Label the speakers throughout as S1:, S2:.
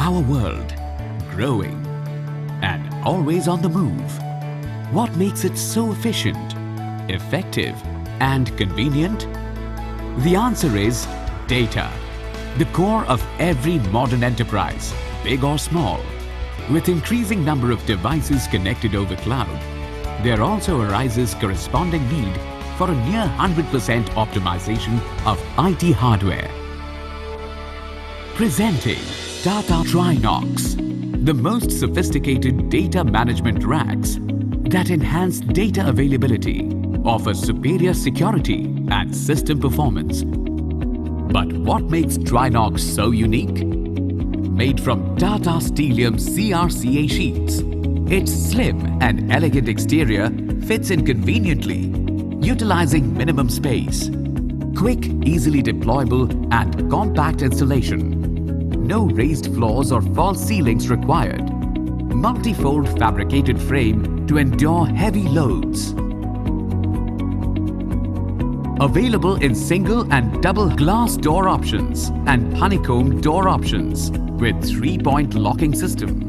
S1: Our world, growing and always on the move. What makes it so efficient, effective and convenient? The answer is data, the core of every modern enterprise, big or small. With increasing number of devices connected over cloud, there also arises corresponding need for a near 100% optimization of IT hardware. Presenting Tata Trinox, the most sophisticated data management racks that enhance data availability, offer superior security and system performance. But what makes Trinox so unique? Made from Tata Steelium CRCA sheets, its slim and elegant exterior fits in conveniently, utilizing minimum space. Quick, easily deployable and compact installation. No raised floors or false ceilings required. Multi-fold fabricated frame to endure heavy loads. Available in single and double glass door options and honeycomb door options with 3-point locking system.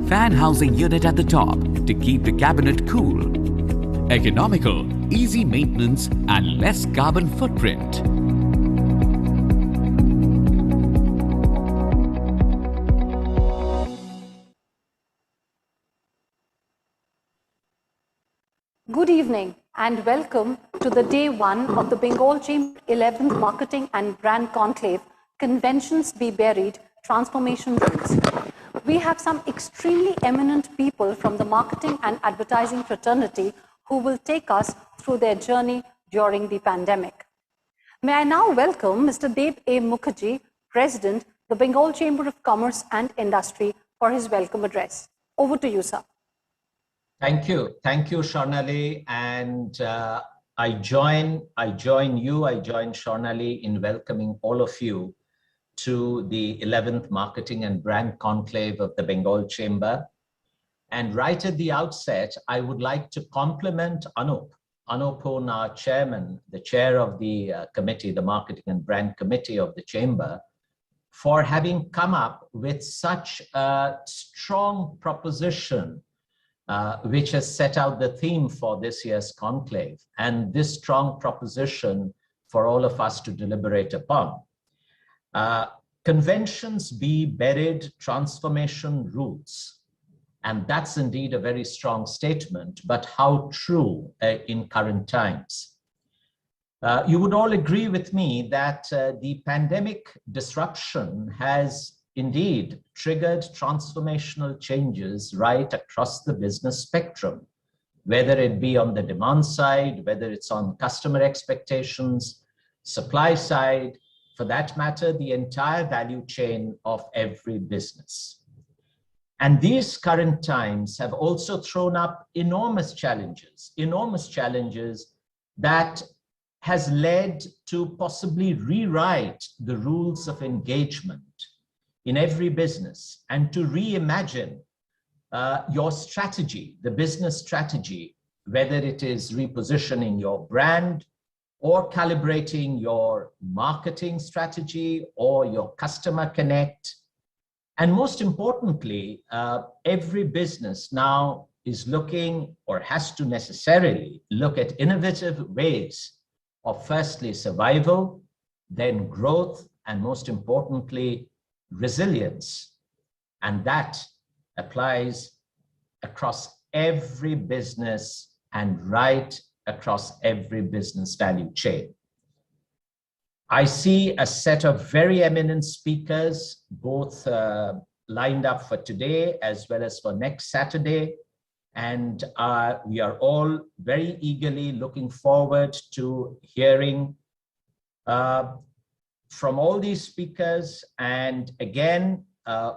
S1: Fan housing unit at the top to keep the cabinet cool. Economical, easy maintenance and less carbon footprint.
S2: Good evening and welcome to the day one of the Bengal Chamber 11th Marketing and Brand Conclave, Conventions Be Buried, Transformation Rules. We have some extremely eminent people from the marketing and advertising fraternity who will take us through their journey during the pandemic. May I now welcome Mr. Dev A. Mukherjee, President, the Bengal Chamber of Commerce and Industry, for his welcome address. Over to you, sir.
S3: Thank you, Swarnali, and I join Swarnali in welcoming all of you to the 11th Marketing and Brand Conclave of the Bengal Chamber. And right at the outset, I would like to compliment Anup Hun, our chairman, the chair of the committee, the Marketing and Brand Committee of the Chamber, for having come up with such a strong proposition which has set out the theme for this year's conclave, and this strong proposition for all of us to deliberate upon. Conventions be buried, transformation roots. And that's indeed a very strong statement, but how true in current times. You would all agree with me that the pandemic disruption has indeed triggered transformational changes right across the business spectrum, whether it be on the demand side, whether it's on customer expectations, supply side, for that matter, the entire value chain of every business. And these current times have also thrown up enormous challenges that has led to possibly rewrite the rules of engagement in every business and to reimagine your strategy, the business strategy, whether it is repositioning your brand or calibrating your marketing strategy or your customer connect. And most importantly, every business now is looking or has to necessarily look at innovative ways of firstly survival, then growth, and most importantly, resilience. And that applies across every business and right across every business value chain. I see a set of very eminent speakers, both lined up for today as well as for next Saturday. And we are all very eagerly looking forward to hearing from all these speakers, and again,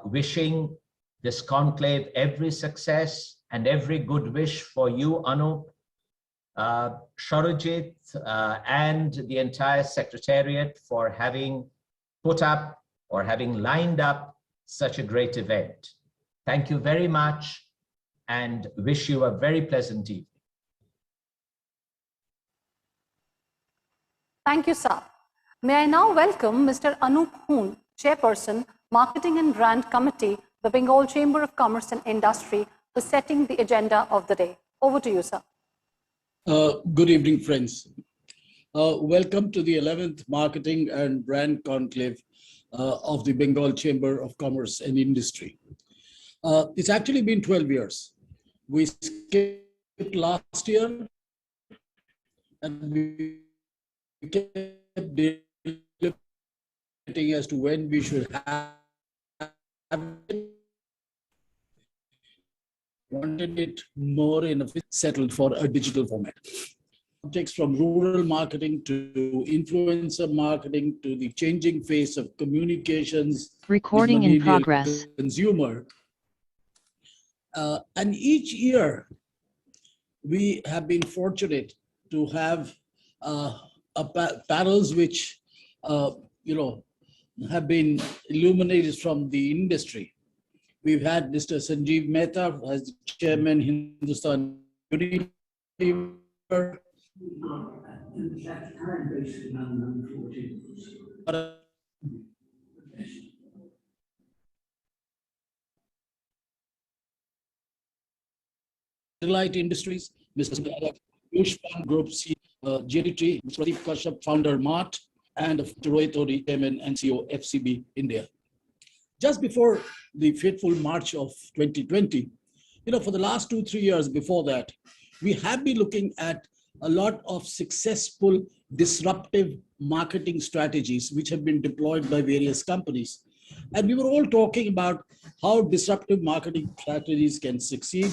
S3: wishing this conclave every success and every good wish for you, Anup, Sharojit, and the entire Secretariat for having put up or having lined up such a great event. Thank you very much and wish you a very pleasant evening.
S2: Thank you, sir. May I now welcome Mr. Anup Hoon, Chairperson, Marketing and Brand Committee, the Bengal Chamber of Commerce and Industry, for setting the agenda of the day. Over to you, sir.
S4: Good evening, friends. Welcome to the 11th Marketing and Brand Conclave of the Bengal Chamber of Commerce and Industry. It's actually been 12 years. We skipped last year and we kept debating as to when we should have it. Wanted it more in a settled for a digital format. Subjects from rural marketing to influencer marketing to the changing face of communications.
S5: Recording in progress.
S4: Consumer. And each year, we have been fortunate to have panels which, have been illuminated from the industry. We've had Mr. Sanjeev Mehta as the chairman, Hindustan Unilever. Light Industries, Mr. Yushpan Group CEO, JDT, Mr. Pradeep Kashyap, founder, Mart, and Rohit Ori, chairman and CEO, FCB India. Just before the fateful March of 2020, for the last 2-3 years before that, we have been looking at a lot of successful disruptive marketing strategies which have been deployed by various companies. And we were all talking about how disruptive marketing strategies can succeed,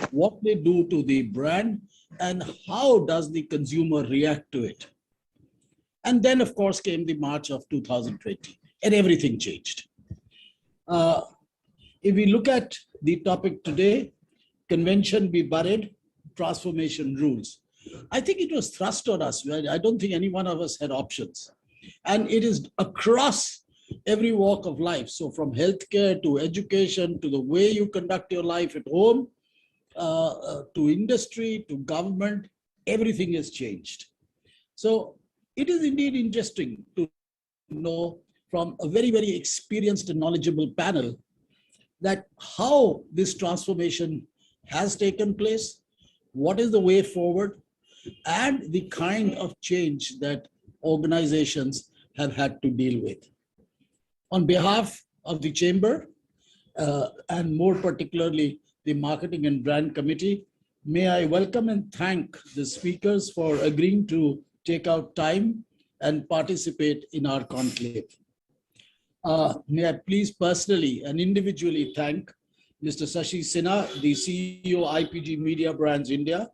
S4: what they do to the brand, and how does the consumer react to it. And then, of course, came the March of 2020, and everything changed. If we look at the topic today, convention be buried, transformation rules. I think it was thrust on us. I don't think any one of us had options. And it is across every walk of life. So from healthcare to education, to the way you conduct your life at home, to industry, to government, everything has changed. So it is indeed interesting to know from a very, very experienced and knowledgeable panel that how this transformation has taken place, what is the way forward, and the kind of change that organizations have had to deal with. On behalf of the Chamber, and more particularly the Marketing and Brand Committee, may I welcome and thank the speakers for agreeing to take out time and participate in our conclave. May I please personally and individually thank Mr. Sashi Sinha, the CEO, IPG Media Brands India,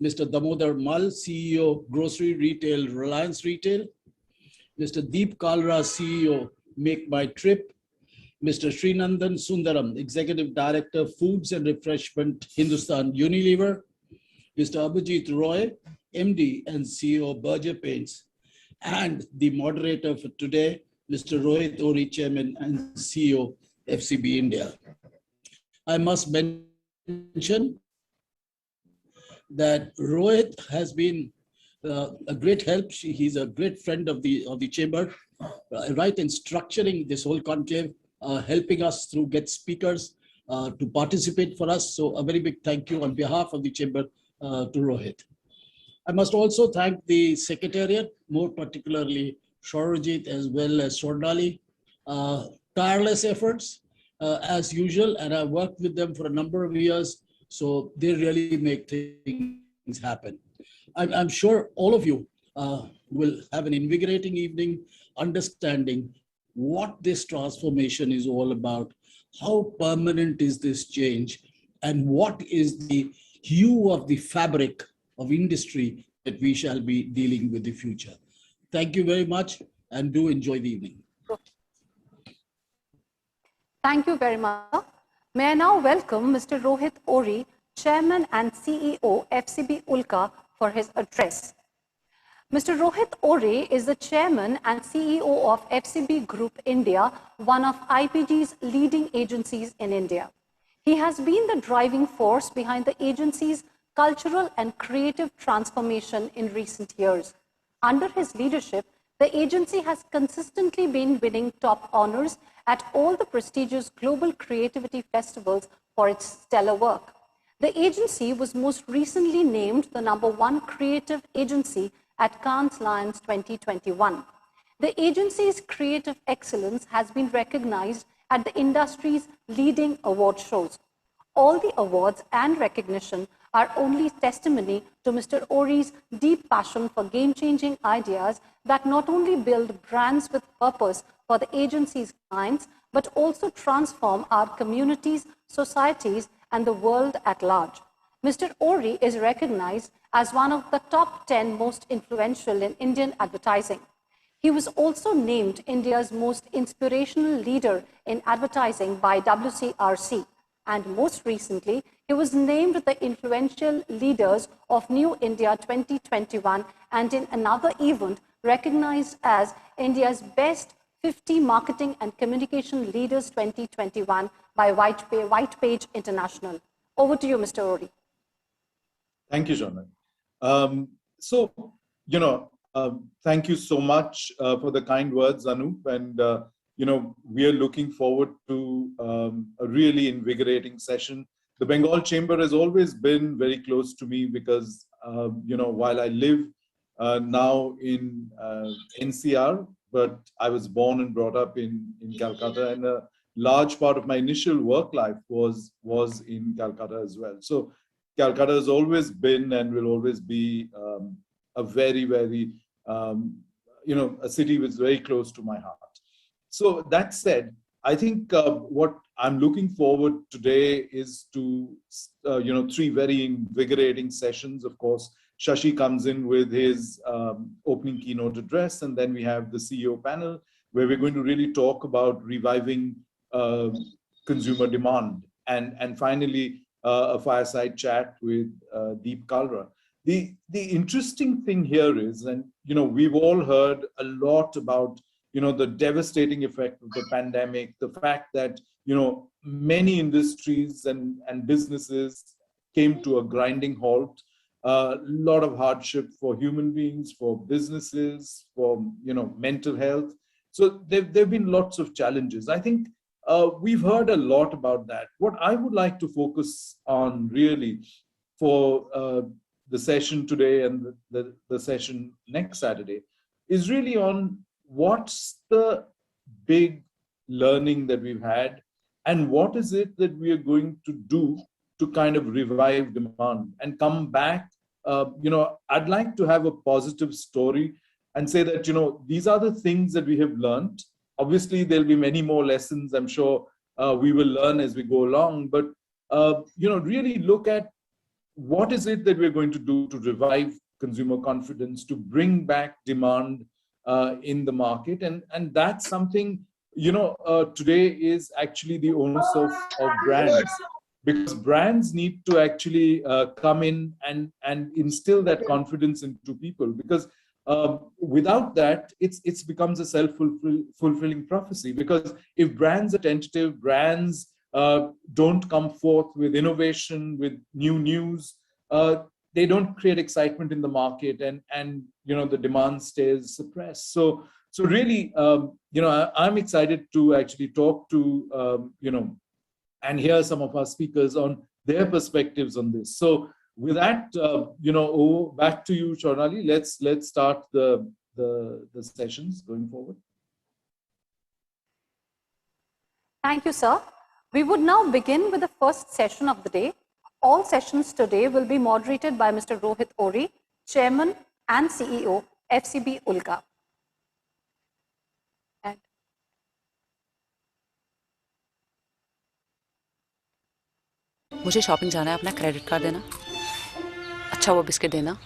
S4: Mr. Damodar Mal, CEO, Grocery Retail, Reliance Retail, Mr. Deep Kalra, CEO, Make My Trip, Mr. Srinandan Sundaram, Executive Director, Foods and Refreshment, Hindustan Unilever, Mr. Abhijit Roy, MD and CEO, Berger Paints, and the moderator for today, Mr. Rohit Ori, Chairman and CEO, FCB India. I must mention that Rohit has been a great help. He's a great friend of the chamber, right in structuring this whole conclave, helping us through get speakers to participate for us. So a very big thank you on behalf of the chamber to Rohit. I must also thank the Secretariat, more particularly Shorajit as well as Swarnali. Tireless efforts as usual, and I worked with them for a number of years, so they really make things happen. I'm sure all of you will have an invigorating evening understanding what this transformation is all about, how permanent is this change, and what is the hue of the fabric of industry that we shall be dealing with the future. Thank you very much, and do enjoy the evening.
S2: Thank you very much. May I now welcome Mr. Rohit Ori, Chairman and CEO, FCB Ulka, for his address. Mr. Rohit Ori is the Chairman and CEO of FCB Group India, one of IPG's leading agencies in India. He has been the driving force behind the agency's cultural and creative transformation in recent years. Under his leadership, The agency has consistently been winning top honors at all the prestigious global creativity festivals for its stellar work. The agency was most recently named the #1 creative agency at Cannes Lions 2021. The agency's creative excellence has been recognized at the industry's leading award shows. All the awards and recognition are only testimony to Mr. Ori's deep passion for game-changing ideas that not only build brands with purpose for the agency's clients, but also transform our communities, societies, and the world at large. Mr. Ori is recognized as one of the top 10 most influential in Indian advertising. He was also named India's most inspirational leader in advertising by WCRC. And most recently, he was named the influential leaders of New India 2021 and in another event recognized as India's best 50 marketing and communication leaders 2021 by White Page International. Over to you, Mr. Ori.
S6: Thank you, Shona. Thank you so much for the kind words, Anup. And, we are looking forward to a really invigorating session. The Bengal Chamber has always been very close to me because, while I live now in NCR, but I was born and brought up in Calcutta, and a large part of my initial work life was in Calcutta as well. So Calcutta has always been and will always be a very, very, a city which is very close to my heart. So that said, I think what I'm looking forward today is to, 3 very invigorating sessions. Of course, Shashi comes in with his opening keynote address, and then we have the CEO panel, where we're going to really talk about reviving consumer demand, and finally a fireside chat with Deep Kalra. The interesting thing here is, and we've all heard a lot about the devastating effect of the pandemic, the fact that many industries and businesses came to a grinding halt. A lot of hardship for human beings, for businesses, for mental health. So there've been lots of challenges. I think we've heard a lot about that. What I would like to focus on really for the session today and the session next Saturday is really on what's the big learning that we've had, and what is it that we are going to do to kind of revive demand and come back. I'd like to have a positive story and say that, these are the things that we have learned. Obviously, there'll be many more lessons I'm sure we will learn as we go along, but, really look at what is it that we're going to do to revive consumer confidence, to bring back demand in the market. And that's something, today is actually the onus of brands, because brands need to actually come in and instill that confidence into people, because without that, it becomes a self-fulfilling prophecy. Because if brands are tentative, brands don't come forth with innovation, with new news, they don't create excitement in the market, and the demand stays suppressed. So really, I'm excited to actually talk to, and hear some of our speakers on their perspectives on this. So with that, back to you, Shornali. Let's start the sessions going forward.
S2: Thank you, sir. We would now begin with the first session of the day. All sessions today will be moderated by Mr. Rohit Ori, Chairman and CEO, FCB Ulka.
S7: मुझे shopping जाना है, अपना credit card देना, अच्छा वो biscuit देना।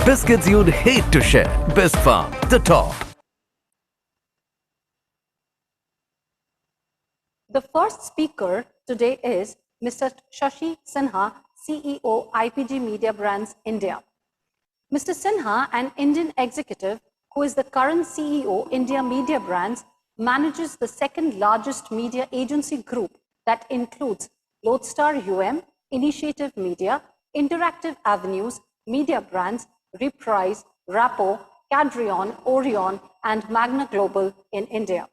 S8: Biscuits you'd hate to share. Best Farm, the top.
S2: The first speaker today is Mr. Shashi Sinha, CEO, IPG Media Brands India. Mr. Sinha, an Indian executive who is the current CEO, India Media Brands, manages the second largest media agency group that includes Lodestar Initiative Media, Interactive Avenues, Media Brands, Reprise, Rappo, Cadreon, Orion, and Magna Global in India.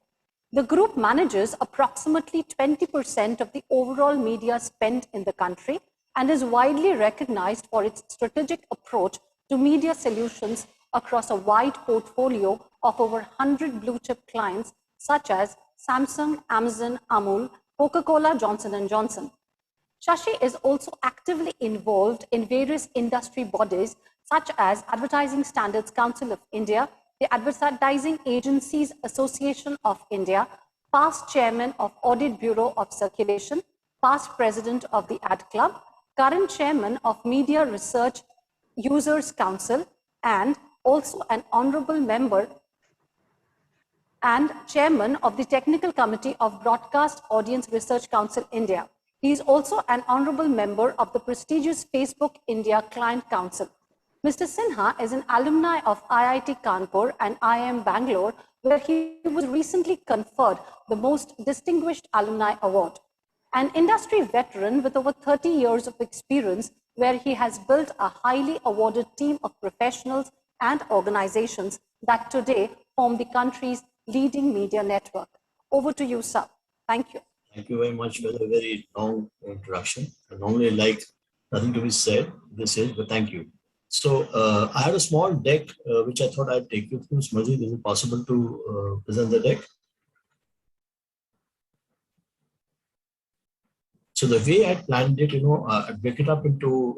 S2: The group manages approximately 20% of the overall media spent in the country and is widely recognized for its strategic approach to media solutions across a wide portfolio of over 100 blue chip clients such as Samsung, Amazon, Amul, Coca-Cola, Johnson & Johnson. Shashi is also actively involved in various industry bodies such as Advertising Standards Council of India, the Advertising Agencies Association of India, past chairman of Audit Bureau of Circulation, past president of the Ad Club, current chairman of Media Research Users Council, and also an honorable member and chairman of the Technical Committee of Broadcast Audience Research Council India. He is also an honorable member of the prestigious Facebook India Client Council. Mr. Sinha is an alumni of IIT Kanpur and IIM Bangalore, where he was recently conferred the Most Distinguished Alumni Award. An industry veteran with over 30 years of experience, where he has built a highly awarded team of professionals and organizations that today form the country's leading media network. Over to you, sir. Thank you.
S9: Thank you very much for the very long introduction. I normally like nothing to be said this age, but thank you. So I had a small deck which I thought I'd take you through. Smajit, is it possible to present the deck? So the way I planned it, I break it up into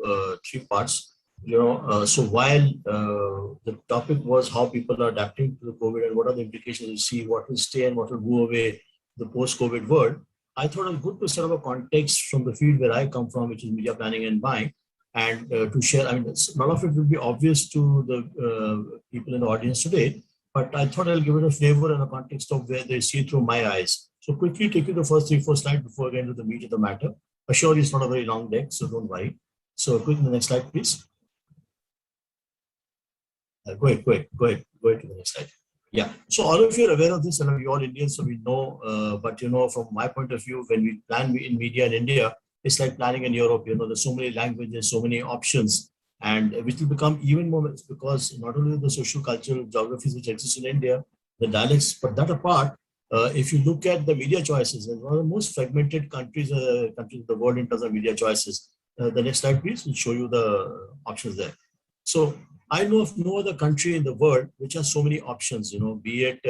S9: 3 parts. So while the topic was how people are adapting to the COVID and what are the implications we see, what will stay and what will go away the post-COVID world, I thought it was good to set up a context from the field where I come from, which is media planning and buying, and to share. I mean, none of it will be obvious to the people in the audience today, but I thought I'll give it a flavor and a context of where they see it through my eyes. So quickly take you the first 3-4 slides before getting to the meat of the matter. Assure it's not a very long deck, so don't worry. So quick, the next slide, please. Go ahead to the next slide. Yeah, so all of you are aware of this, and we're all Indians, so we know, but from my point of view, when we plan in media in India, it's like planning in Europe. There's so many languages, so many options, and which will become even more because not only the social cultural geographies which exist in India, the dialects, but that apart, if you look at the media choices, it's one of the most fragmented countries in the world in terms of media choices. The next slide, please, will show you the options there. So I know of no other country in the world which has so many options, be it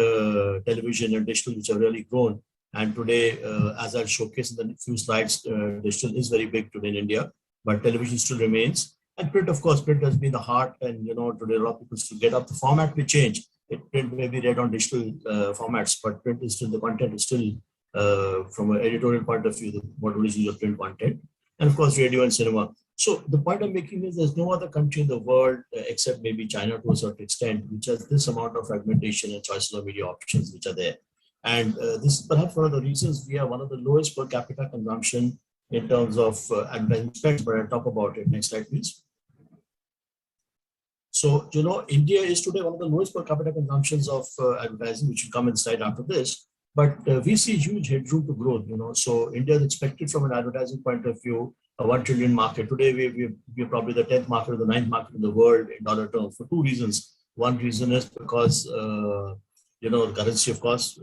S9: television and digital, which have really grown. And today, as I'll showcase in the few slides, digital is very big today in India, but television still remains. And print, of course, print has been the heart. And, today a lot of people still get up. The format will change. Print may be read on digital formats, but print is still, the content is still, from an editorial point of view, what originally is print content. And of course, radio and cinema. So the point I'm making is there's no other country in the world, except maybe China to a certain extent, which has this amount of fragmentation and choices of media options which are there. And this is perhaps one of the reasons we have one of the lowest per capita consumption in terms of advertising spend, but I'll talk about it. Next slide, please. So, India is today one of the lowest per capita consumptions of advertising, which will come in slide after this. But we see huge headroom to growth, So India is expected from an advertising point of view, a 1 trillion market. Today, we're probably the 10th market or the 9th market in the world in dollar terms for 2 reasons. One reason is because, the currency, of course,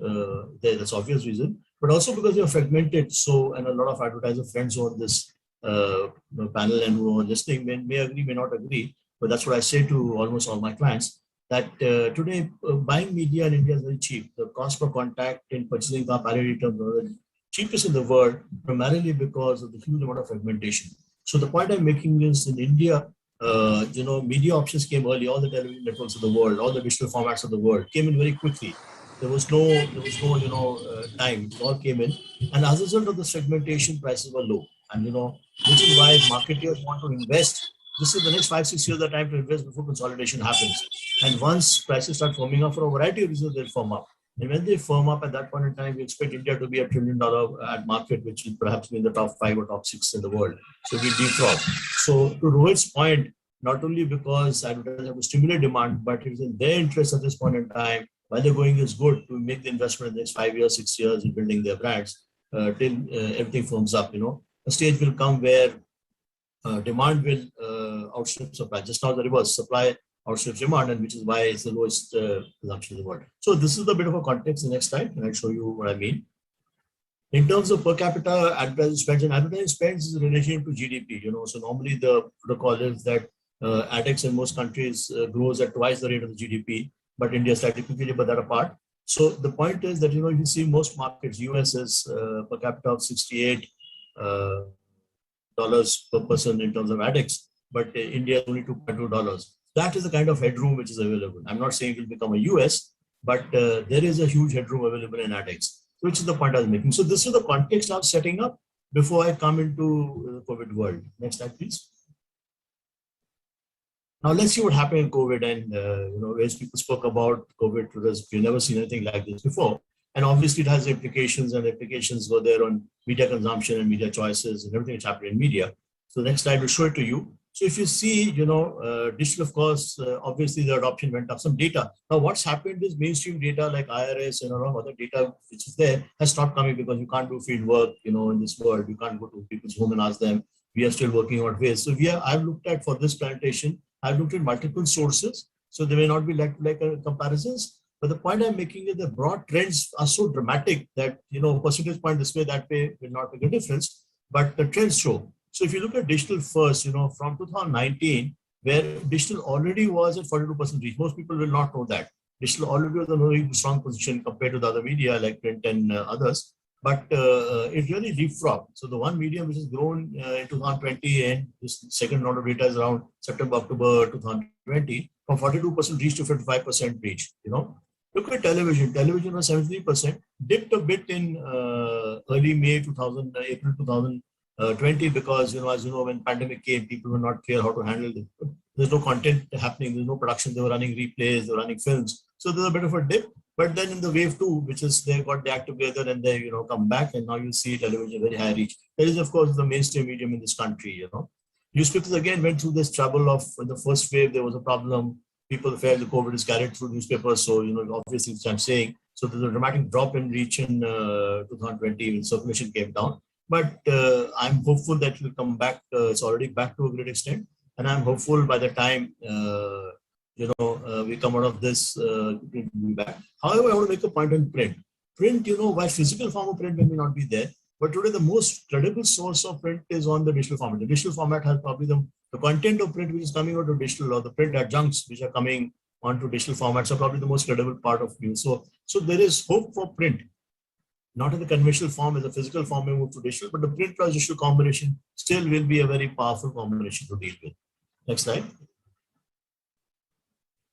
S9: that's obvious reason, but also because you're fragmented. So, and a lot of advertiser friends on this panel and who are listening may agree, may not agree, but that's what I say to almost all my clients, that today buying media in India is very cheap. The cost per contact in purchasing the parity terms are the cheapest in the world, primarily because of the huge amount of fragmentation. So the point I'm making is in India, media options came early. All the television networks of the world, all the digital formats of the world came in very quickly. There was no time. It all came in, and as a result of the segmentation, prices were low. And which is why marketers want to invest this is the next 5-6 years the time to invest before consolidation happens. And once prices start firming up for a variety of reasons, they'll firm up. And when they firm up at that point in time, we expect India to be $1 trillion ad market, which will perhaps be in the top 5 or top 6 in the world. So we defrog. So to Rohit's point, not only because advertisers have to stimulate demand, but it is in their interest at this point in time, while the going is good, to make the investment in the next 5 years, 6 years in building their brands till everything firms up. A stage will come where demand will outstrip supply. Just now the reverse, supply outstrips demand, and which is why it's the lowest consumption in the world. So this is a bit of a context. The next slide, and I'll show you what I mean. In terms of per capita advertising spends, and advertising spends is in relation to GDP. So normally the protocol is that ADEX in most countries grows at twice the rate of the GDP, but India slightly quickly, but that apart. So the point is that you see most markets, US is per capita of $68 per person in terms of ADEX, but India is only $2.2. That is the kind of headroom which is available. I'm not saying it will become a US, but there is a huge headroom available in ADEX, which is the point I was making. So this is the context I'm setting up before I come into the COVID world. Next slide, please. Now let's see what happened in COVID. And as people spoke about COVID, we've never seen anything like this before. And obviously it has implications, and implications were there on media consumption and media choices and everything that's happened in media. So the next slide will show it to you. So if you see, digital, of course, obviously the adoption went up. Some data. Now what's happened is mainstream data like IRS and a lot of other data which is there has stopped coming because you can't do field work, in this world. You can't go to people's home and ask them. We are still working on ways. So I've looked at, for this presentation, I've looked at multiple sources. So they may not be like comparisons. But the point I'm making is the broad trends are so dramatic that, percentage point this way, that way will not make a difference. But the trends show. So if you look at digital first, from 2019, where digital already was at 42% reach, most people will not know that. Digital already was in a very strong position compared to the other media like print and others. But it really leapfrogged. So the one medium which has grown in 2020, and this second round of data is around September, October 2020, from 42% reach to 55% reach. Look at television. Television was 73%, dipped a bit in early May 2000, April 2020, because as you know, when pandemic came, people were not clear how to handle it. There's no content happening. There's no production. They were running replays. They were running films. So there's a bit of a dip. But then in the wave 2, which is they got the act together and they come back, and now you see television very high reach. That is, of course, the mainstream medium in this country. Newspapers again went through this trouble of, in the first wave there was a problem. People felt the COVID is carried through newspapers. So, obviously, which I'm saying. So there's a dramatic drop in reach in 2020 when circulation came down. But I'm hopeful that it will come back. It's already back to a great extent. And I'm hopeful by the time, we come out of this, it will be back. However, I want to make a point on print. Print, while physical form of print may not be there, but today the most credible source of print is on the digital format. The digital format has probably the content of print which is coming out of digital, or the print adjuncts which are coming onto digital formats are probably the most credible part of news. So there is hope for print, not in the conventional form as a physical form may move to digital, but the print plus digital combination still will be a very powerful combination to deal with. Next slide.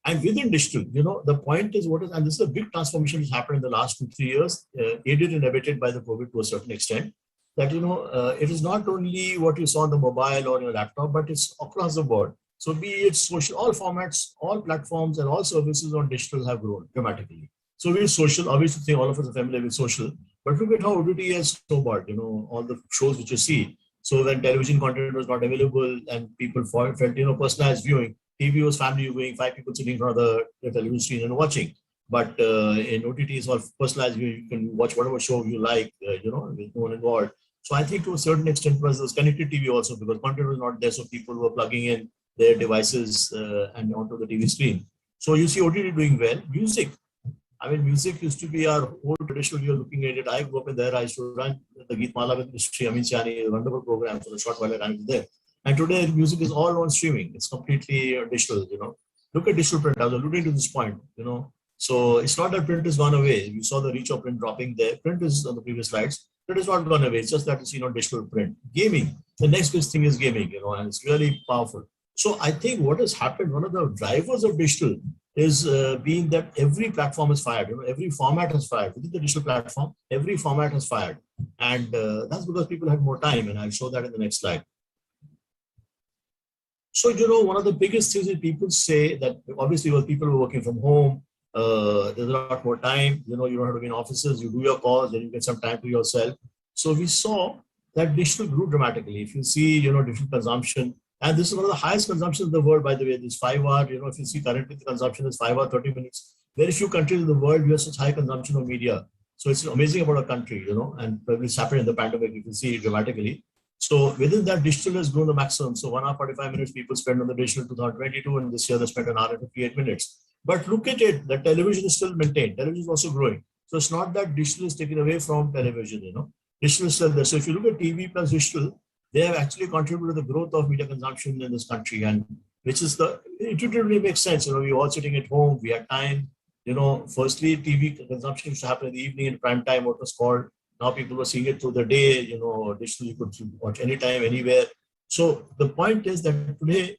S9: And within digital, the point is and this is a big transformation which happened in the last 2-3 years, aided and abetted by the COVID to a certain extent, that, it is not only what you saw on the mobile or your laptop, but it's across the board. So be it social, all formats, all platforms and all services on digital have grown dramatically. So we're social, obviously all of us are familiar with social, but look at how OTT has snowballed, all the shows which you see. So when television content was not available and people felt, personalized viewing, TV was family viewing, 5 people sitting in front of the television screen and watching. But in OTT, it's all personalized viewing. You can watch whatever show you like, with no one involved. So I think to a certain extent, plus there's connected TV also, because content was not there. So people were plugging in their devices and onto the TV screen. So you see OTT doing well. Music. Music used to be our whole traditional. You're looking at it. I grew up in there. I used to run the Geet Mala with Mr. Amin Siani, a wonderful program for the short while I was there. And today music is all on streaming. It's completely digital, Look at digital print. I was alluding to this point, So it's not that print has gone away. You saw the reach of print dropping there. Print is on the previous slides. Print has not gone away. It's just that it's, digital print. Gaming. The next big thing is gaming, and it's really powerful. So I think what has happened, one of the drivers of digital is being that every platform is fired. Every format has fired. Within the digital platform, every format has fired. And that's because people had more time. And I'll show that in the next slide. So, one of the biggest things is people say that obviously when people are working from home, there's a lot more time, you don't have to be in offices, you do your calls, then you get some time to yourself. So we saw that digital grew dramatically. If you see, digital consumption, and this is one of the highest consumptions in the world, by the way, this 5 hour, if you see currently the consumption is 5 hour, 30 minutes. Very few countries in the world have such high consumption of media. So it's amazing about a country, and probably it's happened in the pandemic, you can see it dramatically. So within that, digital has grown the maximum. So 1 hour, 45 minutes people spend on the digital in 2022, and this year they spent 1 hour and 58 minutes. But look at it, the television is still maintained. Television is also growing. So it's not that digital is taken away from television, Digital is still there. So if you look at TV plus digital, they have actually contributed to the growth of media consumption in this country, and which is intuitively makes sense. We were all sitting at home, we had time. Firstly, TV consumption used to happen in the evening in prime time, what was called. Now people were seeing it through the day, digital you could watch anytime, anywhere. So the point is that today,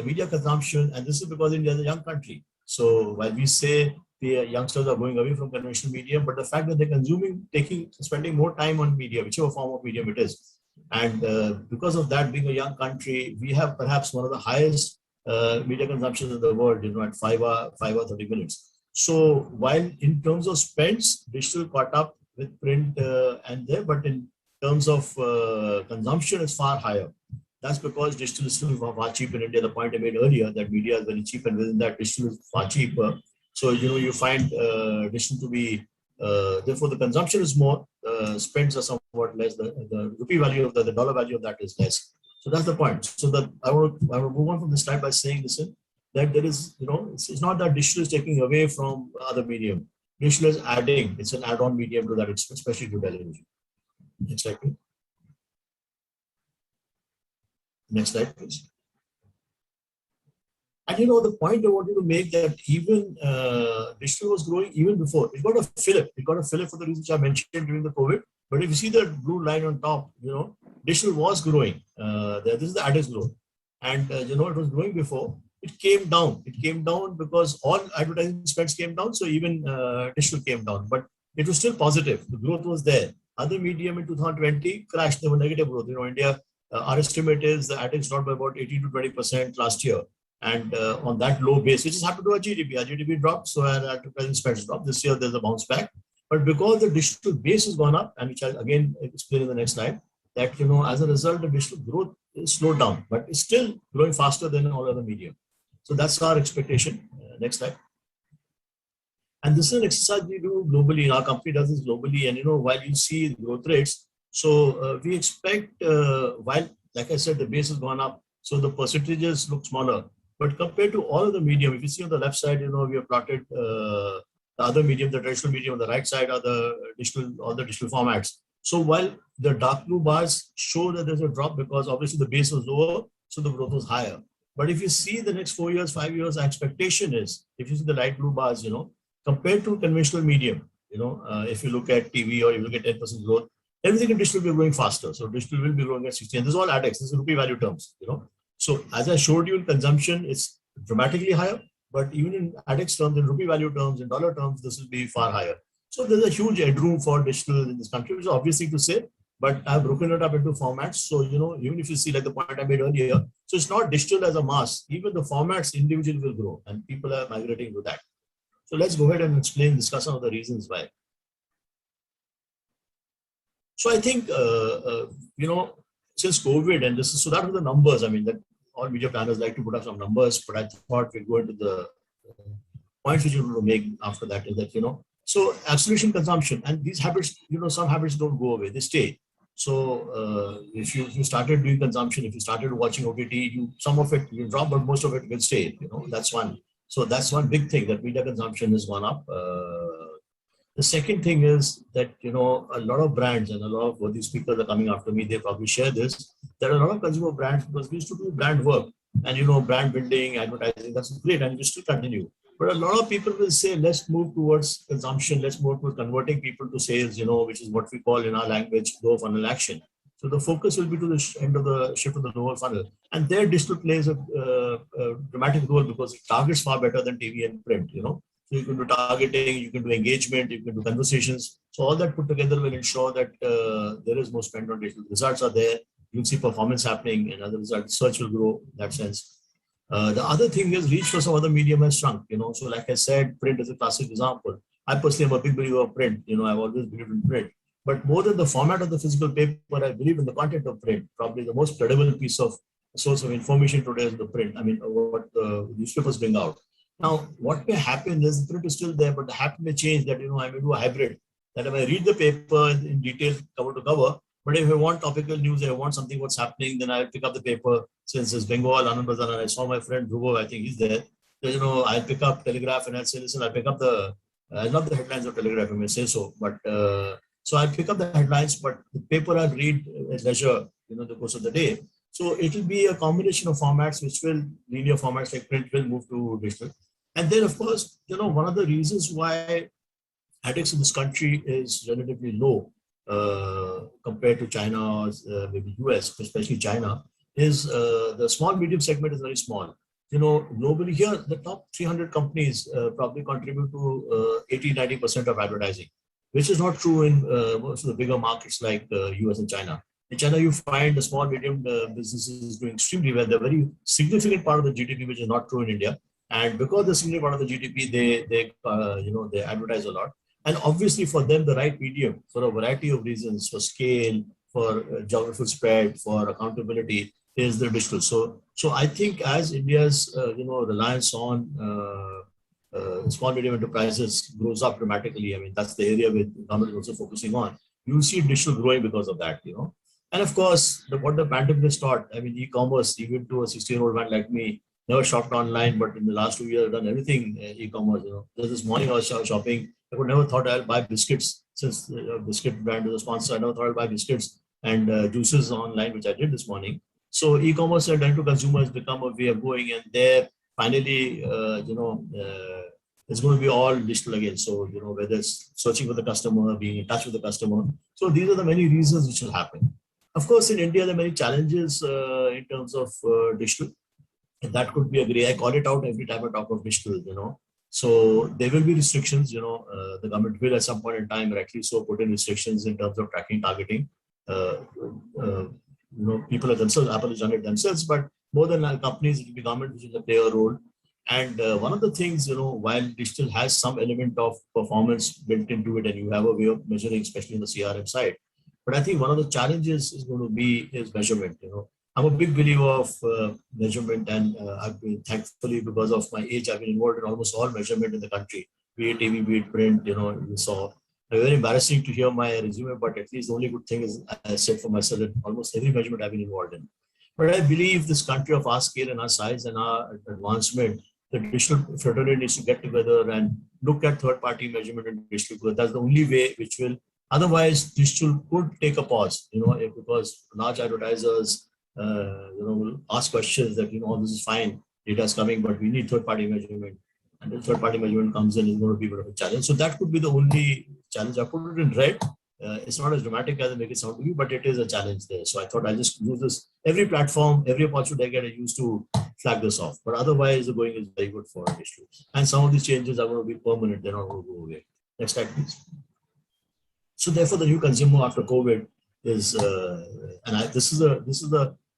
S9: media consumption, and this is because India is a young country. So while we say the youngsters are going away from conventional media, but the fact that they're spending more time on media, whichever form of medium it is. And because of that, being a young country, we have perhaps one of the highest media consumptions in the world, at 5 hour, 30 minutes. So while in terms of spends, digital caught up with print and there, but in terms of consumption, it's far higher. That's because digital is still far cheap in India. The point I made earlier that media is very cheap, and within that, digital is far cheaper. So you find digital to be therefore the consumption is more, spends are somewhat less. The rupee value of the dollar value of that is less. So that's the point. So that I want to move on from this slide by saying, listen, that there is, it's not that digital is taking away from other medium. Digital is adding, it's an add-on medium to that, especially to television. Next slide, please. Next slide, please. And the point I wanted to make that even digital was growing even before. It got a fillip. It got a fillip for the reasons I mentioned during the COVID. But if you see the blue line on top, digital was growing. This is the added growth. And, it was growing before. It came down. It came down because all advertising spends came down. So even digital came down. But it was still positive. The growth was there. Other medium in 2020 crashed. There were negative growth. India, our estimate is the ad dropped by about 18 to 20% last year. And on that low base, which has happened to our GDP dropped, so our advertising spends dropped. This year, there's a bounce back. But because the digital base has gone up, and which I'll again explain in the next slide, that, as a result, the digital growth is slowed down, but it's still growing faster than all other media. So that's our expectation. Next slide. And this is an exercise we do globally. Our company does this globally. And, while you see growth rates, so we expect, while, like I said, the base has gone up, so the percentages look smaller. But compared to all of the medium, if you see on the left side, we have plotted the other medium, the traditional medium. On the right side are all the digital formats. So while the dark blue bars show that there's a drop because obviously the base was lower, so the growth was higher. But if you see the next 4 years, 5 years, our expectation is, if you see the light blue bars, compared to conventional medium, if you look at TV or you look at 10% growth, everything in digital will be growing faster. So digital will be growing at 60. And this is all ADEX, this is rupee value terms, So as I showed you in consumption, it's dramatically higher, but even in ADEX terms, in rupee value terms, in dollar terms, this will be far higher. So there's a huge headroom for digital in this country, which is obviously to say, but I've broken it up into formats. So, even if you see like the point I made earlier, so it's not digital as a mass, even the formats individually will grow and people are migrating to that. So let's go ahead and discuss some of the reasons why. So I think, since COVID, and so that were the numbers. I mean, that all media planners like to put up some numbers, but I thought we'd go into the points which you want to make after that is that, so acceleration consumption, and these habits, some habits don't go away, they stay. So if you started doing consumption, if you started watching OTT, some of it will drop, but most of it will stay, that's one. So that's one big thing, that media consumption has gone up. The second thing is that, a lot of brands and a lot of what these speakers are coming after me, they probably share this. There are a lot of consumer brands because we used to do brand work and, brand building, advertising, that's great. And we still continue. But a lot of people will say, let's move towards consumption. Let's move towards converting people to sales, which is what we call in our language, low funnel action. So the focus will be to the end of the shift of the lower funnel. And there digital plays a dramatic role because it targets far better than TV and print, So you can do targeting, you can do engagement, you can do conversations. So all that put together will ensure that there is more spend on digital. Results are there. you'll see performance happening, and as a result, search will grow in that sense. The other thing is reach for some other medium has shrunk, So like I said, print is a classic example. I personally am a big believer of print. I've always believed in print. But more than the format of the physical paper, I believe in the content of print. Probably the most credible piece of source of information today is the print. What the newspapers bring out. Now, what may happen is the print is still there, but the habit may change that, I may do a hybrid. That I may read the paper in detail, cover to cover. But if I want topical news, I want something what's happening, then I'll pick up the paper. Since it's Bengal, Anand Bazar, and I saw my friend Dhruvo, I think he's there. So, I'll pick up Telegraph and I'll say, listen, I'll pick up not the headlines of Telegraph, I may say so, but so I'll pick up the headlines, but the paper I'll read at leisure, the course of the day. So it will be a combination of formats, which will, linear formats like print will move to digital. And then, of course, one of the reasons why ADEX in this country is relatively low compared to China or maybe US, especially China, is the small medium segment is very small. Globally here, the top 300 companies probably contribute to 80-90% of advertising, which is not true in most of the bigger markets like US and China. In China, you find the small medium businesses doing extremely well. They're a very significant part of the GDP, which is not true in India. And because they're significant part of the GDP, they advertise a lot. And obviously for them, the right medium for a variety of reasons, for scale, for geographical spread, for accountability, is the digital. So I think as India's reliance on small medium enterprises grows up dramatically, that's the area where the government is also focusing on. You'll see digital growing because of that, And of course, what the pandemic has taught, e-commerce, even to a 60-year-old man like me, never shopped online, but in the last 2 years, I've done everything e-commerce. Just this morning I was shopping. I would never thought I'll buy biscuits, since biscuit brand is a sponsor. I never thought I'll buy biscuits and juices online, which I did this morning. So e-commerce and direct to consumer has become a way of going, and there finally, it's going to be all digital again. So, whether it's searching for the customer, being in touch with the customer. So these are the many reasons which will happen. Of course, in India, there are many challenges in terms of digital. And that could be a gray. I call it out every time I talk of digital, So there will be restrictions, the government will at some point in time, rightly so, put in restrictions in terms of tracking, targeting. People are themselves, Apple has done it themselves, but more than companies, it will be government which will play a role. And one of the things, while digital has some element of performance built into it, and you have a way of measuring, especially in the CRM side, but I think one of the challenges is going to be measurement. I'm a big believer of measurement, and I've been, thankfully, because of my age, I've been involved in almost all measurement in the country, be it TV, be it print, you saw. Very embarrassing to hear my resume, but at least the only good thing is I said for myself that almost every measurement I've been involved in. But I believe this country of our scale and our size and our advancement, the digital fraternity needs to get together and look at third-party measurement and digital growth. That's the only way which will, otherwise digital could take a pause, because large advertisers, will ask questions that, this is fine, data is coming, but we need third-party measurement. And the third-party measurement comes in, is going to be a bit of a challenge. So that could be the only challenge. I put it in red. It's not as dramatic as I make it sound to you, but it is a challenge there. So I thought I'll just use this. Every platform, every opportunity I get, I use to flag this off. But otherwise, the going is very good for digital. And some of these changes are going to be permanent. They're not going to go away. Next slide, please. So therefore, the new consumer after COVID is,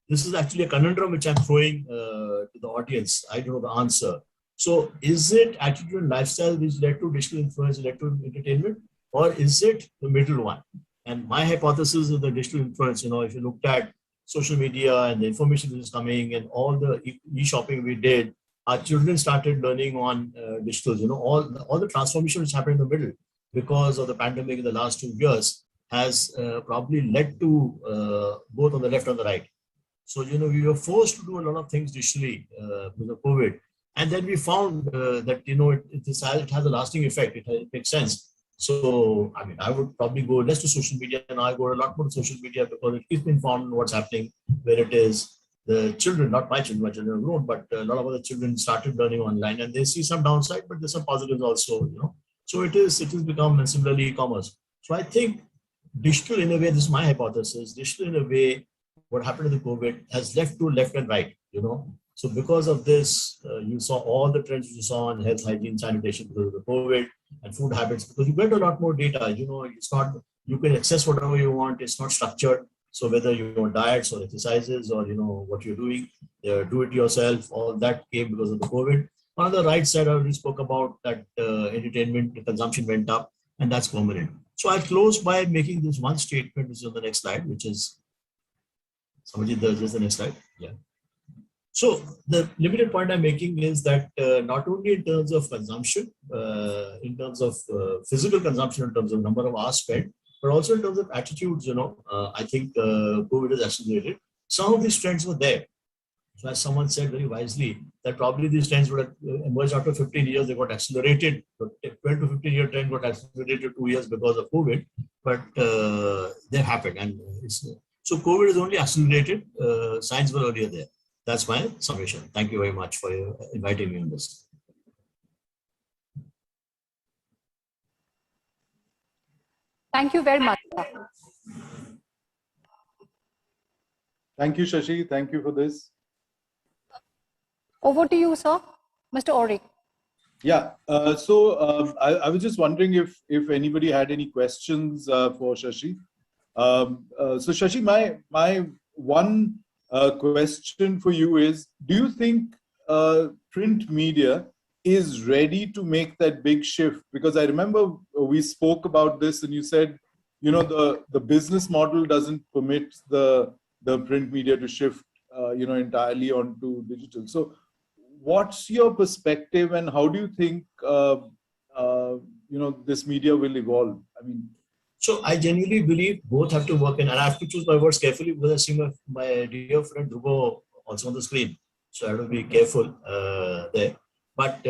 S9: this is actually a conundrum which I'm throwing to the audience. I don't know the answer. So is it attitude and lifestyle which led to digital influence, led to entertainment, or is it the middle one? And my hypothesis is the digital influence. If you looked at social media and the information that is coming and all the e-shopping we did, our children started learning on digital. All the transformation which happened in the middle because of the pandemic in the last 2 years has probably led to both on the left and the right. So, we were forced to do a lot of things digitally with the COVID. And then we found that, it has a lasting effect. It makes sense. So, I would probably go less to social media, and I go a lot more to social media because it keeps me informed on what's happening, where it is. The children, not my children are grown, but a lot of other children started learning online, and they see some downside, but there's some positives also, So it has become, and similarly e-commerce. So I think digital in a way, this is my hypothesis, digital in a way, what happened to the COVID has left to left and right, So because of this, you saw all the trends you saw on health, hygiene, sanitation because of the COVID and food habits, because you get a lot more data, it's not, you can access whatever you want, it's not structured. So whether your diets or exercises or what you're doing, do it yourself, all that came because of the COVID. On the right side, I already spoke about that entertainment consumption went up, and that's permanent. So I close by making this one statement, which is on the next slide, which is, somebody does this the next slide. Yeah. So the limited point I'm making is that not only in terms of consumption, in terms of physical consumption, in terms of number of hours spent, but also in terms of attitudes, I think COVID has accelerated. Some of these trends were there. So as someone said very wisely, that probably these trends would have emerged after 15 years, they got accelerated. The 12 to 15 year trend got accelerated 2 years because of COVID, but they happened. And so COVID is only accelerated, signs were earlier there. That's my summation. Thank you very much for inviting me on this.
S2: Thank you very much.
S6: Thank you, Shashi. Thank you for this.
S2: Over to you, sir. Mr. Ori.
S6: Yeah. I was just wondering if anybody had any questions for Shashi. So Shashi, my one question for you is, do you think print media is ready to make that big shift? Because I remember we spoke about this and you said, the business model doesn't permit the print media to shift, entirely onto digital. So what's your perspective and how do you think, this media will evolve?
S9: So I genuinely believe both have to work in, and I have to choose my words carefully because I see my dear friend Dhruvo also on the screen. So I have to be careful there. But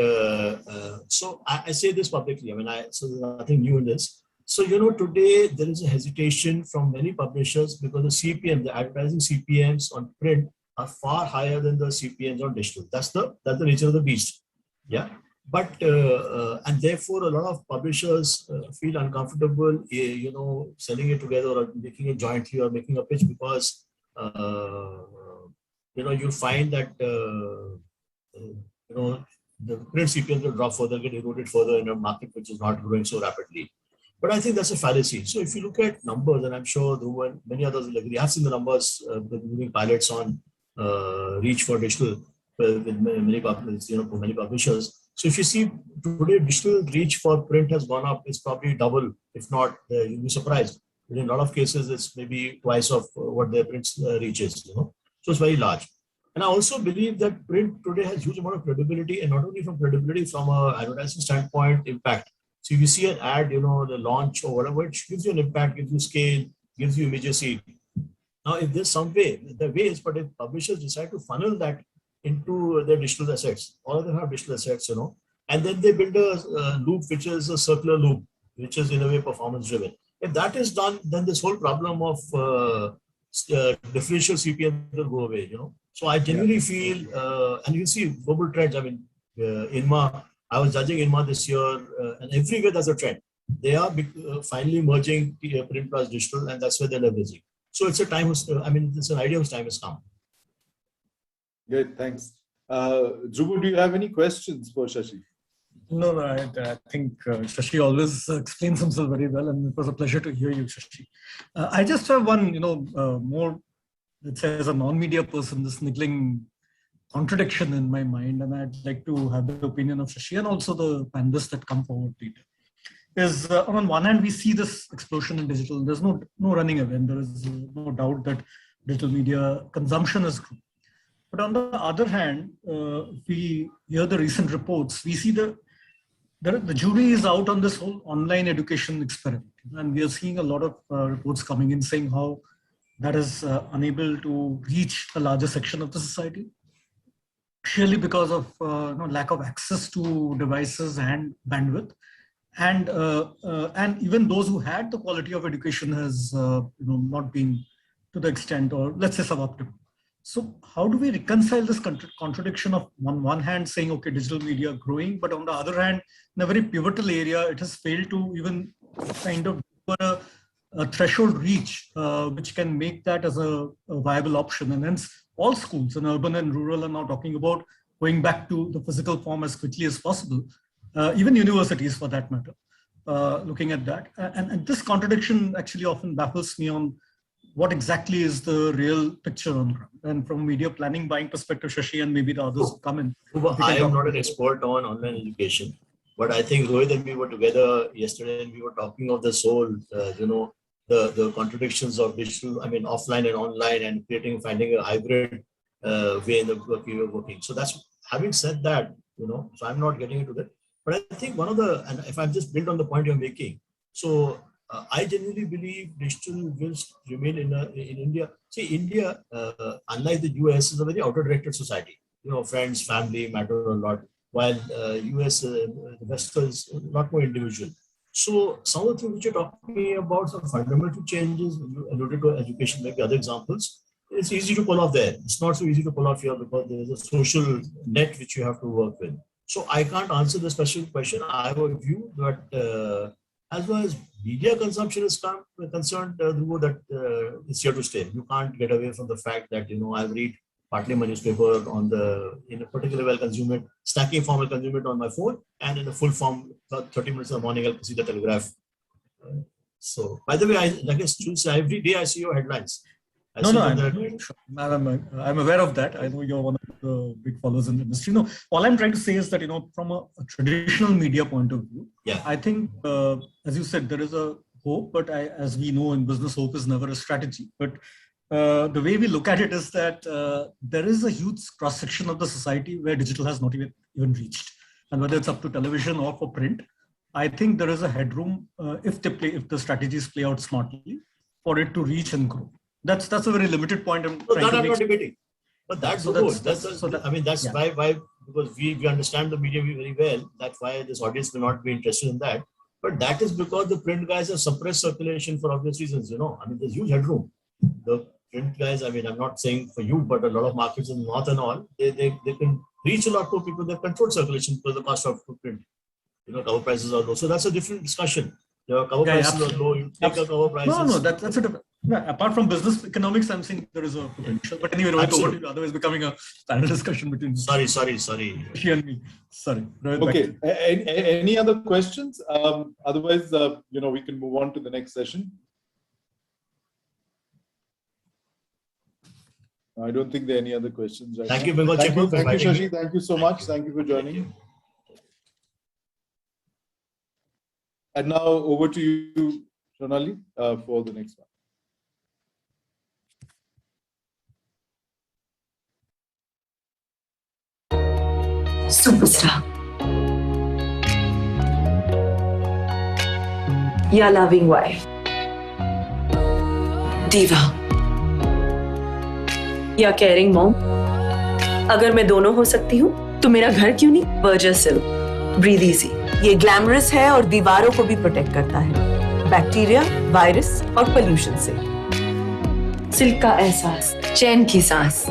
S9: so I say this publicly. So there's nothing new in this. So, today there is a hesitation from many publishers because the CPM, the advertising CPMs on print are far higher than the CPMs on digital. That's the nature of the beast. Yeah. But, and therefore a lot of publishers feel uncomfortable, selling it together or making it jointly or making a pitch because, you find that, the print CPMs will drop further, get eroded further in a market which is not growing so rapidly. But I think that's a fallacy. So if you look at numbers, and I'm sure Dhruv and many others will agree, I've seen the numbers, doing pilots on reach for digital with many publishers. So if you see today, digital reach for print has gone up. It's probably double, if not, you'll be surprised. But in a lot of cases, it's maybe twice of what their print reach is. So it's very large. And I also believe that print today has huge amount of credibility, and not only from credibility, from an advertising standpoint, impact. So if you see an ad, the launch or whatever, it gives you an impact, gives you scale, gives you immediacy. Now, if there's some way, there are ways, but if publishers decide to funnel that into their digital assets, all of them have digital assets, and then they build a loop, which is a circular loop, which is in a way performance driven. If that is done, then this whole problem of differential CPM will go away, So I genuinely feel, and you see global trends. INMA, I was judging INMA this year, and everywhere there's a trend. They are finally merging print plus digital, and that's where they're leveraging. So it's a time, it's an idea whose time has come.
S6: Good, thanks. Dhruv, do you have any questions for Shashi?
S10: No, I think Shashi always explains himself very well, and it was a pleasure to hear you, Shashi. I just have one, more, let's say, as a non-media person, this niggling contradiction in my mind, and I'd like to have the opinion of Shashi and also the panelists that come forward later. Is on one hand, we see this explosion in digital. There's no running away, and there is no doubt that digital media consumption is growing. But on the other hand, we hear the recent reports, we see the jury is out on this whole online education experiment. And we are seeing a lot of reports coming in saying how that is unable to reach a larger section of the society, surely because of lack of access to devices and bandwidth. And even those who had the quality of education has not been to the extent, or let's say suboptimal. So how do we reconcile this contradiction of on one hand saying, okay, digital media growing, but on the other hand, in a very pivotal area, it has failed to even kind of do a threshold reach, which can make that as a viable option. And hence all schools in urban and rural are now talking about going back to the physical form as quickly as possible, even universities for that matter, looking at that. And this contradiction actually often baffles me on what exactly is the real picture on ground. And from media planning buying perspective, Shashi and maybe the others who come in.
S9: I am not an expert on online education, but I think Rohit and we were together yesterday and we were talking of this whole, the contradictions of digital, offline and online, and finding a hybrid way in the work we were working. So that's, having said that, so I'm not getting into that. But I think and if I'm just build on the point you're making, so I genuinely believe digital will remain in India. See, India, unlike the US, is a very outer-directed society. Friends, family matter a lot, while US, the West is a lot more individual. So some of the things which you're talking about, some fundamental changes, you alluded to education, maybe other examples, it's easy to pull off there. It's not so easy to pull off here because there's a social net which you have to work with. So I can't answer the specific question. I have a view that as far as media consumption is concerned, that it's here to stay. You can't get away from the fact that, I read partly my newspaper in a particular well consume it, stacking form I'll consume it on my phone, and in a full form, 30 minutes in the morning, I'll see the Telegraph. So, by the way, every day I see your headlines.
S10: I'm aware of that. I know you're one of the big followers in the industry. All I'm trying to say is that, from a traditional media point of view, I think, as you said, there is a hope, but as we know in business, hope is never a strategy. But the way we look at it is that there is a huge cross-section of the society where digital has not even reached. And whether it's up to television or for print, I think there is a headroom if the strategies play out smartly for it to reach and grow. That's a very limited point.
S9: I'm not debating, but that's the goal. That's why because we understand the media very well. That's why this audience will not be interested in that. But that is because the print guys have suppressed circulation for obvious reasons. There's huge headroom. The print guys, I'm not saying for you, but a lot of markets in the north and all, they can reach a lot more people. They've controlled circulation because the cost of print. Cover prices are low. So that's a different discussion. Cover prices are low. You take a cover prices.
S10: No, that's a different. Apart from business economics, I'm saying there is a potential. But anyway, otherwise becoming a panel discussion between.
S9: Sorry.
S10: She and me. Sorry.
S6: Okay. Any other questions? Otherwise, we can move on to the next session. I don't think there are any other questions. Right
S9: Thank you,
S6: Bengal
S9: Chamber.
S6: Thank you, Shashi. Thank you so much. Thank you for joining. And now over to you, Sonali, for the next one.
S11: Superstar. या loving wife. Diva. या caring mom. अगर मैं दोनों हो सकती हूँ, तो मेरा घर क्यों नहीं? Berger Silk. Breathe easy. ये ग्लैमरस है और दीवारों को भी प्रोटेक्ट करता है बैक्टीरिया, वायरस और पोल्यूशन से। सिल्क का एहसास, चैन की सांस।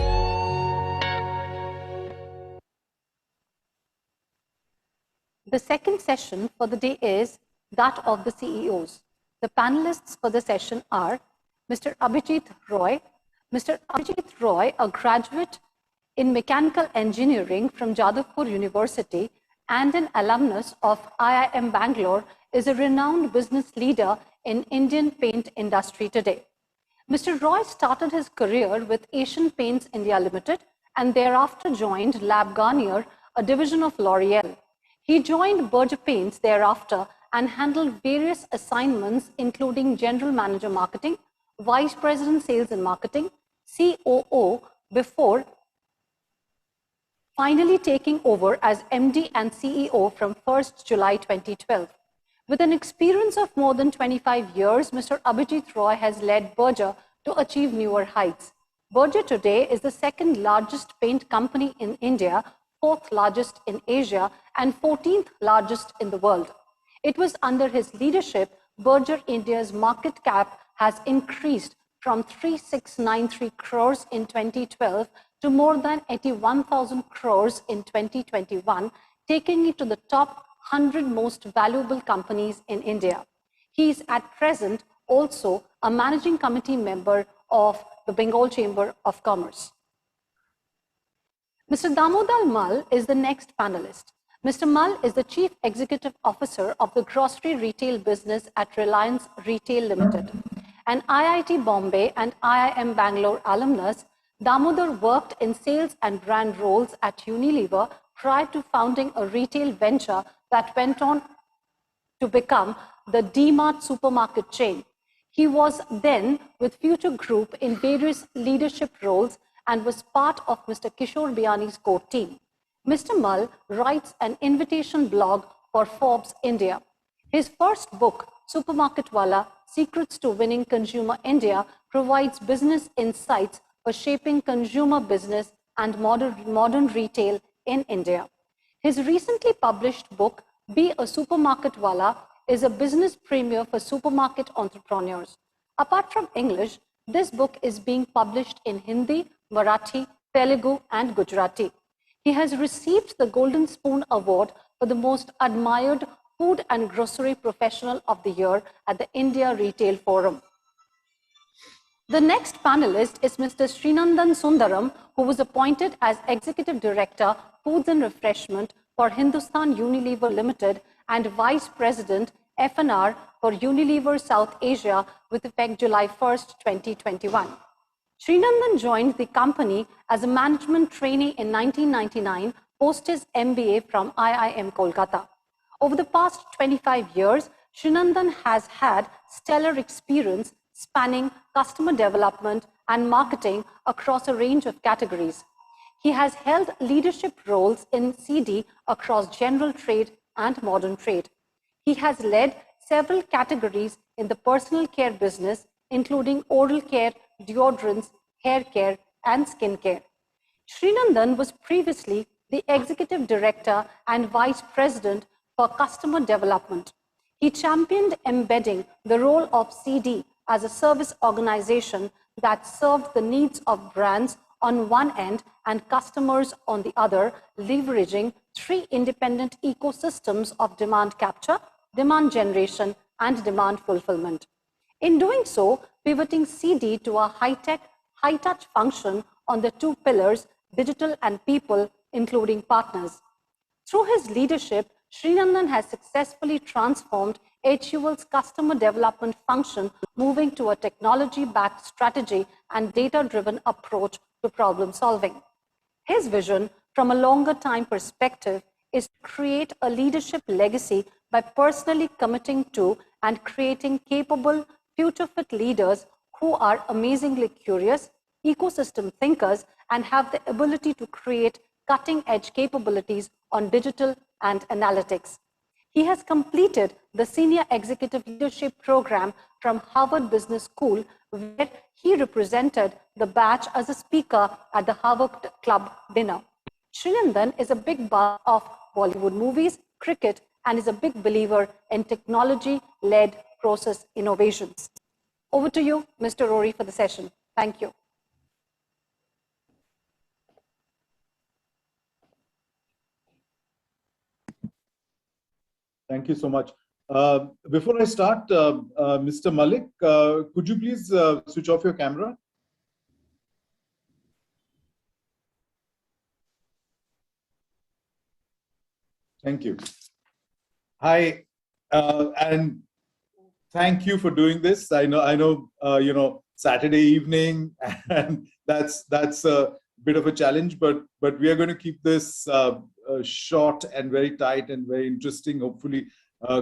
S2: The second session for the day is that of the CEOs. The panelists for the session are Mr. Abhijit Roy. Mr. Abhijit Roy, a graduate in mechanical engineering from Jadavpur University and an alumnus of IIM Bangalore, is a renowned business leader in Indian paint industry today. Mr. Roy started his career with Asian Paints India Limited and thereafter joined Lab Garnier, a division of L'Oreal. He joined Berger Paints thereafter and handled various assignments including General Manager Marketing, Vice President Sales and Marketing, COO, before finally taking over as MD and CEO from 1st July 2012. With an experience of more than 25 years, Mr. Abhijit Roy has led Berger to achieve newer heights. Berger today is the second largest paint company in India, fourth largest in Asia, and 14th largest in the world. It was under his leadership, Berger India's market cap has increased from 3693 crores in 2012 to more than 81,000 crores in 2021, taking it to the top 100 most valuable companies in India. He is at present also a managing committee member of the Bengal Chamber of Commerce. Mr. Damodar Mal is the next panelist. Mr. Mal is the Chief Executive Officer of the grocery retail business at Reliance Retail Limited. An IIT Bombay and IIM Bangalore alumnus, Damodar worked in sales and brand roles at Unilever prior to founding a retail venture that went on to become the D-Mart supermarket chain. He was then with Future Group in various leadership roles and was part of Mr. Kishore Biani's core team. Mr. Mal writes an invitation blog for Forbes India. His first book, Supermarket Wala: Secrets to Winning Consumer India, provides business insights for shaping consumer business and modern retail in India. His recently published book, Be a Supermarket Wala, is a business premier for supermarket entrepreneurs. Apart from English, this book is being published in Hindi, Marathi, Telugu, and Gujarati. He has received the Golden Spoon Award for the most admired food and grocery professional of the year at the India Retail Forum. The next panelist is Mr. Srinandan Sundaram, who was appointed as Executive Director, Foods and Refreshment for Hindustan Unilever Limited and Vice President, F&R for Unilever South Asia with effect July 1st, 2021. Srinandan joined the company as a management trainee in 1999, post his MBA from IIM Kolkata. Over the past 25 years, Srinandan has had stellar experience spanning customer development and marketing across a range of categories. He has held leadership roles in CD across general trade and modern trade. He has led several categories in the personal care business, including oral care, deodorants, hair care, and skin care. Srinandan was previously the Executive Director and Vice President for Customer Development. He championed embedding the role of CD as a service organization that served the needs of brands on one end and customers on the other, leveraging three independent ecosystems of demand capture, demand generation, and demand fulfillment. In doing so, pivoting CD to a high-tech, high-touch function on the two pillars, digital and people, including partners. Through his leadership, Srinandan has successfully transformed HUL's customer development function, moving to a technology-backed strategy and data-driven approach to problem solving. His vision from a longer time perspective is to create a leadership legacy by personally committing to and creating capable, future-fit leaders who are amazingly curious, ecosystem thinkers, and have the ability to create cutting-edge capabilities on digital and analytics. He has completed the Senior Executive Leadership Program from Harvard Business School, where he represented the batch as a speaker at the Harvard Club dinner. Srinandan is a big buff of Bollywood movies, cricket, and is a big believer in technology-led process innovations. Over to you, Mr. Rory, for the session. Thank you.
S6: Thank you so much. Before I start, Mr. Malik, could you please switch off your camera? Thank you. Hi, and thank you for doing this. I know, you know, Saturday evening, and that's a bit of a challenge, but we are going to keep this short and very tight and very interesting, hopefully,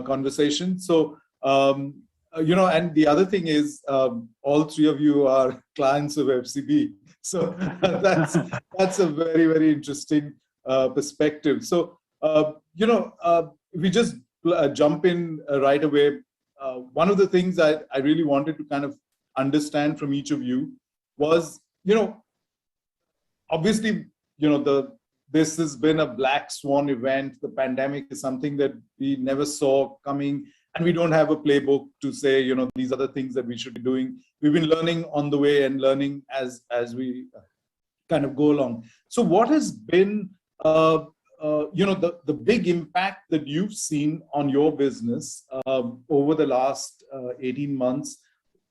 S6: conversation. So, you know, and the other thing is, all three of you are clients of FCB, so that's a very, very interesting perspective. So, you know, if we just jump in right away, one of the things I really wanted to kind of understand from each of you was, you know, obviously, you know, this has been a black swan event. The pandemic is something that we never saw coming, and we don't have a playbook to say, you know, these are the things that we should be doing. We've been learning on the way and learning as we kind of go along. So what has been, you know, the big impact that you've seen on your business over the last 18 months,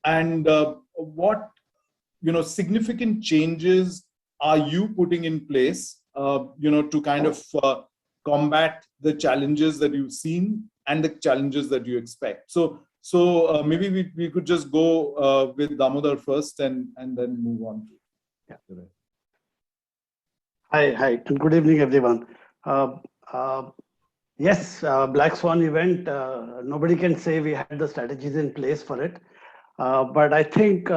S6: and what, you know, significant changes are you putting in place, you know, to kind of combat the challenges that you've seen and the challenges that you expect? So So maybe we could just go with Damodar first and then move on to the rest.
S12: Hi. Good evening, everyone. Yes, Black Swan event, nobody can say we had the strategies in place for it. But I think,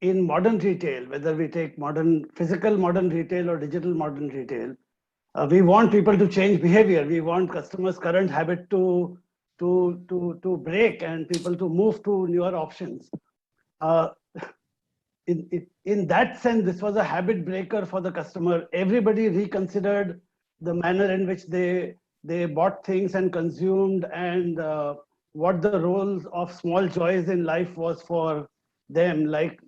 S12: in modern retail, whether we take physical modern retail or digital modern retail, we want people to change behavior. We want customers' current habit to break and people to move to newer options. In that sense, this was a habit breaker for the customer. Everybody reconsidered the manner in which they bought things and consumed, and what the roles of small joys in life was for them, like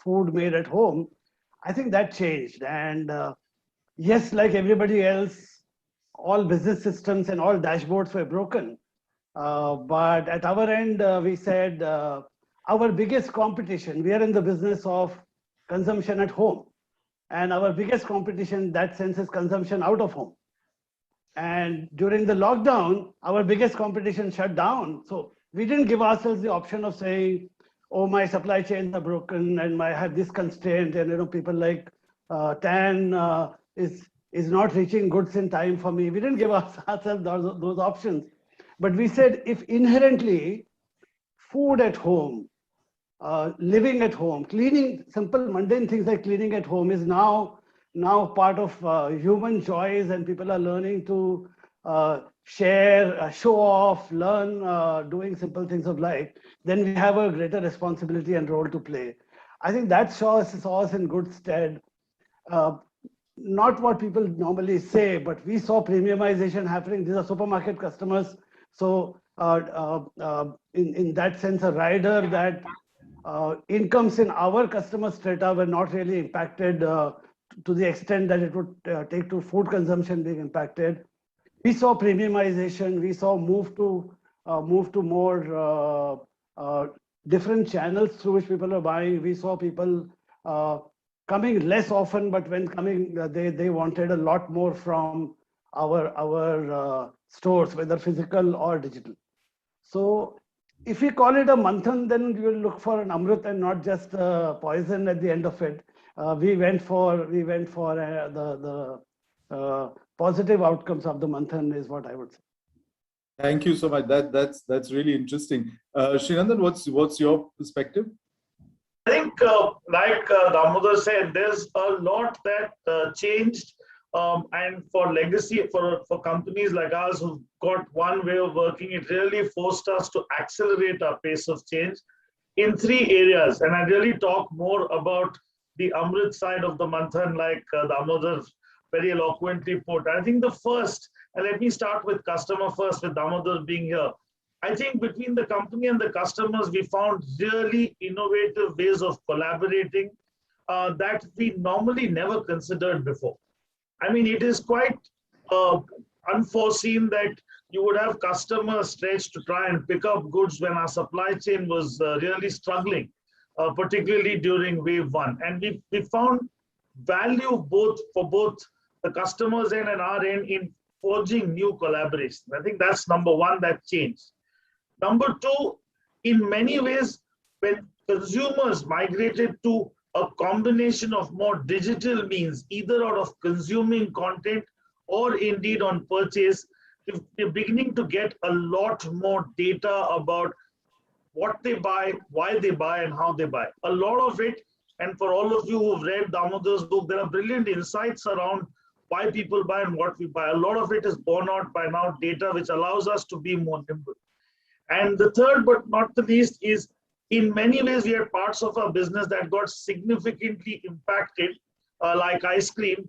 S12: food made at home. I think that changed. And yes, like everybody else, all business systems and all dashboards were broken. But at our end, we said our biggest competition, we are in the business of consumption at home. And our biggest competition in that sense is consumption out of home. And during the lockdown, our biggest competition shut down. So we didn't give ourselves the option of saying, oh, my supply chains are broken and I have this constraint. And people like Tan is not reaching goods in time for me. We didn't give ourselves those options. But we said, if inherently food at home, living at home, cleaning, simple mundane things like cleaning at home is now part of human joys, and people are learning to share, show off, learn doing simple things of life, then we have a greater responsibility and role to play. I think that saw us in good stead. Not what people normally say, but we saw premiumization happening. These are supermarket customers. So in that sense, a rider that incomes in our customer strata were not really impacted to the extent that it would take to food consumption being impacted. We saw premiumization. We saw move to more different channels through which people are buying. We saw people coming less often, but when coming, they wanted a lot more from our stores, whether physical or digital. So if we call it a manthan, then we will look for an amrit and not just poison at the end of it. We went for the positive outcomes of the manthan is what I would say.
S6: Thank you so much. That's really interesting. Srinandan, what's your perspective?
S13: I think, like Damodar said, there's a lot that changed. And for legacy, for companies like ours who've got one way of working, it really forced us to accelerate our pace of change in 3 areas. And I really talk more about the Amrit side of the manthan, like Damodar very eloquently put. I think the first, and let me start with customer first, with Damodar being here. I think between the company and the customers, we found really innovative ways of collaborating that we normally never considered before. I mean, it is quite unforeseen that you would have customers stretched to try and pick up goods when our supply chain was really struggling, particularly during wave 1. And we found value for both the customers end and our end in forging new collaborations. I think that's number 1 that changed. Number 2, in many ways, when consumers migrated to a combination of more digital means, either out of consuming content or indeed on purchase, we're beginning to get a lot more data about what they buy, why they buy, and how they buy. A lot of it, and for all of you who've read Damodar's book, there are brilliant insights around why people buy and what we buy. A lot of it is borne out by now data, which allows us to be more nimble. And the third, but not the least, is in many ways, we had parts of our business that got significantly impacted, like ice cream.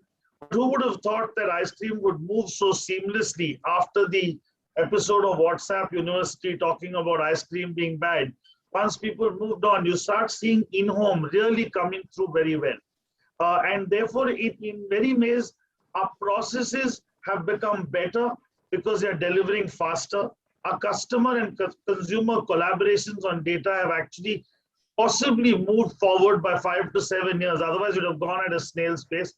S13: Who would have thought that ice cream would move so seamlessly after the episode of WhatsApp University talking about ice cream being bad? Once people moved on, you start seeing in-home really coming through very well. And therefore, in many ways, our processes have become better because they're delivering faster. Our customer and consumer collaborations on data have actually possibly moved forward by 5 to 7 years. Otherwise, it would have gone at a snail's pace.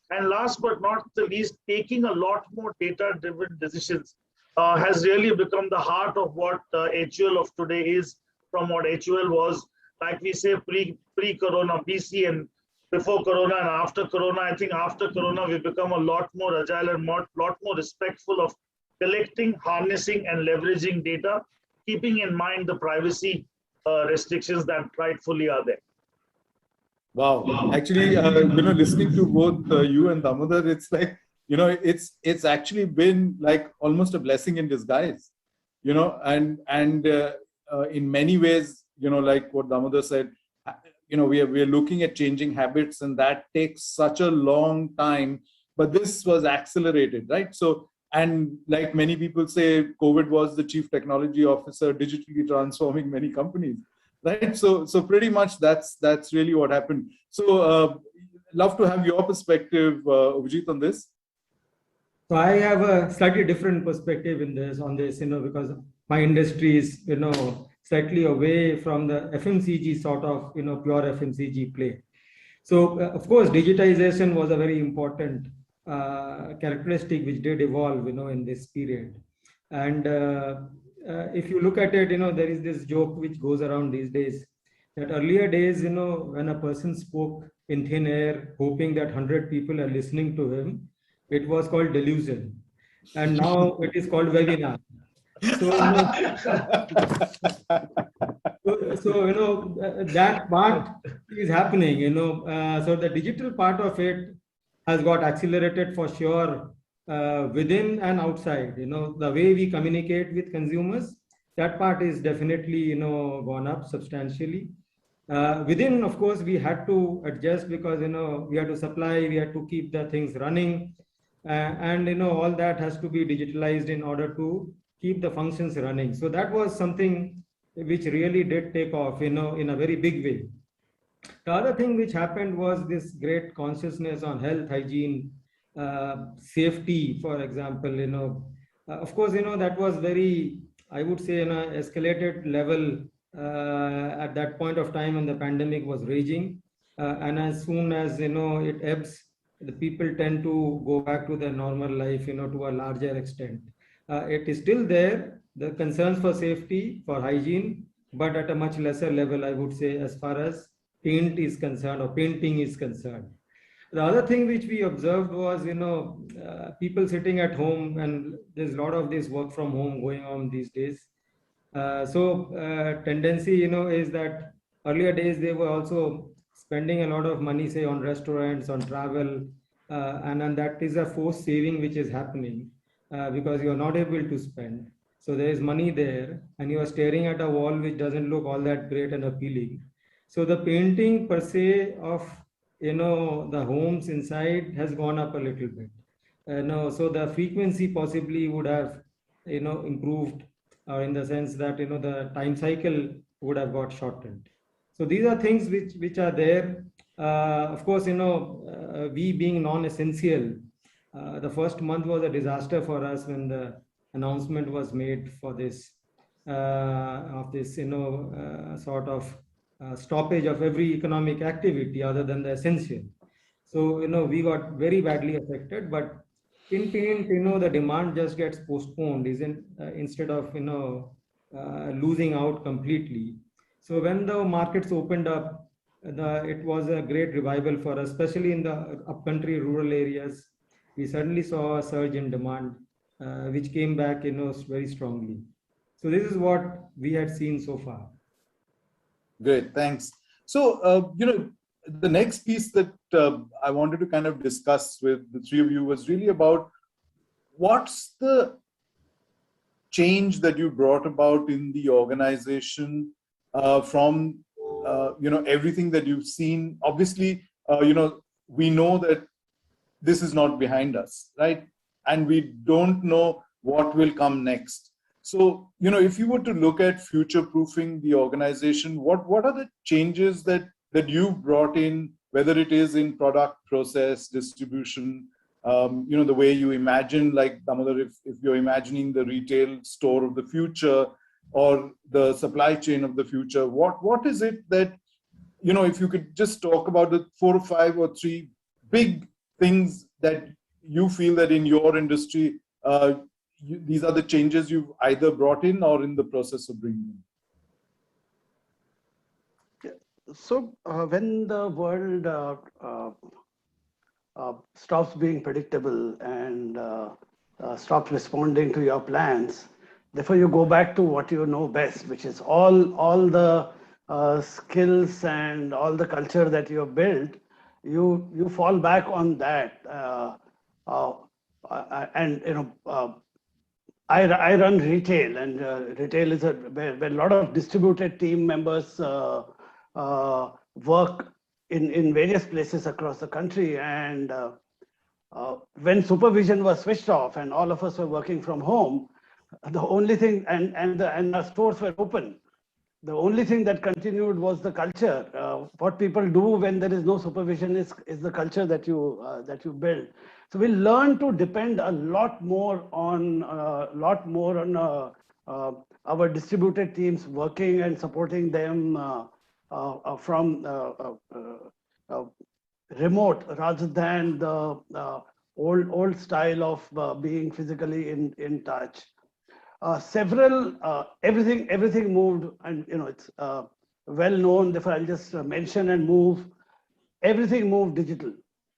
S13: And last but not the least, taking a lot more data-driven decisions. has really become the heart of what HUL of today is from what HUL was, like we say, pre-corona, BC and before corona and after corona. I think after corona, we've become a lot more agile and lot more respectful of collecting, harnessing and leveraging data, keeping in mind the privacy restrictions that rightfully are there.
S6: Wow. Actually, listening to both you and Damodar, it's like, it's actually been like almost a blessing in disguise, and in many ways, like what Damodar said, we are looking at changing habits, and that takes such a long time, but this was accelerated, right? So, and like many people say, COVID was the chief technology officer digitally transforming many companies, right? So pretty much that's really what happened. So love to have your perspective, Abhijit, on this.
S14: So I have a slightly different perspective on this, because my industry is, slightly away from the FMCG sort of, pure FMCG play. So of course, digitization was a very important characteristic which did evolve, in this period. And if you look at it, there is this joke which goes around these days that earlier days, when a person spoke in thin air, hoping that 100 people are listening to him, it was called delusion. And now it is called webinar. So, that part is happening, so the digital part of it has got accelerated for sure, within and outside, the way we communicate with consumers, that part is definitely, gone up substantially. Within, of course, we had to adjust because, we had to supply, we had to keep the things running, and, all that has to be digitalized in order to keep the functions running. So that was something which really did take off, in a very big way. The other thing which happened was this great consciousness on health, hygiene, safety, for example, of course, that was very, I would say, in an escalated level at that point of time when the pandemic was raging. And as soon as, it ebbs, the people tend to go back to their normal life, to a larger extent. It is still there, the concerns for safety, for hygiene, but at a much lesser level, I would say, as far as paint is concerned or painting is concerned. The other thing which we observed was, people sitting at home, and there's a lot of this work from home going on these days. Tendency, is that earlier days, they were also spending a lot of money, say, on restaurants, on travel, and that is a forced saving which is happening because you're not able to spend. So there is money there, and you are staring at a wall which doesn't look all that great and appealing. So the painting per se of, the homes inside has gone up a little bit. So the frequency possibly would have, improved, in the sense that, the time cycle would have got shortened. So these are things which are there. Of course, we being non-essential, the first month was a disaster for us when the announcement was made for this, sort of stoppage of every economic activity other than the essential. So, we got very badly affected, but in paint, the demand just gets postponed, instead of, losing out completely. So when the markets opened up, it was a great revival for us, especially in the upcountry rural areas. We suddenly saw a surge in demand, which came back, very strongly. So this is what we had seen so far.
S6: Great, thanks. So, the next piece that I wanted to kind of discuss with the three of you was really about what's the change that you brought about in the organization from, everything that you've seen. Obviously, we know that this is not behind us, right? And we don't know what will come next. So, if you were to look at future-proofing the organization, what are the changes that you've brought in, whether it is in product, process, distribution, the way you imagine, like Damodar, if you're imagining the retail store of the future or the supply chain of the future, what is it that, if you could just talk about the 4 or 5 or 3 big things that you feel that in your industry, these are the changes you've either brought in or in the process of bringing in?
S12: So when the world stops being predictable and stops responding to your plans, therefore you go back to what you know best, which is all the skills and all the culture that you have built. You fall back on that, and I run retail, and retail is where a lot of distributed team members work in various places across the country. And when supervision was switched off and all of us were working from home, the only thing, and our stores were open, the only thing that continued was the culture. What people do when there is no supervision is the culture that you build. So we learn to depend a lot more on our distributed teams working and supporting them from remote, rather than the old style of being physically in touch. Everything moved, and it's well known. Therefore, I'll just mention and move. Everything moved digital.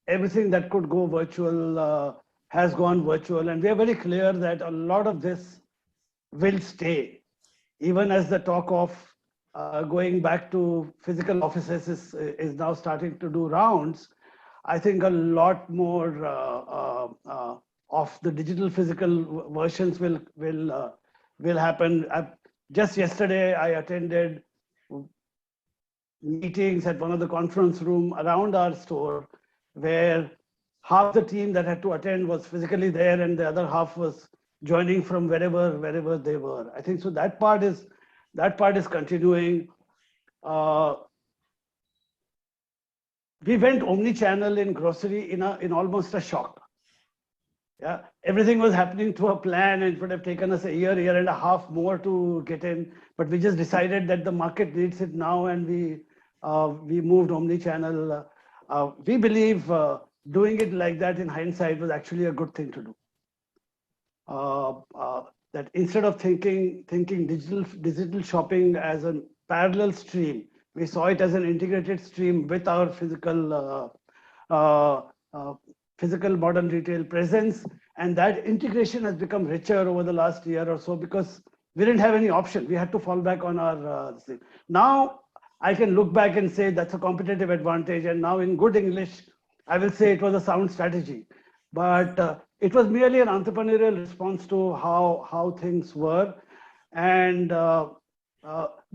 S12: Everything that could go virtual has gone virtual, and we are very clear that a lot of this will stay, even as the talk of going back to physical offices is now starting to do rounds. I think a lot more of the digital physical versions will happen. Just yesterday, I attended meetings at one of the conference room around our store, where half the team that had to attend was physically there, and the other half was joining from wherever they were. I think so. That part is continuing. We went omni-channel in grocery in almost a shock. Yeah, everything was happening to a plan, and it would have taken us a year and a half more to get in. But we just decided that the market needs it now, and we moved omni-channel. We believe doing it like that in hindsight was actually a good thing to do. That instead of thinking digital shopping as a parallel stream, we saw it as an integrated stream with our physical modern retail presence. And that integration has become richer over the last year or so, because we didn't have any option. We had to fall back on our thing. Now I can look back and say that's a competitive advantage. And now in good English, I will say it was a sound strategy. But it was merely an entrepreneurial response to how things were. And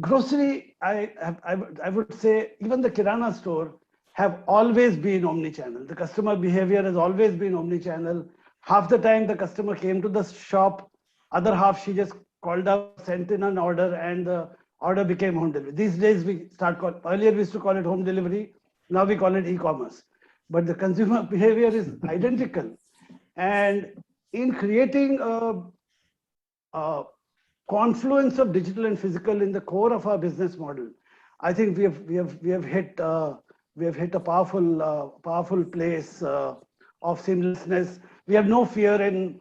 S12: grocery, I would say, even the Kirana store have always been omni-channel. The customer behavior has always been omni-channel. Half the time the customer came to the shop, other half she just called up, sent in an order, and the order became home delivery. These days earlier we used to call it home delivery, now we call it e-commerce. But the consumer behavior is identical. And in creating a confluence of digital and physical in the core of our business model, I think we have hit a powerful place of seamlessness. We have no fear in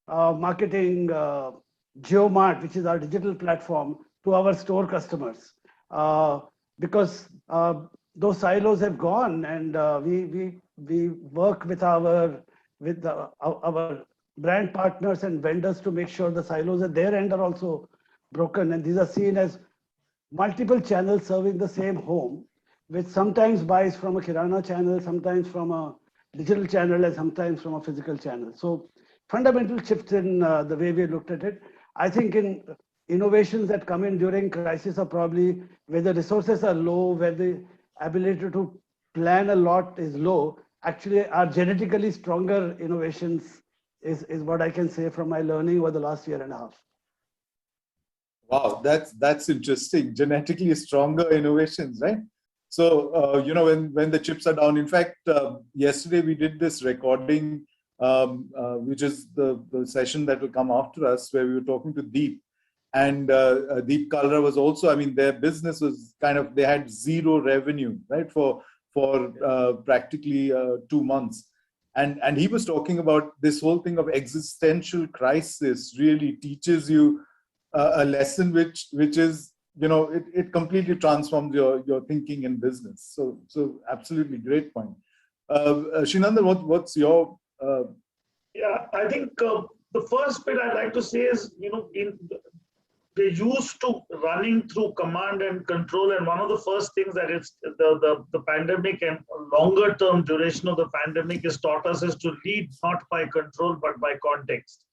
S12: marketing JioMart, which is our digital platform, to our store customers, because those silos have gone, and we work with our brand partners and vendors to make sure the silos at their end are also broken, and these are seen as multiple channels serving the same home, which sometimes buys from a Kirana channel, sometimes from a digital channel, and sometimes from a physical channel. So fundamental shifts in the way we looked at it. I think in innovations that come in during crisis are probably where the resources are low, where the ability to plan a lot is low. Actually, our genetically stronger innovations is what I can say from my learning over the last year and a half.
S6: Wow, that's interesting. Genetically stronger innovations, right? So, when the chips are down, in fact, yesterday we did this recording, which is the session that will come after us, where we were talking to Deep. And Deep Kalra was also, their business was they had zero revenue, right, for practically 2 months. And he was talking about this whole thing of existential crisis really teaches you a lesson which is, it completely transforms your thinking in business. So absolutely great point. Srinandan, what's your
S13: Yeah, I think the first bit I'd like to say is, they're used to running through command and control. And one of the first things that it's the pandemic and longer term duration of the pandemic has taught us is to lead not by control, but by context.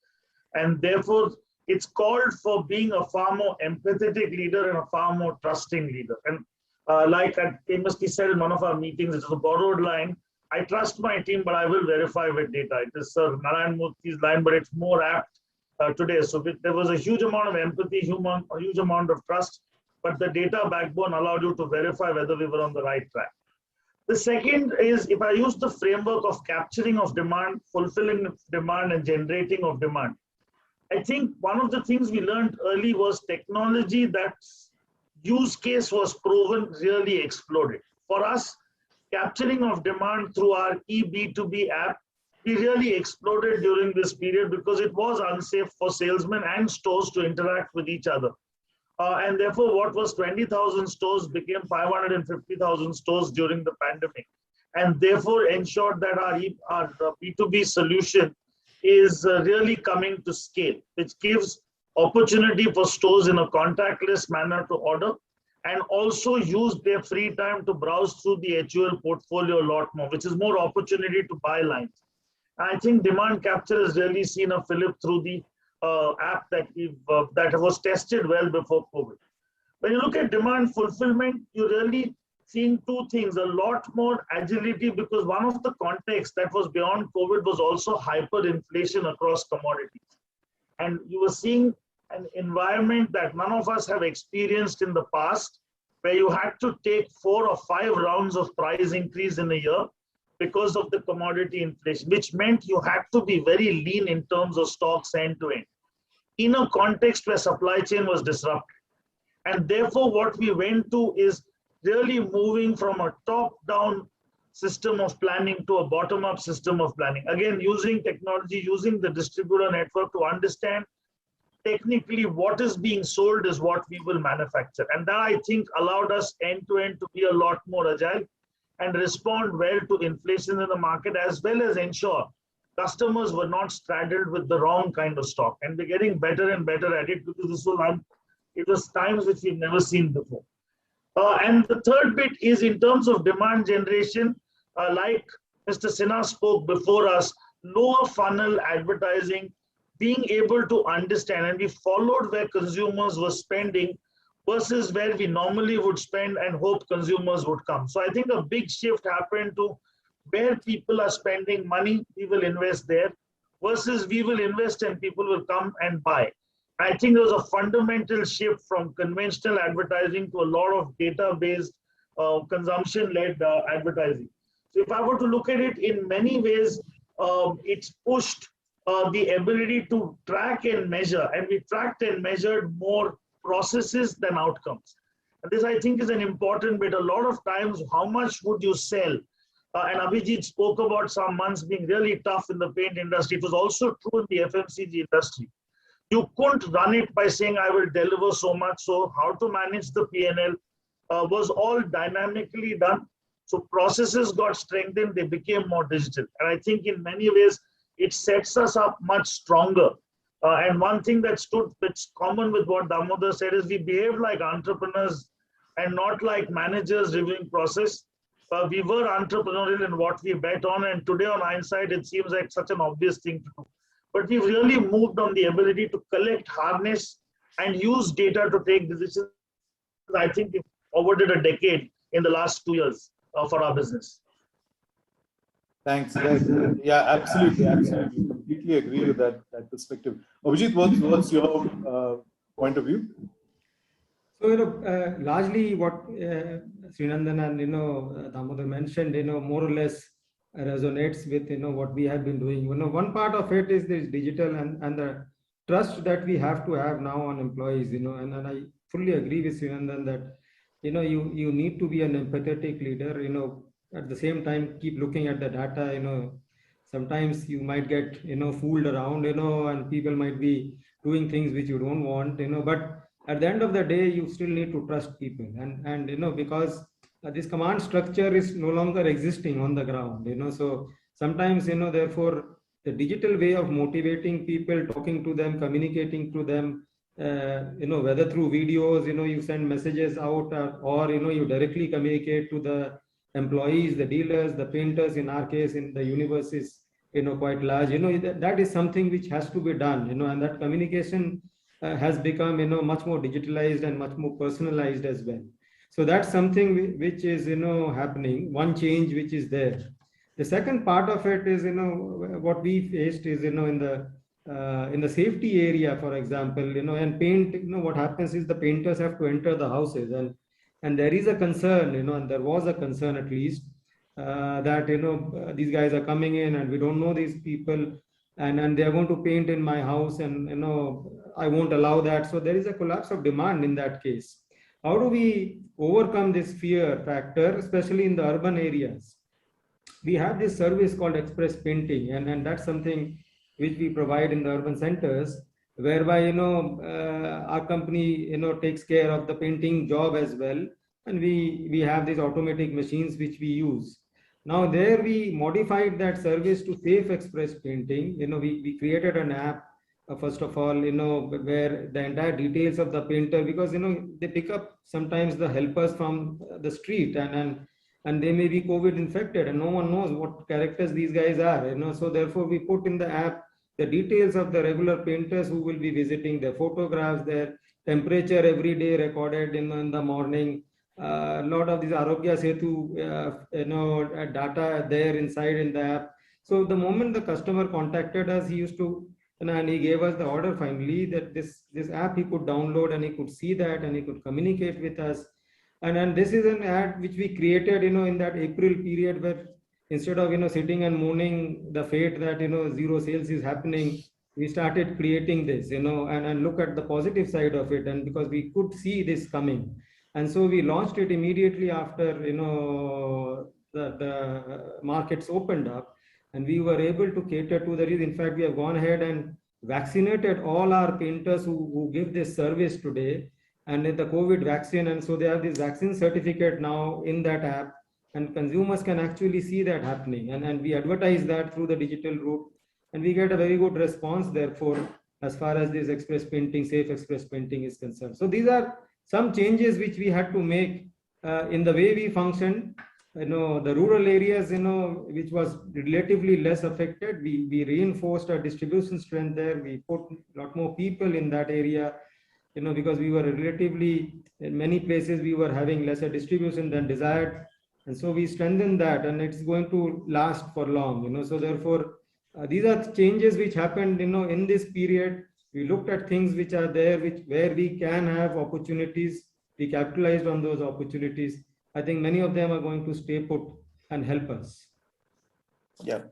S13: And therefore, it's called for being a far more empathetic leader and a far more trusting leader. And like I famously said in one of our meetings, it's a borrowed line. I trust my team, but I will verify with data. It is Sir Narayan Murthy's line, but it's more apt today. So there was a huge amount of empathy, a huge amount of trust, but the data backbone allowed you to verify whether we were on the right track. The second is, if I use the framework of capturing of demand, fulfilling demand, and generating of demand, I think one of the things we learned early was technology that use case was proven really exploded. For us, capturing of demand through our eB2B app, we really exploded during this period because it was unsafe for salesmen and stores to interact with each other. And therefore, what was 20,000 stores became 550,000 stores during the pandemic. And therefore ensured that our B2B solution is really coming to scale, which gives opportunity for stores in a contactless manner to order and also use their free time to browse through the HUL portfolio a lot more, which is more opportunity to buy lines. I think demand capture has really seen a fillip through the app that was tested well before COVID. When you look at demand fulfillment, you're really seeing two things: a lot more agility, because one of the contexts that was beyond COVID was also hyperinflation across commodities. And you were seeing an environment that none of us have experienced in the past, where you had to take 4 or 5 rounds of price increase in a year because of the commodity inflation, which meant you had to be very lean in terms of stocks end to end, in a context where supply chain was disrupted. And therefore, what we went to is really moving from a top-down system of planning to a bottom-up system of planning. Again, using technology, using the distributor network to understand technically what is being sold is what we will manufacture. And that, I think, allowed us end-to-end to be a lot more agile and respond well to inflation in the market, as well as ensure customers were not straddled with the wrong kind of stock. And we're getting better and better at it, because it was times which we've never seen before. And the third bit is in terms of demand generation, like Mr. Sinha spoke before us, lower funnel advertising, being able to understand, and we followed where consumers were spending versus where we normally would spend and hope consumers would come. So I think a big shift happened to where people are spending money, we will invest there, versus we will invest and people will come and buy. I think there was a fundamental shift from conventional advertising to a lot of data-based, consumption-led advertising. So if I were to look at it in many ways, it's pushed the ability to track and measure, and we tracked and measured more processes than outcomes. And this, I think, is an important bit. A lot of times, how much would you sell? And Abhijit spoke about some months being really tough in the paint industry. It was also true in the FMCG industry. You couldn't run it by saying, I will deliver so much. So how to manage the P&L was all dynamically done. So processes got strengthened, they became more digital. And I think in many ways, it sets us up much stronger. And one thing that's common with what Damodar said is we behave like entrepreneurs and not like managers reviewing process. We were entrepreneurial in what we bet on. And today on hindsight, it seems like such an obvious thing to do. But we've really moved on the ability to collect, harness, and use data to take decisions. I think we've forwarded a decade in the last 2 years for our business.
S6: Thanks. Yeah, absolutely. Completely agree with that perspective. Abhijit, what's your point of view?
S14: So, largely what Srinandan and, Damodar mentioned, more or less resonates with, what we have been doing. One part of it is this digital and the trust that we have to have now on employees, and I fully agree with Srinandan that, you need to be an empathetic leader, at the same time, keep looking at the data, sometimes you might get, fooled around, and people might be doing things which you don't want, but at the end of the day, you still need to trust people. And because this command structure is no longer existing on the ground, so sometimes, therefore, the digital way of motivating people, talking to them, communicating to them, whether through videos, you send messages out, or you directly communicate to the employees, the dealers, the painters. In our case, in the universe is quite large. That is something which has to be done. And that communication has become much more digitalized and much more personalized as well. So that's something which is happening. One change which is there. The second part of it is what we faced is in the safety area, for example, and paint. What happens is the painters have to enter the houses, and there is a concern, and there was a concern at least that these guys are coming in and we don't know these people, and they are going to paint in my house, and I won't allow that. So there is a collapse of demand in that case. How do we overcome this fear factor, especially in the urban areas? We have this service called express painting, and that's something which we provide in the urban centers, whereby our company takes care of the painting job as well, and we have these automatic machines which we use. Now there we modified that service to safe express painting. We created an app, first of all, where the entire details of the painter, because they pick up sometimes the helpers from the street, and they may be COVID infected, and no one knows what characters these guys are. So therefore we put in the app the details of the regular painters who will be visiting, their photographs, their temperature every day recorded in the morning. A lot of these Arogya Setu data there inside in the app. So the moment the customer contacted us, he used to, and he gave us the order finally that this app he could download, and he could see that, and he could communicate with us. And this is an ad which we created, in that April period, where instead of, sitting and mourning the fate that, zero sales is happening, we started creating this, and look at the positive side of it. And because we could see this coming. And so we launched it immediately after, the markets opened up, and we were able to cater to the reason. In fact, we have gone ahead and vaccinated all our painters who give this service today, and the COVID vaccine. And so they have this vaccine certificate now in that app, and consumers can actually see that happening. And we advertise that through the digital route, and we get a very good response, therefore, as far as this express painting, safe express painting is concerned. So these are some changes which we had to make in the way we function. The rural areas, which was relatively less affected, we reinforced our distribution strength there. We put a lot more people in that area, because we were relatively, in many places, we were having lesser distribution than desired. And so we strengthened that, and it's going to last for long, so therefore, these are changes which happened, in this period. We looked at things which are there, where we can have opportunities. We capitalized on those opportunities. I think many of them are going to stay put and help us.
S6: Yeah,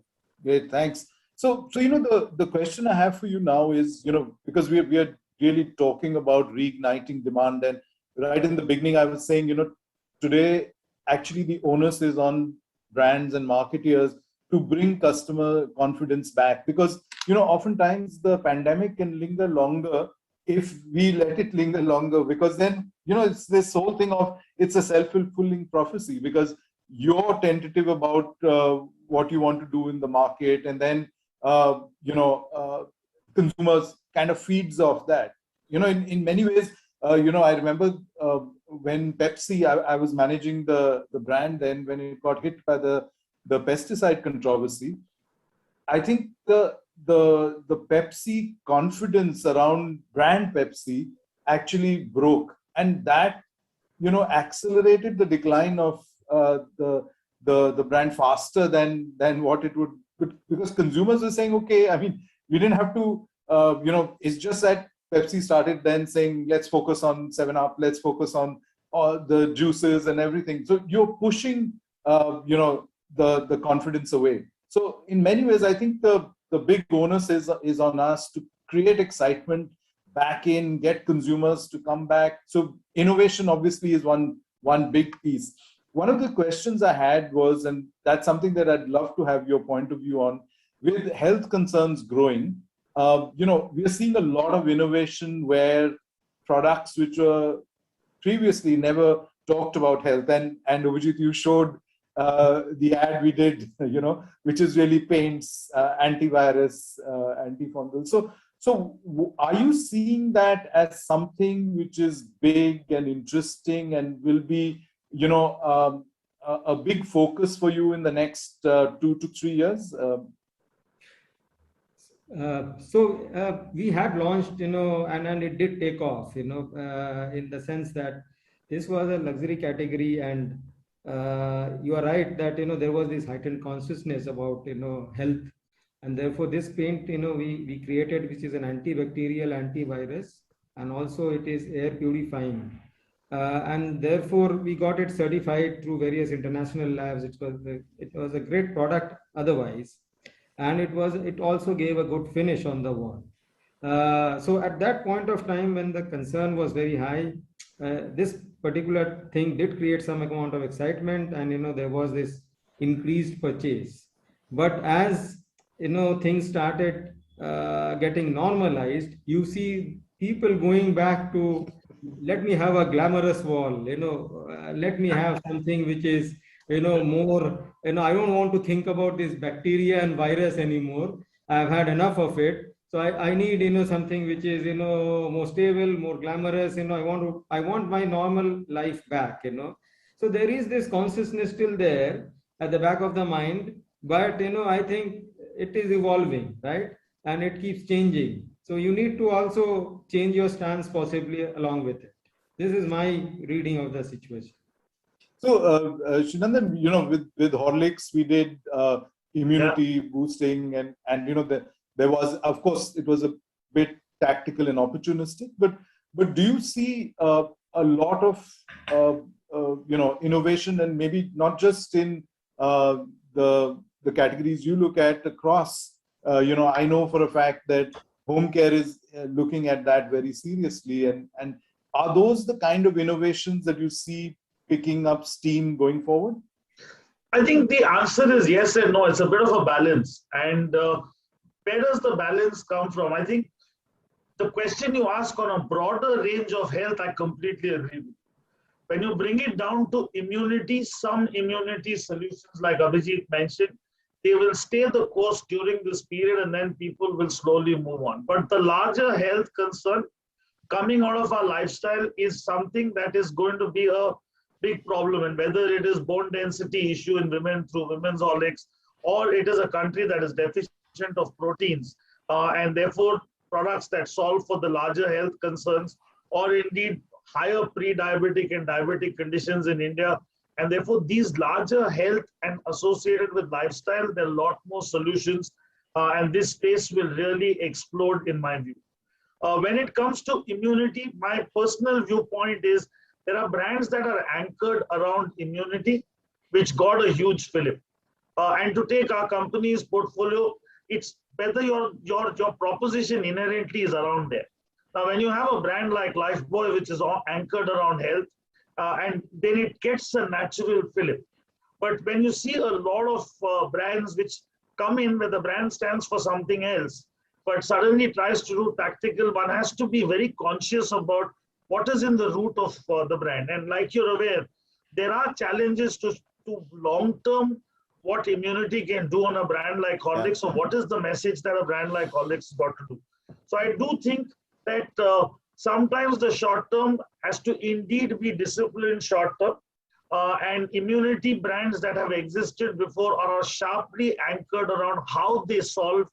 S6: great, thanks. So the question I have for you now is, because we are really talking about reigniting demand, and right in the beginning, I was saying, today, actually the onus is on brands and marketeers to bring customer confidence back, because oftentimes the pandemic can linger longer if we let it linger longer, because then it's this whole thing of, it's a self-fulfilling prophecy, because you're tentative about what you want to do in the market, and then consumers kind of feeds off that. In many ways, I remember when Pepsi, I was managing the brand then, when it got hit by the pesticide controversy. I think the Pepsi confidence around brand Pepsi actually broke, and that accelerated the decline of the brand faster than what it would, because consumers were saying, okay, I mean, we didn't have to, it's just that Pepsi started then saying, let's focus on 7-Up, let's focus on all the juices and everything. So you're pushing, the confidence away. So in many ways, I think the big onus is on us to create excitement back in, get consumers to come back. So innovation obviously is one big piece. One of the questions I had was, and that's something that I'd love to have your point of view on, with health concerns growing, we are seeing a lot of innovation where products which were previously never talked about health. And Abhijit, you showed the ad we did, which is really paints, antivirus, antifungal. So are you seeing that as something which is big and interesting and will be, a big focus for you in the next 2 to 3 years?
S14: We had launched, and it did take off, in the sense that this was a luxury category, and you are right that, there was this heightened consciousness about, health. And therefore this paint, we created, which is an antibacterial, antivirus, and also it is air purifying. And therefore we got it certified through various international labs. It was a great product otherwise. And it also gave a good finish on the wall. So at that point of time, when the concern was very high, this particular thing did create some amount of excitement, and there was this increased purchase. But as things started getting normalized, you see people going back to, let me have a glamorous wall, let me have something which is more, I don't want to think about this bacteria and virus anymore. I've had enough of it. So I need, something which is, more stable, more glamorous. I want my normal life back, So there is this consciousness still there at the back of the mind, but, I think it is evolving, right? And it keeps changing. So you need to also change your stance possibly along with it. This is my reading of the situation.
S6: So, Shinandan, with Horlicks, we did immunity boosting, and there was, of course, it was a bit tactical and opportunistic. But do you see a lot of innovation, and maybe not just in the categories you look at across? I know for a fact that home care is looking at that very seriously, and are those the kind of innovations that you see picking up steam going forward?
S13: I think the answer is yes and no. It's a bit of a balance. And where does the balance come from? I think the question you ask on a broader range of health, I completely agree with. When you bring it down to immunity, some immunity solutions, like Abhijit mentioned, they will stay the course during this period, and then people will slowly move on. But the larger health concern coming out of our lifestyle is something that is going to be a big problem. And whether it is bone density issue in women through women's Horlicks, or it is a country that is deficient of proteins, and therefore products that solve for the larger health concerns, or indeed higher pre-diabetic and diabetic conditions in India. And therefore these larger health and associated with lifestyle, there are a lot more solutions, and this space will really explode in my view. When it comes to immunity, my personal viewpoint is there are brands that are anchored around immunity, which got a huge fillip. And to take our company's portfolio, it's whether your proposition inherently is around there. Now, when you have a brand like Lifebuoy, which is anchored around health, and then it gets a natural fillip. But when you see a lot of brands which come in where the brand stands for something else, but suddenly tries to do tactical, one has to be very conscious about what is in the root of the brand. And like you're aware, there are challenges to long-term what immunity can do on a brand like Horlicks. So what is the message that a brand like Horlicks got to do? So I do think that sometimes the short term has to indeed be disciplined short term, and immunity brands that have existed before are sharply anchored around how they solve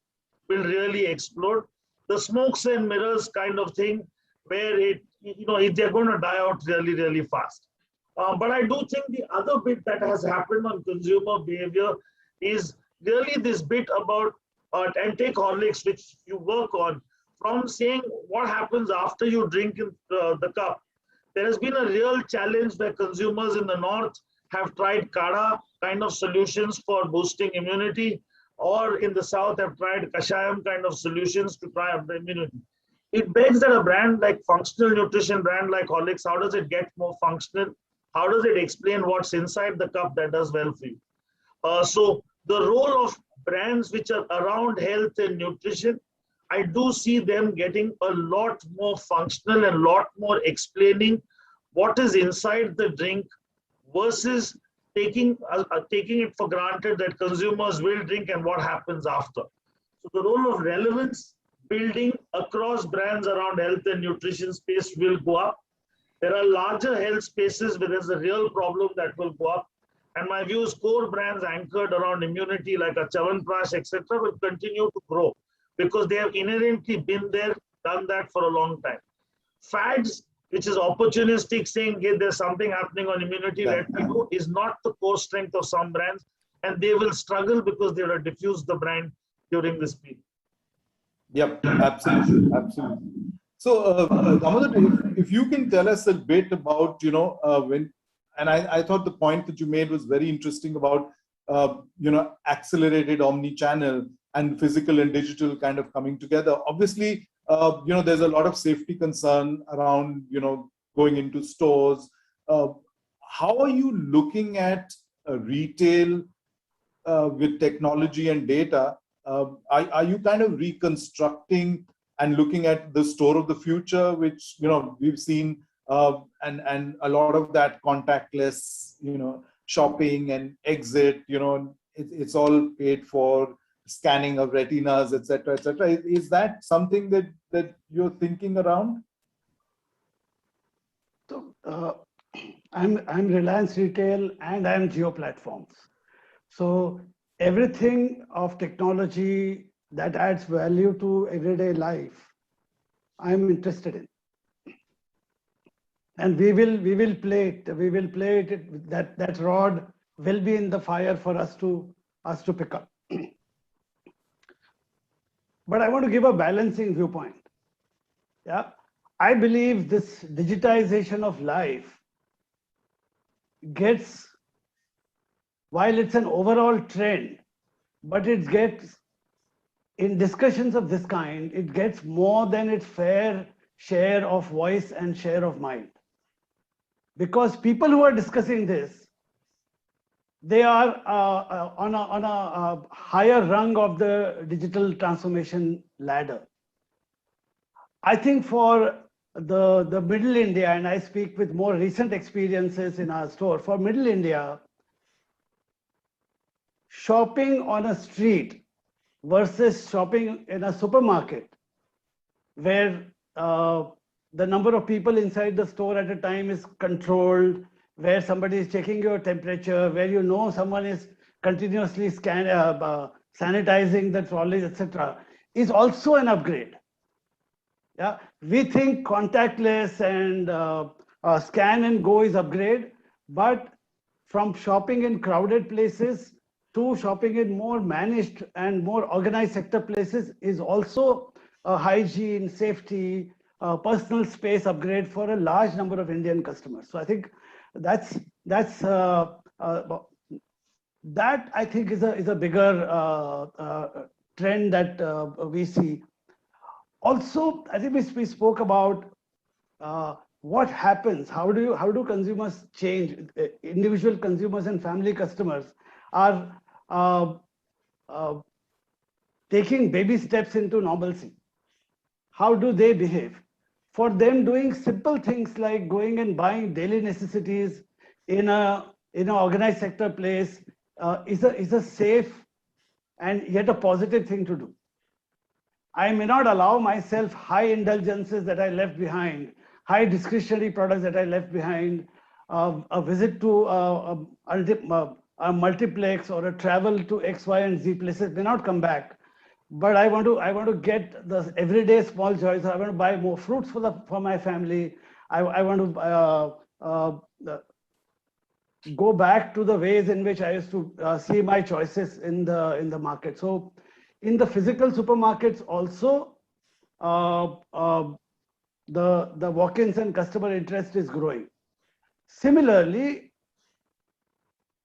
S13: will really explode. The smokes and mirrors kind of thing, where they're going to die out really, really fast. But I do think the other bit that has happened on consumer behavior is really this bit about, and take Horlicks, which you work on, from saying what happens after you drink the cup. There has been a real challenge where consumers in the north have tried Kada kind of solutions for boosting immunity, or in the south have tried Kashayam kind of solutions to try up the immunity. It begs that a brand like functional nutrition brand like Horlicks, how does it get more functional? How does it explain what's inside the cup that does well for you? So The role of brands which are around health and nutrition, I do see them getting a lot more functional and a lot more explaining what is inside the drink versus taking it for granted that consumers will drink and what happens after. So the role of relevance building across brands around health and nutrition space will go up. There are larger health spaces where there's a real problem that will go up. And my view is core brands anchored around immunity like a Chyawanprash, etc., will continue to grow because they have inherently been there, done that for a long time. Fads, which is opportunistic, saying, hey, there's something happening on immunity, let me go, is not the core strength of some brands. And they will struggle because they will diffuse the brand during this period.
S6: Yep, absolutely, absolutely. So, Damodar, if you can tell us a bit about, and I thought the point that you made was very interesting about, accelerated omni-channel and physical and digital kind of coming together. Obviously, there's a lot of safety concern around, going into stores. How are you looking at retail with technology and data? Are you kind of reconstructing and looking at the store of the future, which, we've seen, and a lot of that contactless, shopping and exit, it's all paid for, scanning of retinas, etc., etc. Is that something that you're thinking around?
S12: So I'm Reliance Retail and I'm Jio Platforms. So everything of technology that adds value to everyday life, I'm interested in. And we will play it. We will play it. That rod will be in the fire for us to pick up. But I want to give a balancing viewpoint. Yeah, I believe this digitization of life gets, while it's an overall trend, but it gets, in discussions of this kind, it gets more than its fair share of voice and share of mind. Because people who are discussing this, they are on a higher rung of the digital transformation ladder. I think for the Middle India, and I speak with more recent experiences in our store, for Middle India, shopping on a street versus shopping in a supermarket, where the number of people inside the store at a time is controlled, where somebody is checking your temperature, where someone is continuously sanitizing the trolleys, etc., is also an upgrade. Yeah, we think contactless and scan and go is upgrade, but from shopping in crowded places to shopping in more managed and more organized sector places is also a hygiene, safety, personal space upgrade for a large number of Indian customers. So I think that I think is a bigger trend that we see. Also, I think we spoke about what happens. How do consumers change? Individual consumers and family customers are taking baby steps into normalcy. How do they behave? For them, doing simple things like going and buying daily necessities in an organized sector place is a safe and yet a positive thing to do. I may not allow myself high indulgences that I left behind, high discretionary products that I left behind, a visit to a multiplex or a travel to X, Y, and Z places may not come back. But I want to get the everyday small joys. I want to buy more fruits for my family. I want to go back to the ways in which I used to see my choices in the market. So in the physical supermarkets also, the walk-ins and customer interest is growing. Similarly,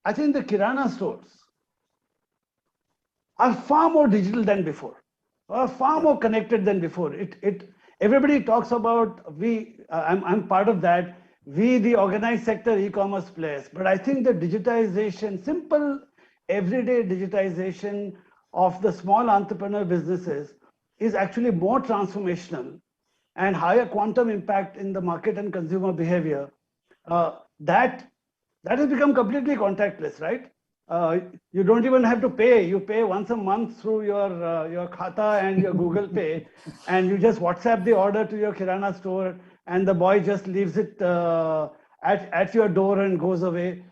S12: I think the Kirana stores are far more digital than before, are far more connected than before. Everybody talks about I'm part of that, we the organized sector e-commerce players, but I think the digitization, simple everyday digitization of the small entrepreneur businesses is actually more transformational and higher quantum impact in the market and consumer behavior, that has become completely contactless, right? You don't even have to pay. You pay once a month through your Khata and your Google Pay, and you just WhatsApp the order to your Kirana store, and the boy just leaves it at your door and goes away.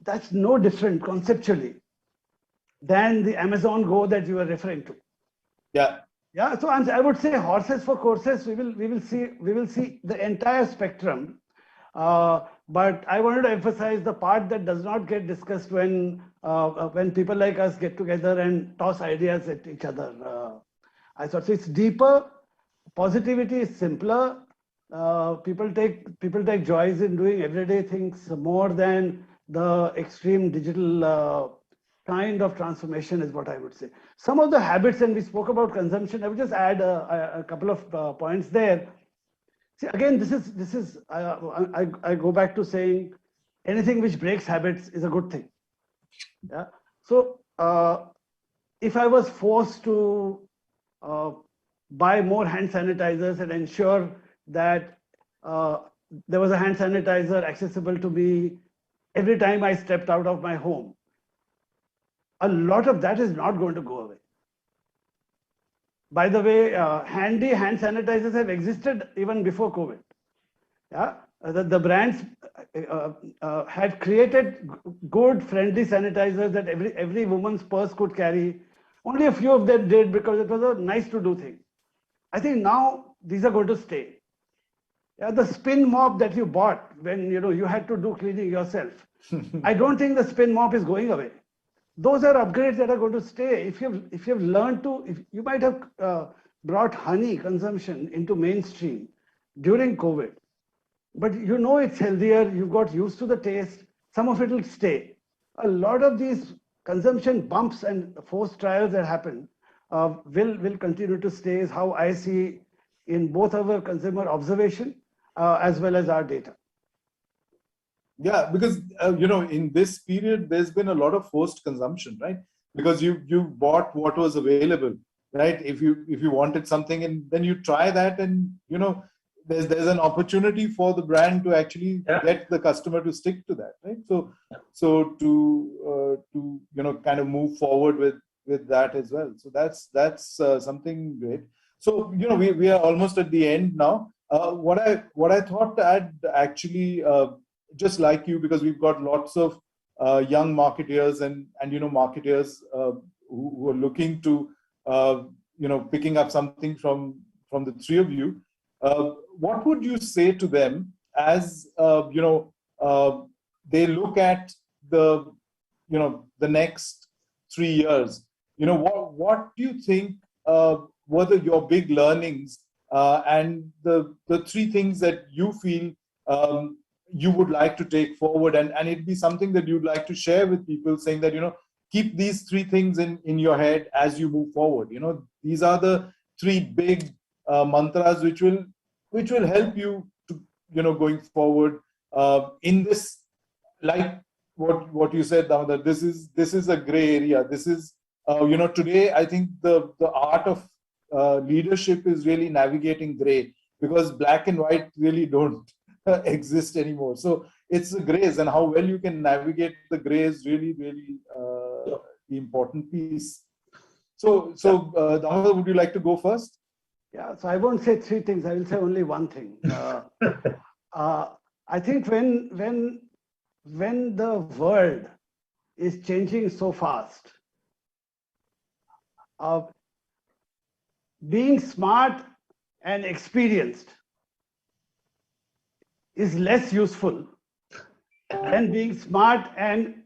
S12: That's no different conceptually than the Amazon Go that you were referring to.
S6: Yeah.
S12: Yeah. So I would say horses for courses. We will see the entire spectrum. But I wanted to emphasize the part that does not get discussed when people like us get together and toss ideas at each other. I thought it's deeper. Positivity is simpler. People take joys in doing everyday things more than the extreme digital kind of transformation is what I would say. Some of the habits, and we spoke about consumption. I would just add a couple of points there. See, again, this is I go back to saying anything which breaks habits is a good thing. Yeah. So if I was forced to buy more hand sanitizers and ensure that there was a hand sanitizer accessible to me every time I stepped out of my home, a lot of that is not going to go away. By the way, handy hand sanitizers have existed even before COVID. Yeah, the brands had created good, friendly sanitizers that every woman's purse could carry. Only a few of them did because it was a nice to do thing. I think now these are going to stay. Yeah, the spin mop that you bought when you had to do cleaning yourself, I don't think the spin mop is going away. Those are upgrades that are going to stay. If you've learned to, if you might have brought honey consumption into mainstream during COVID, but it's healthier. You got used to the taste. Some of it will stay. A lot of these consumption bumps and forced trials that happen will continue to stay. Is how I see in both our consumer observation as well as our data.
S6: Yeah, because in this period there's been a lot of forced consumption, right? Because you bought what was available, right? If you wanted something, and then you try that, and there's an opportunity for the brand to actually get the customer to stick to that, right? So to kind of move forward with that as well. So that's something great. So we are almost at the end now. What I thought to add actually. Just like you, because we've got lots of young marketeers and marketers who are looking to picking up something from the three of you. What would you say to them as they look at the next 3 years? What do you think were your big learnings and the three things that you feel you would like to take forward, and it'd be something that you'd like to share with people, saying that keep these three things in your head as you move forward. These are the three big mantras which will help you to going forward in this, like what you said, Damodar. This is a gray area. This is today I think the art of leadership is really navigating gray, because black and white really don't exist anymore. So it's the grays, and how well you can navigate the grays really the important piece. So Damodar, would you like to go first?
S12: Yeah, so I won't say three things. I will say only one thing. I think when the world is changing so fast, being smart and experienced is less useful than being smart and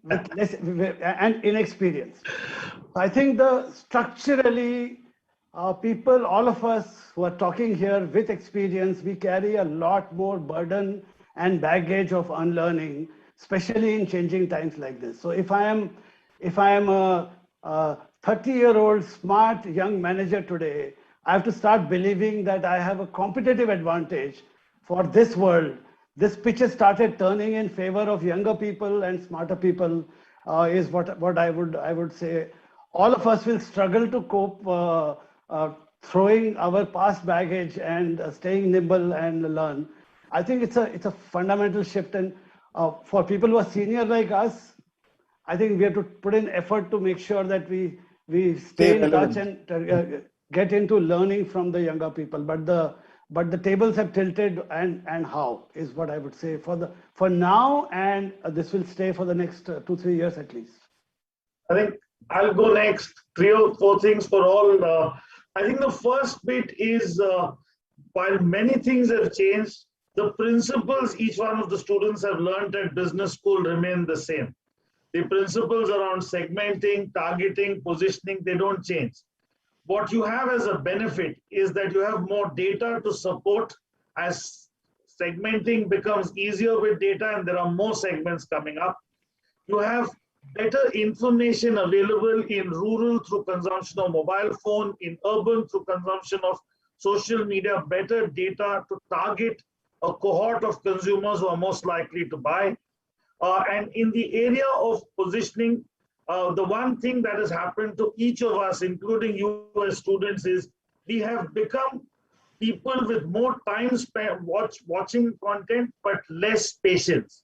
S12: inexperienced. I think structurally, people, all of us who are talking here with experience, we carry a lot more burden and baggage of unlearning, especially in changing times like this. So if I am a 30-year-old smart young manager today, I have to start believing that I have a competitive advantage for this world. This pitch has started turning in favor of younger people and smarter people. is what I would say. All of us will struggle to cope throwing our past baggage and staying nimble and learn. I think it's a fundamental shift, and for people who are senior like us, I think we have to put in effort to make sure that we stay in touch and get into learning from the younger people. But the tables have tilted, and how is what I would say for now, and this will stay for the next 2-3 years at least.
S13: I think I'll go next. 3 or 4 things for all. I think the first bit is while many things have changed, the principles each one of the students have learned at business school remain the same. The principles around segmenting, targeting, positioning, they don't change. What you have as a benefit is that you have more data to support as segmenting becomes easier with data and there are more segments coming up. You have better information available in rural through consumption of mobile phone, in urban through consumption of social media, better data to target a cohort of consumers who are most likely to buy. And in the area of positioning, the one thing that has happened to each of us, including you as students, is we have become people with more time spent watching content, but less patience.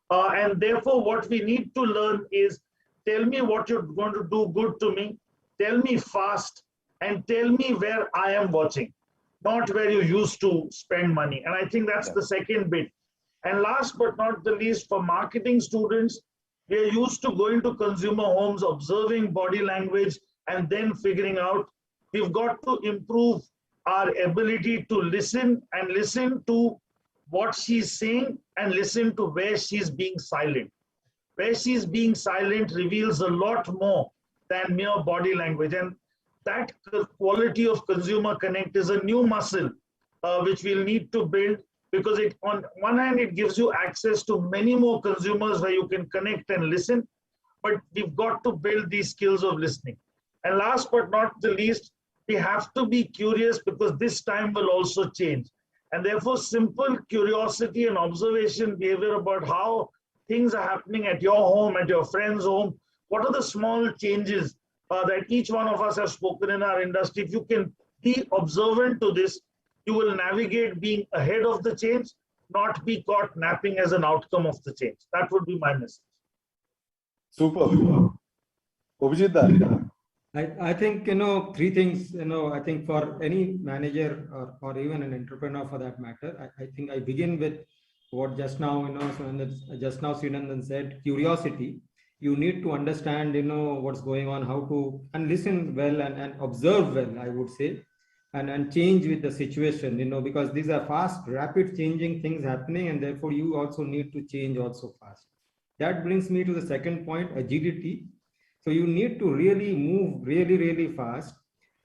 S13: And therefore, what we need to learn is tell me what you're going to do good to me, tell me fast, and tell me where I am watching, not where you used to spend money. And I think that's the second bit. And last but not the least, for marketing students, we are used to going to consumer homes, observing body language, and then figuring out. We've got to improve our ability to listen and listen to what she's saying and listen to where she's being silent. Where she's being silent reveals a lot more than mere body language. And that quality of consumer connect is a new muscle which we'll need to build, because it, on one hand, it gives you access to many more consumers where you can connect and listen, but we've got to build these skills of listening. And last but not the least, we have to be curious, because this time will also change. And therefore, simple curiosity and observation behavior about how things are happening at your home, at your friend's home. What are the small changes that each one of us have spoken in our industry? If you can be observant to this, you will navigate being ahead of the change, not be caught napping as an outcome of the change. That would be my message.
S6: Super. Abhijit,
S14: I think, 3 things, I think for any manager or even an entrepreneur for that matter, I think I begin with what just now, Srinandan said, curiosity. You need to understand, what's going on, how to, and listen well and observe well, I would say, and change with the situation, because these are fast, rapid changing things happening, and therefore you also need to change also fast. That brings me to the second point, agility. So you need to really move really fast,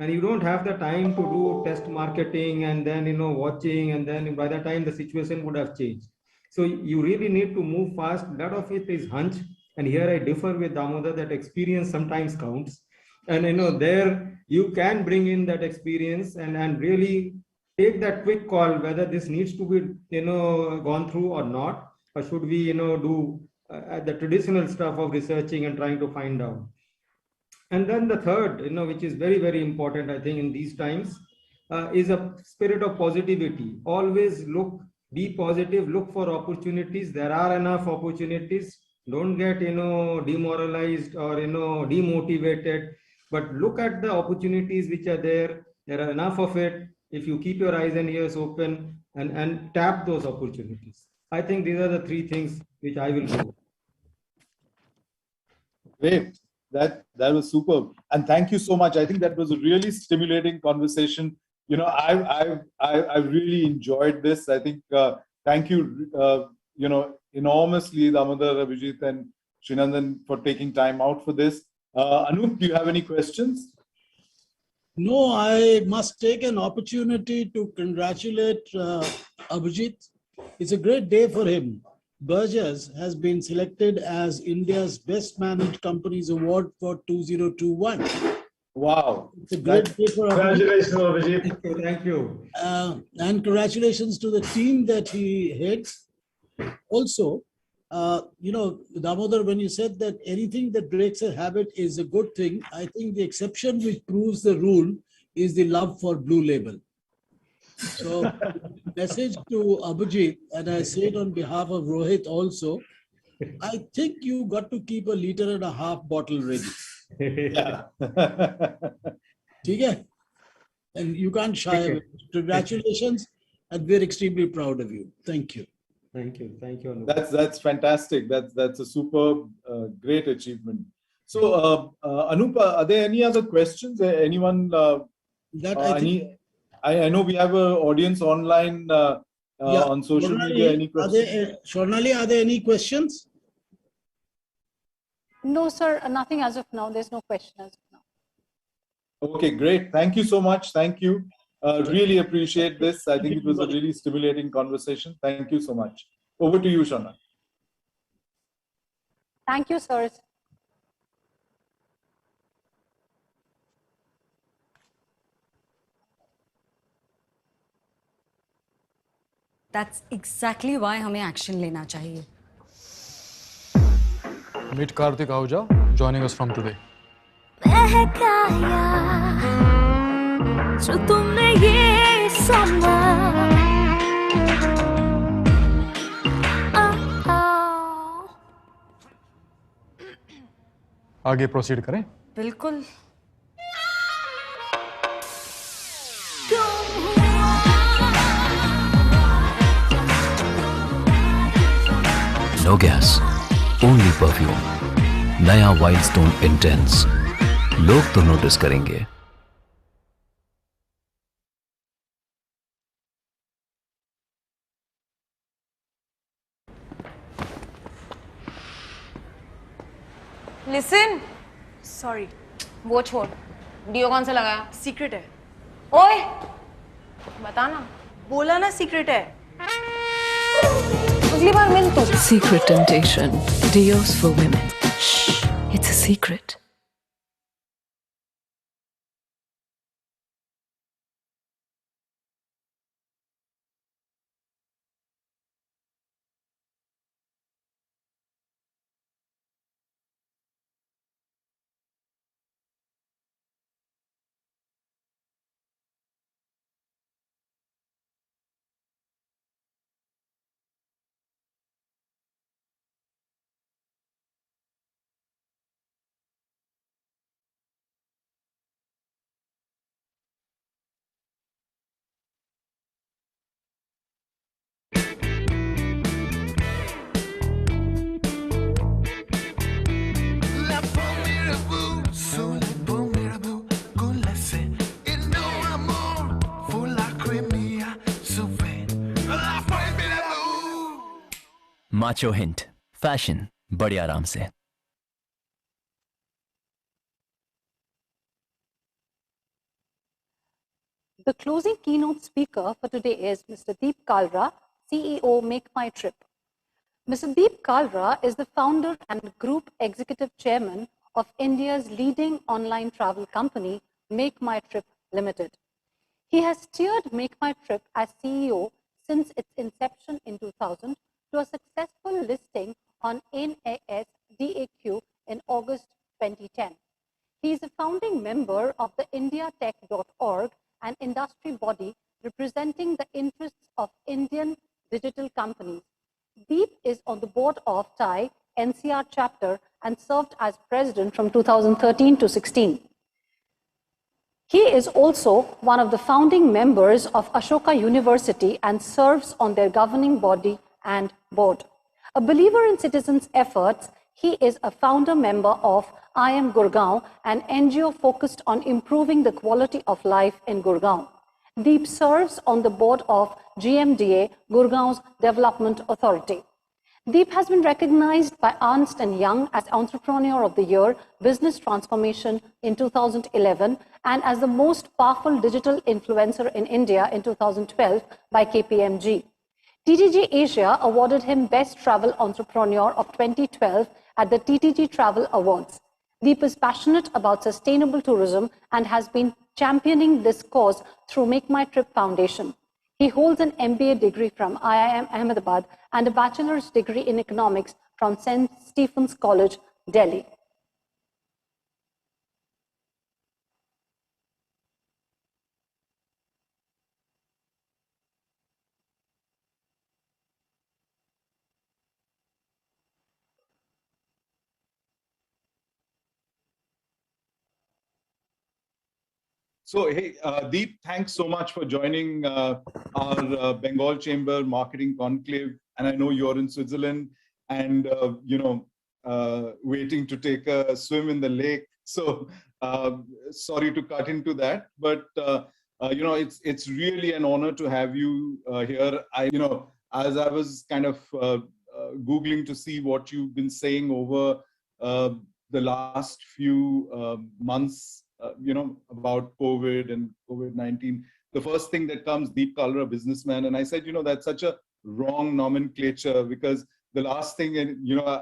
S14: and you don't have the time to do test marketing and then, watching, and then by the time the situation would have changed. So you really need to move fast. A lot of it is hunch. And here I differ with Damodar that experience sometimes counts. And, there you can bring in that experience and really take that quick call, whether this needs to be, gone through or not, or should we, do the traditional stuff of researching and trying to find out. And then the third, which is very important, I think, in these times, is a spirit of positivity. Always be positive, look for opportunities. There are enough opportunities. Don't get, demoralized or, demotivated, but look at the opportunities which are there. There are enough of it. If you keep your eyes and ears open and tap those opportunities. I think these are the 3 things which I will do.
S6: Great. That was superb. And thank you so much. I think that was a really stimulating conversation. I really enjoyed this. I think, thank you, enormously, Damodar, Abhijit, and Srinandan for taking time out for this. Anup, do you have any questions?
S4: No, I must take an opportunity to congratulate Abhijit. It's a great day for him. Burgess has been selected as India's Best Managed Companies Award for 2021.
S6: Wow.
S4: It's a great day for
S13: Congratulations, Abhijit.
S14: Thank you.
S4: And congratulations to the team that he heads. Also, Damodar, when you said that anything that breaks a habit is a good thing, I think the exception which proves the rule is the love for Blue Label. So, message to Abhijit, and I say it on behalf of Rohit also, I think you got to keep 1.5 liter bottle ready.
S6: Yeah.
S4: Okay? And you can't shy away. Congratulations, and we're extremely proud of you. Thank you.
S14: Thank you. Thank you, Anup.
S6: That's fantastic. That's a superb, great achievement. So, Anupa, are there any other questions? Anyone? I know we have an audience online on social media. Any questions?
S4: Swarnali, are there any questions?
S2: No, sir, nothing as of now. There's no question as of now.
S6: Okay, great. Thank you so much. Thank you. Really appreciate this. I think it was a really stimulating conversation. Thank you so much. Over to you, Shona.
S2: Thank you, sir.
S15: That's exactly why हमें action लेना चाहिए.
S16: Meet Karthik Ahuja, joining us from today.
S17: जो तुमने ये समा
S16: आगे proceed करें?
S15: बिल्कुल.
S18: No gas, only perfume. नया वाइल्ड स्टोन इंटेंस. लोग तो नोटिस करेंगे.
S11: Listen. Sorry. वो छोड़. डीओ कौन सा लगाया? सीक्रेट है. ओए, बता ना. बोला ना सीक्रेट है. अगली बार मिल तो.
S19: Secret temptation. Deos for women. Shh. It's a secret.
S18: Macho hint. Fashion. बड़े आराम से.
S2: The closing keynote speaker for today is Mr. Deep Kalra, CEO, Make My Trip. Mr. Deep Kalra is the founder and group executive chairman of India's leading online travel company, Make My Trip Limited. He has steered Make My Trip as CEO since its inception in 2000 to a successful listing on NASDAQ in August 2010. He is a founding member of the indiatech.org, an industry body representing the interests of Indian digital companies. Deep is on the board of TIE NCR chapter and served as president from 2013 to 16. He is also one of the founding members of Ashoka University and serves on their governing body and board. A believer in citizens' efforts, he is a founder member of I Am Gurgaon, an NGO focused on improving the quality of life in Gurgaon. Deep serves on the board of GMDA, Gurgaon's Development Authority. Deep has been recognized by Ernst & Young as Entrepreneur of the Year, Business Transformation in 2011, and as the most powerful digital influencer in India in 2012 by KPMG. TTG Asia awarded him Best Travel Entrepreneur of 2012 at the TTG Travel Awards. Deep is passionate about sustainable tourism and has been championing this cause through Make My Trip Foundation. He holds an MBA degree from IIM Ahmedabad and a bachelor's degree in economics from St. Stephen's College, Delhi.
S6: So, hey, Deep, thanks so much for joining our Bengal Chamber Marketing Conclave. And I know you're in Switzerland and, waiting to take a swim in the lake. So, sorry to cut into that. But, it's really an honor to have you here. As I was kind of Googling to see what you've been saying over the last few months, about COVID and COVID-19, the first thing that comes, Deep Kalra, businessman. And I said, that's such a wrong nomenclature because the last thing,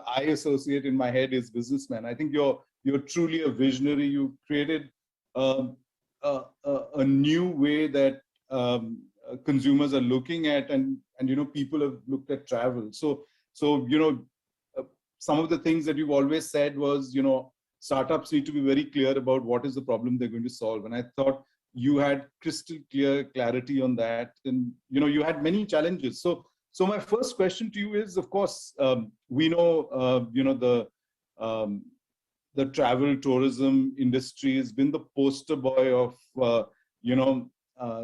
S6: I associate in my head is businessman. I think you're truly a visionary. You created a new way that consumers are looking at and people have looked at travel. So some of the things that you've always said was, startups need to be very clear about what is the problem they're going to solve. And I thought you had crystal clear clarity on that. And, you had many challenges. So my first question to you is, of course, we know, the travel tourism industry has been the poster boy of,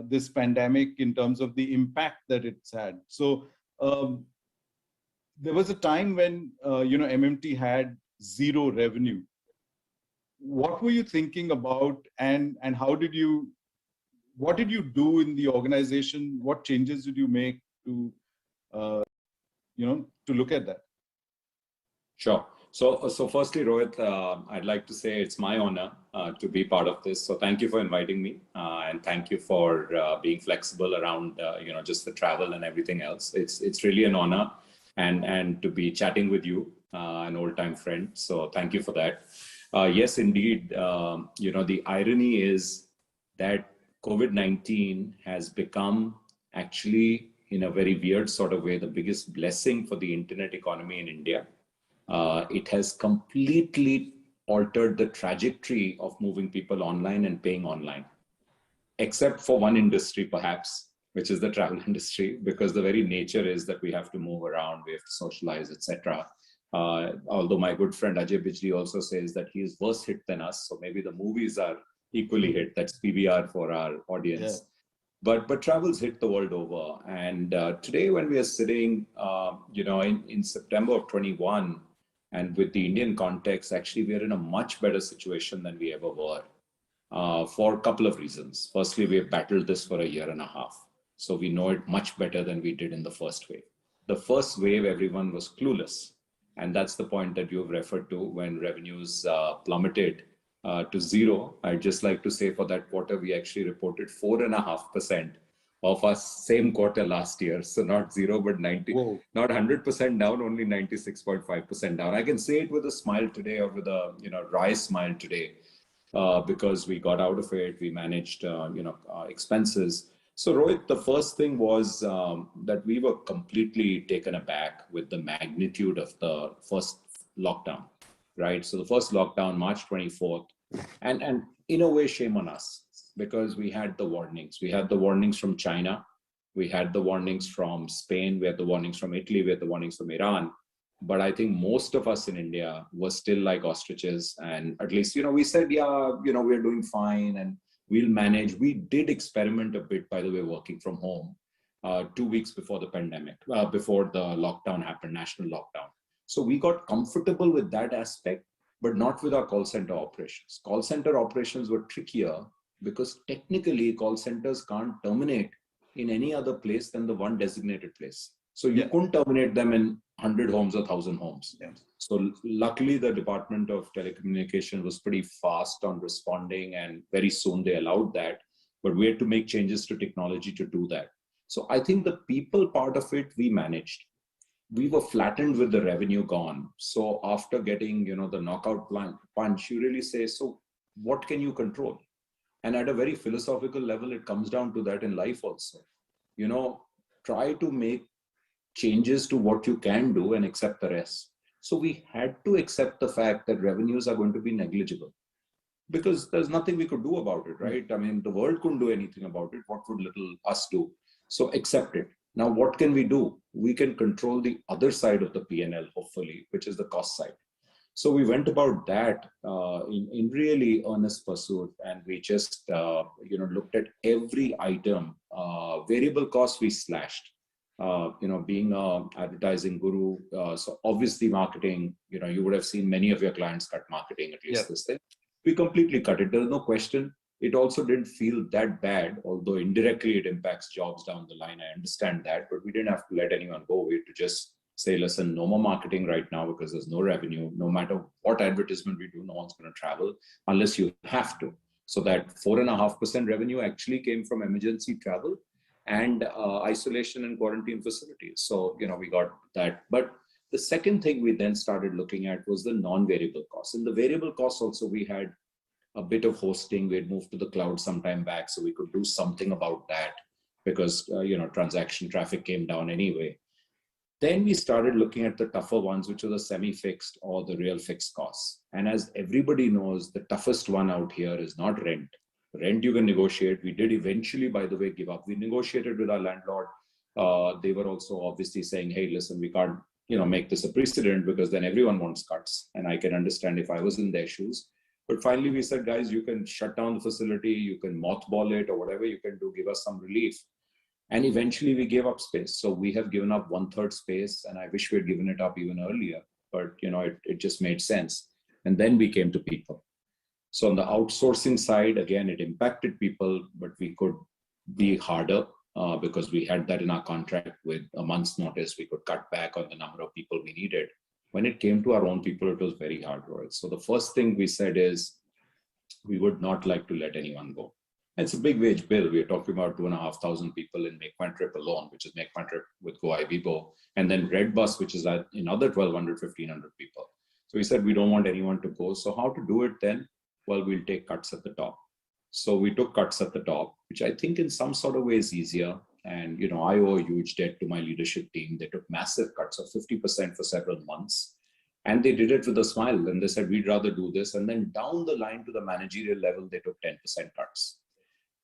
S6: this pandemic in terms of the impact that it's had. So there was a time when, MMT had zero revenue. What were you thinking about, and what did you do in the organization? What changes did you make to, to look at that?
S20: Sure. So firstly, Rohit, I'd like to say it's my honor to be part of this. So thank you for inviting me, and thank you for being flexible around, just the travel and everything else. It's really an honor, and to be chatting with you, an old-time friend. So thank you for that. Yes, indeed. The irony is that COVID-19 has become actually, in a very weird sort of way, the biggest blessing for the internet economy in India. It has completely altered the trajectory of moving people online and paying online, except for one industry, perhaps, which is the travel industry, because the very nature is that we have to move around, we have to socialize, etc. Although my good friend Ajay Bijli also says that he is worse hit than us, so maybe the movies are equally hit. That's PBR for our audience. Yeah. But travel's hit the world over, and today when we are sitting, in September of 21, and with the Indian context, actually we are in a much better situation than we ever were, for a couple of reasons. Firstly, we have battled this for a year and a half, so we know it much better than we did in the first wave. The first wave, everyone was clueless. And that's the point that you've referred to when revenues plummeted to zero. I'd just like to say for that quarter, we actually reported 4.5% of our same quarter last year. So not zero, but 90, Whoa. Not 100% down, only 96.5% down. I can say it with a smile today, or with a wry smile today, because we got out of it. We managed expenses. So Rohit, the first thing was that we were completely taken aback with the magnitude of the first lockdown, right? So the first lockdown, March 24th, and in a way, shame on us, because we had the warnings. We had the warnings from China, we had the warnings from Spain, we had the warnings from Italy, we had the warnings from Iran. But I think most of us in India were still like ostriches, and at least, we said, yeah, we're doing fine and we'll manage. We did experiment a bit, by the way, working from home 2 weeks before the pandemic, before the lockdown happened, national lockdown. So we got comfortable with that aspect, but not with our call center operations. Call center operations were trickier because technically call centers can't terminate in any other place than the one designated place. So you couldn't terminate them in 100 homes or 1,000 homes. Yeah. So luckily the Department of Telecommunications was pretty fast on responding, and very soon they allowed that. But we had to make changes to technology to do that. So I think the people part of it, we managed. We were flattened with the revenue gone. So after getting, the knockout punch, you really say, so what can you control? And at a very philosophical level, it comes down to that in life also. try to make changes to what you can do and accept the rest. So we had to accept the fact that revenues are going to be negligible because there's nothing we could do about it, right? I mean, the world couldn't do anything about it. What would little us do? So accept it. Now, what can we do? We can control the other side of the P&L, hopefully, which is the cost side. So we went about that in really earnest pursuit, and we just looked at every item. Variable costs we slashed. Being an advertising guru, so obviously marketing. You would have seen many of your clients cut marketing, at least this thing. We completely cut it. There's no question. It also didn't feel that bad, although indirectly it impacts jobs down the line. I understand that, but we didn't have to let anyone go. We had to just say, listen, no more marketing right now because there's no revenue. No matter what advertisement we do, no one's going to travel unless you have to. So that 4.5% revenue actually came from emergency travel and isolation and quarantine facilities. So, we got that. But the second thing we then started looking at was the non-variable costs. In the variable costs also, we had a bit of hosting. We had moved to the cloud some time back, so we could do something about that because, transaction traffic came down anyway. Then we started looking at the tougher ones, which are the semi-fixed or the real fixed costs. And as everybody knows, the toughest one out here is not rent. Rent you can negotiate. We did eventually, by the way, give up. We negotiated with our landlord. They were also obviously saying, hey, listen, we can't make this a precedent because then everyone wants cuts. And I can understand if I was in their shoes. But finally we said, guys, you can shut down the facility, you can mothball it or whatever you can do, give us some relief. And eventually we gave up space. So we have given up 1/3 space, and I wish we had given it up even earlier, but it just made sense. And then we came to people. So on the outsourcing side, again, it impacted people, but we could be harder because we had that in our contract with a month's notice. We could cut back on the number of people we needed. When it came to our own people, it was very hard, right? So the first thing we said is we would not like to let anyone go. It's a big wage bill. We're talking about 2,500 people in Make My Trip alone, which is Make My Trip with Go Ibibo, and then Red Bus, which is another 1,200, 1,500 people. So we said we don't want anyone to go. So how to do it then? Well, we'll take cuts at the top. So we took cuts at the top, which I think in some sort of way is easier. And, I owe a huge debt to my leadership team. They took massive cuts of 50% for several months. And they did it with a smile. And they said, we'd rather do this. And then down the line to the managerial level, they took 10% cuts.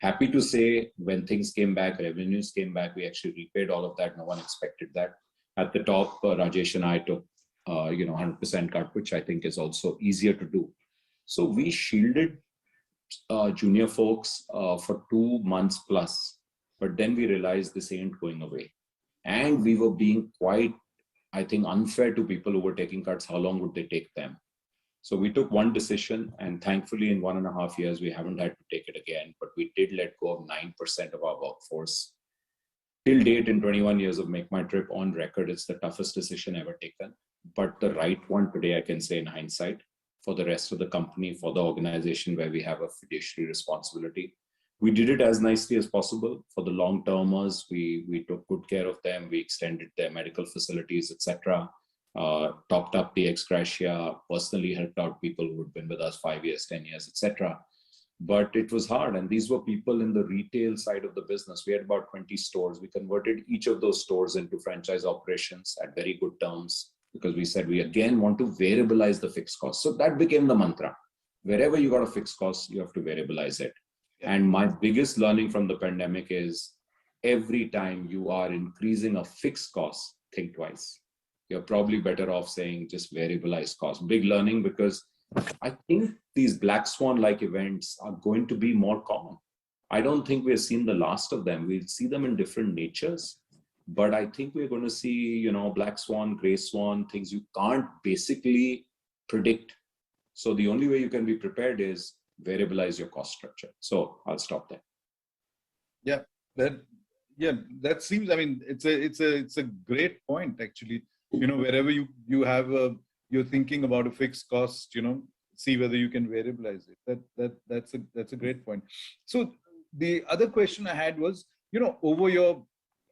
S20: Happy to say, when things came back, revenues came back, we actually repaid all of that. No one expected that. At the top, Rajesh and I took, 100% cut, which I think is also easier to do. So we shielded junior folks for 2 months plus, but then we realized this ain't going away. And we were being quite, I think, unfair to people who were taking cuts. How long would they take them? So we took one decision, and thankfully in 1.5 years, we haven't had to take it again, but we did let go of 9% of our workforce. Till date, in 21 years of Make My Trip on record, it's the toughest decision ever taken, but the right one today, I can say in hindsight, for the rest of the company, for the organization where we have a fiduciary responsibility. We did it as nicely as possible. For the long-termers, we took good care of them. We extended their medical facilities, etc. Topped up the ex gratia, personally helped out people who had been with us 5 years, 10 years, etc. But it was hard. And these were people in the retail side of the business. We had about 20 stores. We converted each of those stores into franchise operations at very good terms because we said we again want to variabilize the fixed costs. So that became the mantra. Wherever you got a fixed cost, you have to variabilize it. And my biggest learning from the pandemic is every time you are increasing a fixed cost, think twice. You're probably better off saying just variabilize costs. Big learning, because I think these black swan-like events are going to be more common. I don't think we've seen the last of them. We'll see them in different natures, but I think we're going to see, black swan, gray swan, things you can't basically predict. So the only way you can be prepared is variabilize your cost structure. So I'll stop there.
S6: Yeah, that seems, I mean, it's a great point actually. Wherever you have you're thinking about a fixed cost, see whether you can variabilize it. That's a great point. So the other question I had was, over your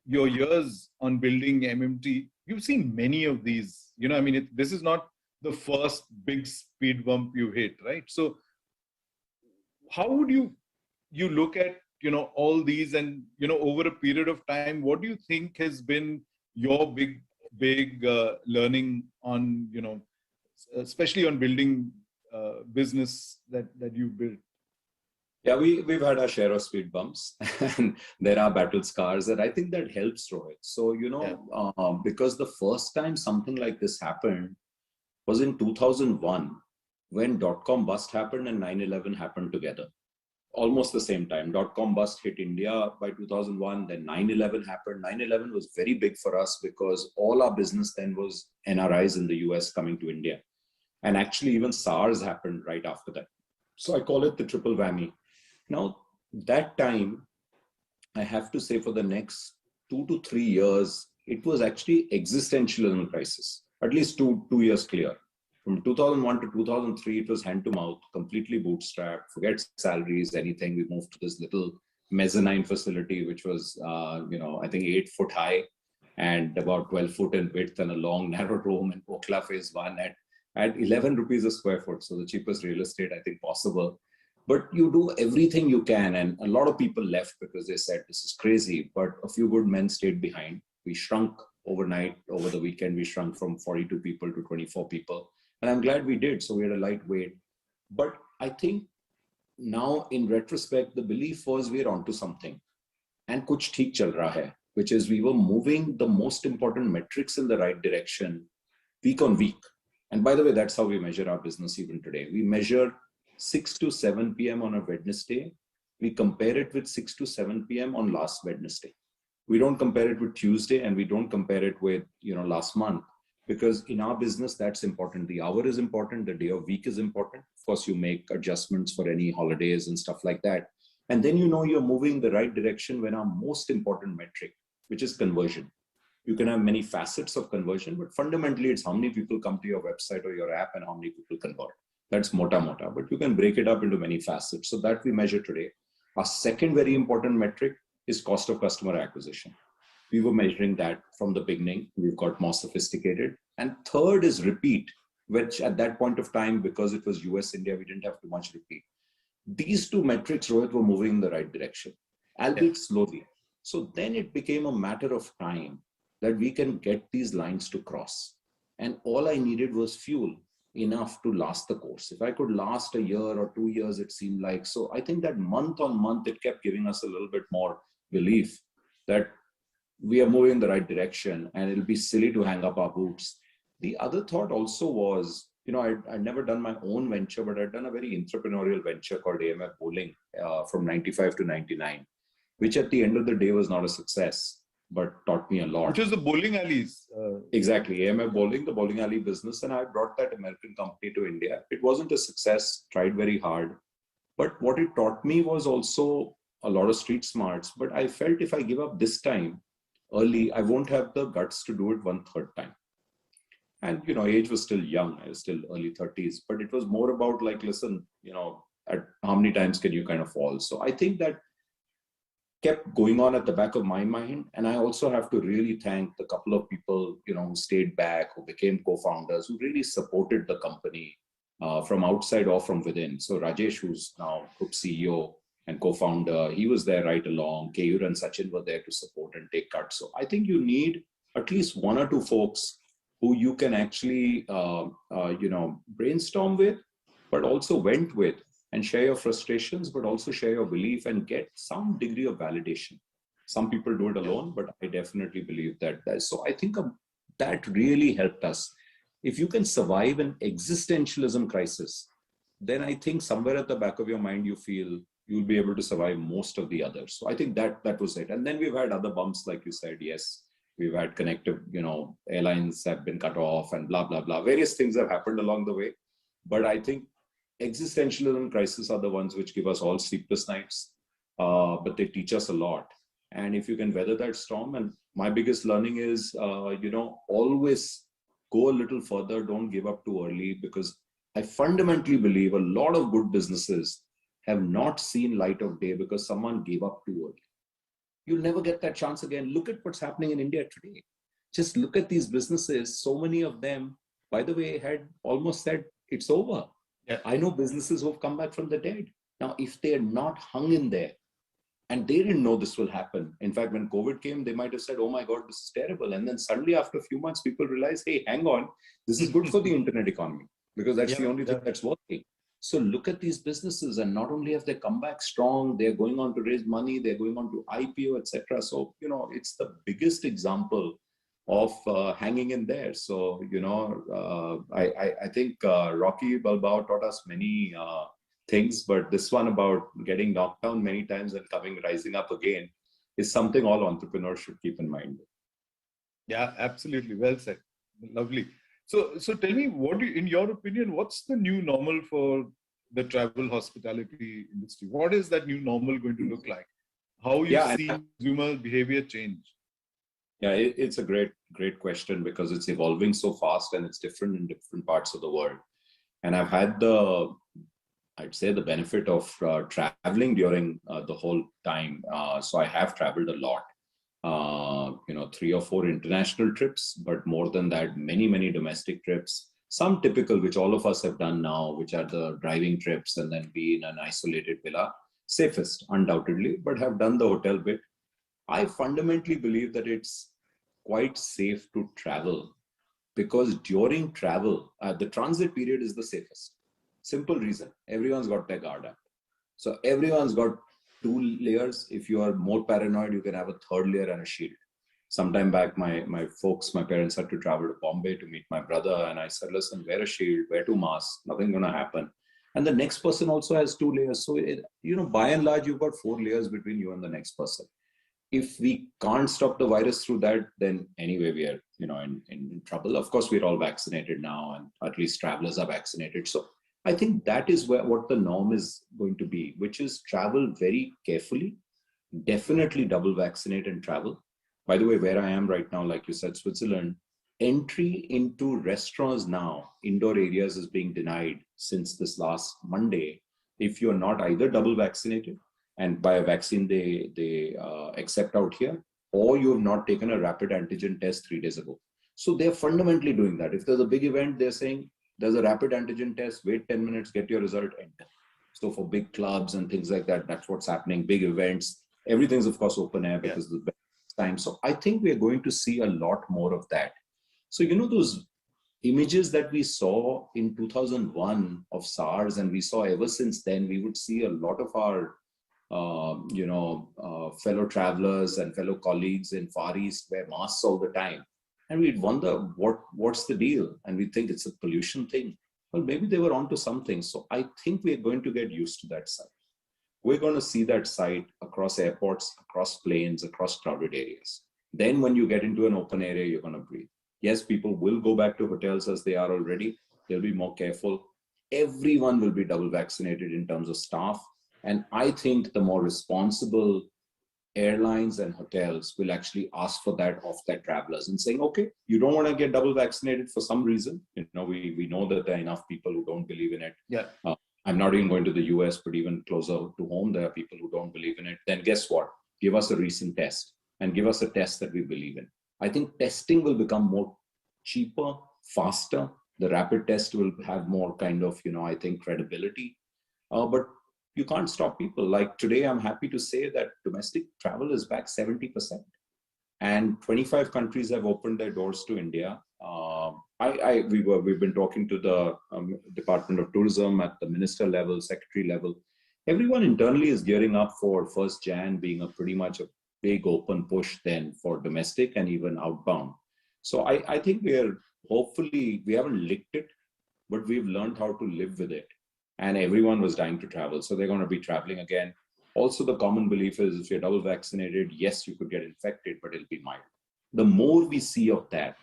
S6: years on building MMT, you've seen many of these. This is not the first big speed bump you hit, right? So how would you look at all these and, over a period of time, what do you think has been your big learning on, especially on building business that you've built?
S20: Yeah, we've had our share of speed bumps and there are battle scars, and I think that helps, Rohit. So, because the first time something like this happened was in 2001 when dot-com bust happened and 9/11 happened together. Almost the same time. Dot-com bust hit India by 2001, then 9/11 happened. 9/11 was very big for us because all our business then was NRIs in the US coming to India. And actually even SARS happened right after that. So I call it the triple whammy. Now, that time, I have to say for the next 2 to 3 years, it was actually existentialism crisis, at least two years clear. From 2001 to 2003, it was hand to mouth, completely bootstrapped, forget salaries, anything. We moved to this little mezzanine facility, which was, I think 8 foot high and about 12 foot in width and a long, narrow room in Conclave phase 1 at 11 rupees a square foot. So the cheapest real estate, I think, possible. But you do everything you can. And a lot of people left because they said, this is crazy. But a few good men stayed behind. We shrunk overnight. Over the weekend, we shrunk from 42 people to 24 people. And I'm glad we did. So we had a lightweight. But I think now in retrospect, the belief was we're onto something. And kuch theek chal raha hai, which is we were moving the most important metrics in the right direction week on week. And by the way, that's how we measure our business even today. We measure 6 to 7 p.m. on a Wednesday. We compare it with 6 to 7 p.m. on last Wednesday. We don't compare it with Tuesday and we don't compare it with, last month. Because in our business, that's important. The hour is important. The day of week is important. Of course, you make adjustments for any holidays and stuff like that. And then you're moving the right direction when our most important metric, which is conversion. You can have many facets of conversion, but fundamentally, it's how many people come to your website or your app and how many people convert. That's mota, but you can break it up into many facets. So that we measure today. Our second very important metric is cost of customer acquisition. We were measuring that from the beginning. We've got more sophisticated. And third is repeat, which at that point of time, because it was US, India, we didn't have too much repeat. These two metrics, Rohit, were moving in the right direction, albeit slowly. So then it became a matter of time that we can get these lines to cross. And all I needed was fuel enough to last the course. If I could last a year or 2 years, it seemed like. So I think that month on month, it kept giving us a little bit more belief that we are moving in the right direction and it'll be silly to hang up our boots. The other thought also was, I'd never done my own venture, but I'd done a very entrepreneurial venture called AMF Bowling from 95 to 99, which at the end of the day was not a success, but taught me a lot.
S6: Which is the bowling alleys.
S20: Exactly, AMF Bowling, the bowling alley business. And I brought that American company to India. It wasn't a success, tried very hard. But what it taught me was also a lot of street smarts. But I felt if I give up this time early, I won't have the guts to do it 1/3 time. And, age was still young. I was still early 30s. But it was more about like, listen, at how many times can you kind of fall? So I think that kept going on at the back of my mind. And I also have to really thank the couple of people, who stayed back, who became co-founders, who really supported the company from outside or from within. So Rajesh, who's now Group CEO and co-founder, he was there right along. Keyur and Sachin were there to support and take cuts. So I think you need at least 1 or 2 folks who you can actually, brainstorm with, but also vent with, and share your frustrations, but also share your belief and get some degree of validation. Some people do it alone, but I definitely believe that. So I think that really helped us. If you can survive an existentialism crisis, then I think somewhere at the back of your mind, you feel you'll be able to survive most of the others. So I think that was it. And then we've had other bumps, like you said, yes. We've had connective, airlines have been cut off and blah, blah, blah. Various things have happened along the way. But I think existentialism crises are the ones which give us all sleepless nights, but they teach us a lot. And if you can weather that storm, and my biggest learning is, always go a little further, don't give up too early, because I fundamentally believe a lot of good businesses have not seen light of day because someone gave up too early. You'll never get that chance again. Look at what's happening in India today. Just look at these businesses. So many of them, by the way, had almost said, it's over. Yeah. I know businesses who've come back from the dead. Now, if they're not hung in there,
S21: And they didn't know this will happen. In fact, when COVID came, they might have said, oh my God, this is terrible. And then suddenly after a few months, people realize, hey, hang on, this is good for the internet economy because that's the only thing that's working. So look at these businesses, and not only have they come back strong, they're going on to raise money, they're going on to IPO, etc. So, it's the biggest example of hanging in there. So, I think Rocky Balboa taught us many things, but this one about getting knocked down many times and rising up again is something all entrepreneurs should keep in mind.
S6: Yeah, absolutely. Well said. Lovely. So tell me, in your opinion, what's the new normal for the travel hospitality industry? What is that new normal going to look like? How you see consumer behavior change?
S21: Yeah, it's a great question because it's evolving so fast and it's different in different parts of the world. And I've had I'd say the benefit of traveling during the whole time. So I have traveled a lot. 3 or 4 international trips, but more than that, many domestic trips, some typical, which all of us have done now, which are the driving trips and then be in an isolated villa, safest undoubtedly, but have done the hotel bit. I fundamentally believe that it's quite safe to travel because during travel, the transit period is the safest. Simple reason, everyone's got their guard up. So everyone's got 2 layers. If you are more paranoid, you can have a 3rd layer and a shield. Sometime back, my parents had to travel to Bombay to meet my brother. And I said, listen, wear a shield, wear 2 masks, nothing gonna happen. And the next person also has 2 layers. So, by and large, you've got 4 layers between you and the next person. If we can't stop the virus through that, then anyway, we are, in trouble. Of course, we're all vaccinated now, and at least travelers are vaccinated. So I think that is what the norm is going to be, which is travel very carefully, definitely double vaccinate and travel. By the way, where I am right now, like you said, Switzerland, entry into restaurants now, indoor areas is being denied since this last Monday. If you're not either double vaccinated, and by a vaccine they accept out here, or you have not taken a rapid antigen test 3 days ago. So they're fundamentally doing that. If there's a big event, they're saying there's a rapid antigen test, wait 10 minutes, get your result, enter. So for big clubs and things like that, that's what's happening. Big events, everything's of course open air because of the best time. So I think we're going to see a lot more of that. So, those images that we saw in 2001 of SARS, and we saw ever since then, we would see a lot of our fellow travelers and fellow colleagues in Far East wear masks all the time. And we'd wonder what's the deal? And we think it's a pollution thing. Well, maybe they were onto something. So I think we're going to get used to that sight. We're going to see that sight across airports, across planes, across crowded areas. Then when you get into an open area, you're going to breathe. Yes, people will go back to hotels as they are already. They'll be more careful. Everyone will be double vaccinated in terms of staff. And I think the more responsible airlines and hotels will actually ask for that of their travelers and saying, okay, you don't want to get double vaccinated for some reason. We know that there are enough people who don't believe in it.
S6: Yeah.
S21: I'm not even going to the US, but even closer to home, there are people who don't believe in it. Then guess what? Give us a recent test and give us a test that we believe in. I think testing will become more cheaper, faster. The rapid test will have more kind of, I think, credibility. But you can't stop people. Like today, I'm happy to say that domestic travel is back 70%. And 25 countries have opened their doors to India. We've been talking to the Department of Tourism at the minister level, secretary level. Everyone internally is gearing up for 1st Jan being pretty much a big open push then for domestic and even outbound. So I think we haven't licked it, but we've learned how to live with it. And everyone was dying to travel. So they're going to be traveling again. Also, the common belief is if you're double vaccinated, yes, you could get infected, but it'll be mild. The more we see of that,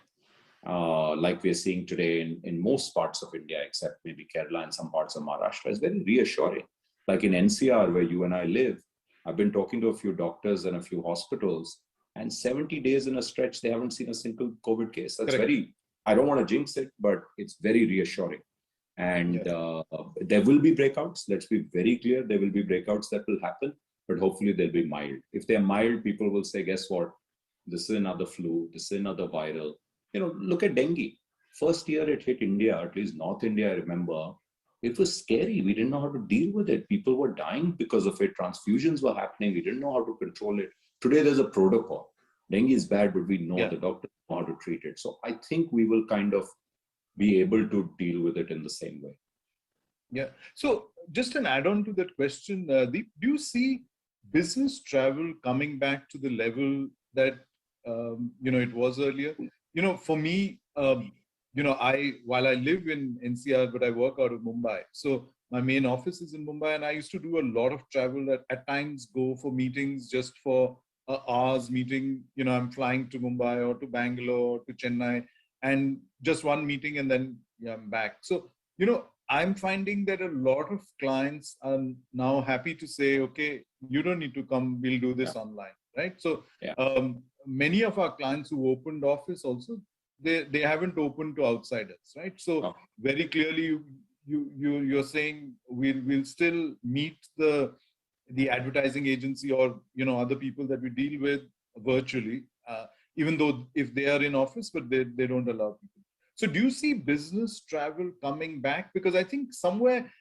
S21: like we're seeing today in most parts of India, except maybe Kerala and some parts of Maharashtra, is very reassuring. Like in NCR, where you and I live, I've been talking to a few doctors and a few hospitals, and 70 days in a stretch, they haven't seen a single COVID case. That's I don't want to jinx it, but it's very reassuring. And there will be breakouts. Let's be very clear. There will be breakouts that will happen, but hopefully they'll be mild. If they're mild, people will say, guess what? This is another flu. This is another viral. Look at dengue. First year it hit India, at least North India, I remember. It was scary. We didn't know how to deal with it. People were dying because of it. Transfusions were happening. We didn't know how to control it. Today, there's a protocol. Dengue is bad, but we know the doctors know how to treat it. So I think we will kind of be able to deal with it in the same way.
S6: Yeah. So just an add-on to that question, Deep, do you see business travel coming back to the level that it was earlier? For me, while I live in NCR, but I work out of Mumbai. So my main office is in Mumbai, and I used to do a lot of travel. At times, go for meetings just for hours meeting. I'm flying to Mumbai or to Bangalore, to Chennai, and just one meeting, and then I'm back. So I'm finding that a lot of clients are now happy to say, okay, you don't need to come, we'll do this online, right? So many of our clients who opened office also, they haven't opened to outsiders, right? So very clearly you're saying we'll still meet the advertising agency or other people that we deal with virtually, even though if they are in office, but they don't allow people. So do you see business travel coming back? Because I think somewhere,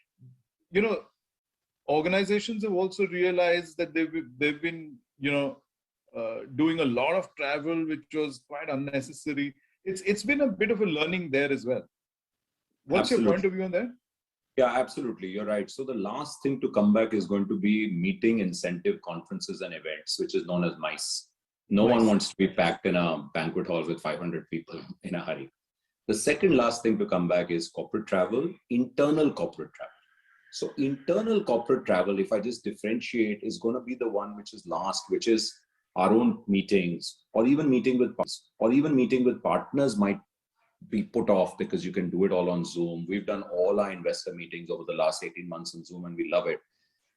S6: organizations have also realized that they've been, doing a lot of travel, which was quite unnecessary. It's been a bit of a learning there as well. What's your point of view on that?
S21: Yeah, absolutely. You're right. So the last thing to come back is going to be meeting, incentive, conferences and events, which is known as MICE. No one wants to be packed in a banquet hall with 500 people in a hurry. The second last thing to come back is corporate travel, internal corporate travel. So internal corporate travel, if I just differentiate, is going to be the one which is last, which is our own meetings, or even meeting with partners might be put off because you can do it all on Zoom. We've done all our investor meetings over the last 18 months on Zoom and we love it.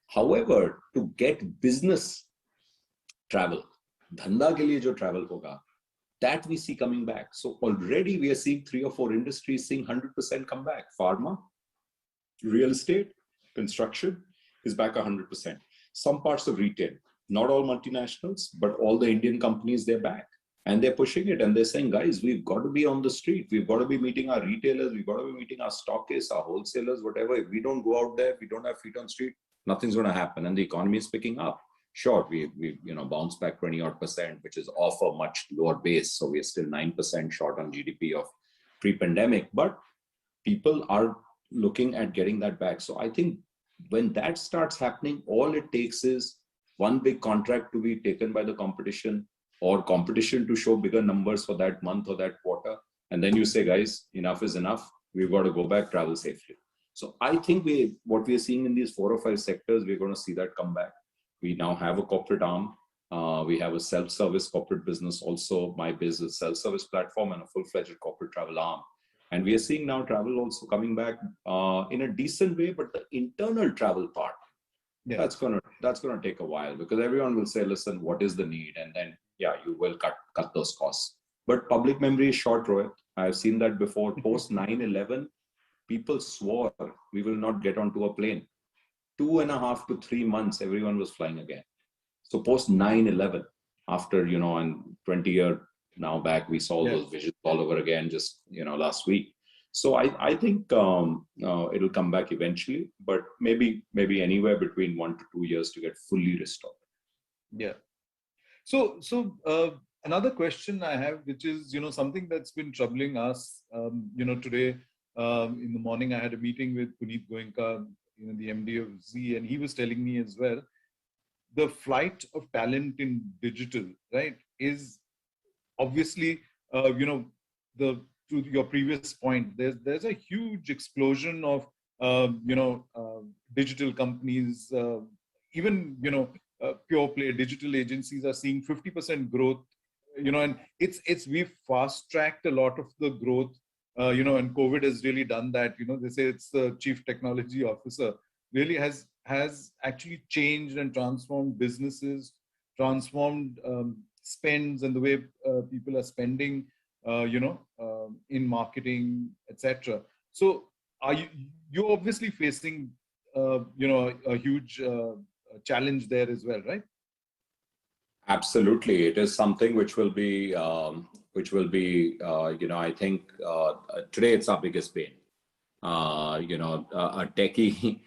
S21: However, to get business travel, dhanda ke liye jo travel hoga, that we see coming back. So already we are seeing 3 or 4 industries seeing 100% come back. Pharma, real estate, construction is back 100%. Some parts of retail, not all multinationals, but all the Indian companies, they're back. And they're pushing it and they're saying, guys, we've got to be on the street. We've got to be meeting our retailers. We've got to be meeting our stockists, our wholesalers, whatever. If we don't go out there, if we don't have feet on street, nothing's going to happen. And the economy is picking up. Sure, we bounced back 20-odd%, which is off a much lower base. So we're still 9% short on GDP of pre-pandemic. But people are looking at getting that back. So I think when that starts happening, all it takes is one big contract to be taken by the competition, or competition to show bigger numbers for that month or that quarter. And then you say, guys, enough is enough. We've got to go back, travel safely. So I think what we are seeing in these 4 or 5 sectors, we're going to see that come back. We now have a corporate arm. We have a self-service corporate business also, my business self-service platform, and a full-fledged corporate travel arm. And we are seeing now travel also coming back in a decent way, but the internal travel part, that's gonna take a while, because everyone will say, listen, what is the need? And then, you will cut those costs. But public memory is short, Rohit. I've seen that before. Post 9/11, people swore we will not get onto a plane. 2.5 to 3 months, everyone was flying again. So post 9/11, after, and 20 years now back, we saw those visions all over again just, last week. So I think it'll come back eventually, but maybe anywhere between 1 to 2 years to get fully restored.
S6: Yeah. So another question I have, which is, something that's been troubling us, today in the morning, I had a meeting with Puneet Goenka, the MD of Z, and he was telling me as well, the flight of talent in digital, right, is obviously, to your previous point, there's a huge explosion of, digital companies, even, pure play digital agencies are seeing 50% growth, and we've fast tracked a lot of the growth, and COVID has really done that. They say it's the chief technology officer really has actually changed and transformed businesses, transformed spends and the way people are spending, in marketing, etc. So are you're obviously facing, a huge challenge there as well, right?
S21: Absolutely. It is something which will be, I think today it's our biggest pain.
S20: A techie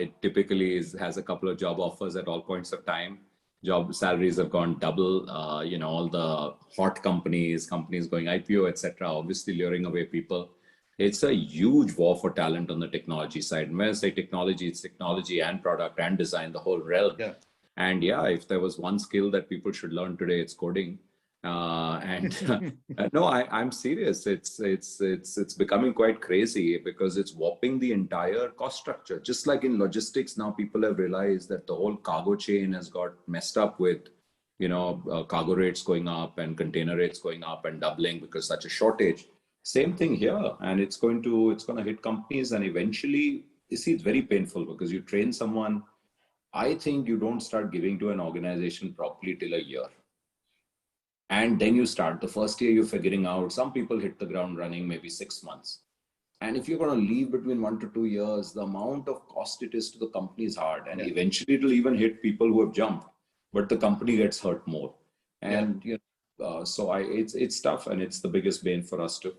S20: it typically has a couple of job offers at all points of time. Job salaries have gone double. All the hot companies going IPO, etc., obviously luring away people. It's a huge war for talent on the technology side. And when I say technology, it's technology and product and design, the whole realm.
S6: Yeah.
S20: And yeah, if there was one skill that people should learn today, it's coding. No, I'm serious. It's becoming quite crazy because it's warping the entire cost structure. Just like in logistics, now people have realized that the whole cargo chain has got messed up with, cargo rates going up and container rates going up and doubling because such a shortage. Same thing here, and it's going to hit companies, and eventually, you see, it's very painful because you train someone. I think you don't start giving to an organization properly till a year. And then you start. The first year you're figuring out. Some people hit the ground running maybe 6 months. And if you're going to leave between 1 to 2 years, the amount of cost it is to the company is hard. And eventually it'll even hit people who have jumped, but the company gets hurt more. And it's tough, and it's the biggest bane for us too.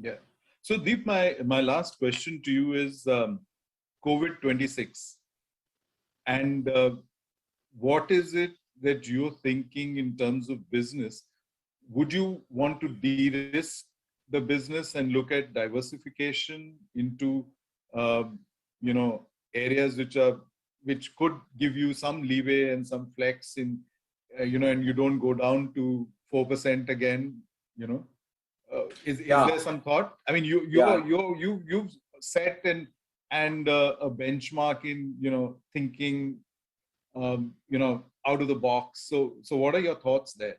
S6: Yeah. So Deep, my last question to you is COVID-26. And what is it that you're thinking in terms of business? Would you want to de-risk the business and look at diversification into, areas which could give you some leeway and some flex in, and you don't go down to 4% again, Is there some thought? I mean, you've set and a benchmark in, thinking, out of the box. So what are your thoughts there?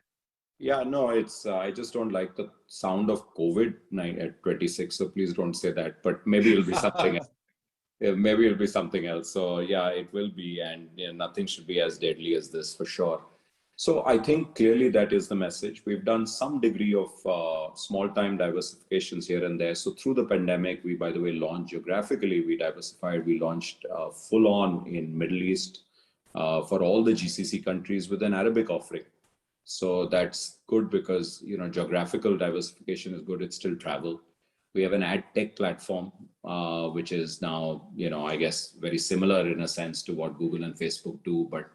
S20: Yeah, no, I just don't like the sound of COVID-19 at 26. So please don't say that, but maybe it'll be something else. Maybe it'll be something else. So yeah, it will be. And nothing should be as deadly as this for sure. So I think clearly that is the message. We've done some degree of small-time diversifications here and there. So through the pandemic, we, by the way, launched geographically. We diversified. We launched full-on in Middle East for all the GCC countries with an Arabic offering. So that's good because, geographical diversification is good. It's still travel. We have an ad tech platform, which is now, I guess, very similar in a sense to what Google and Facebook do. But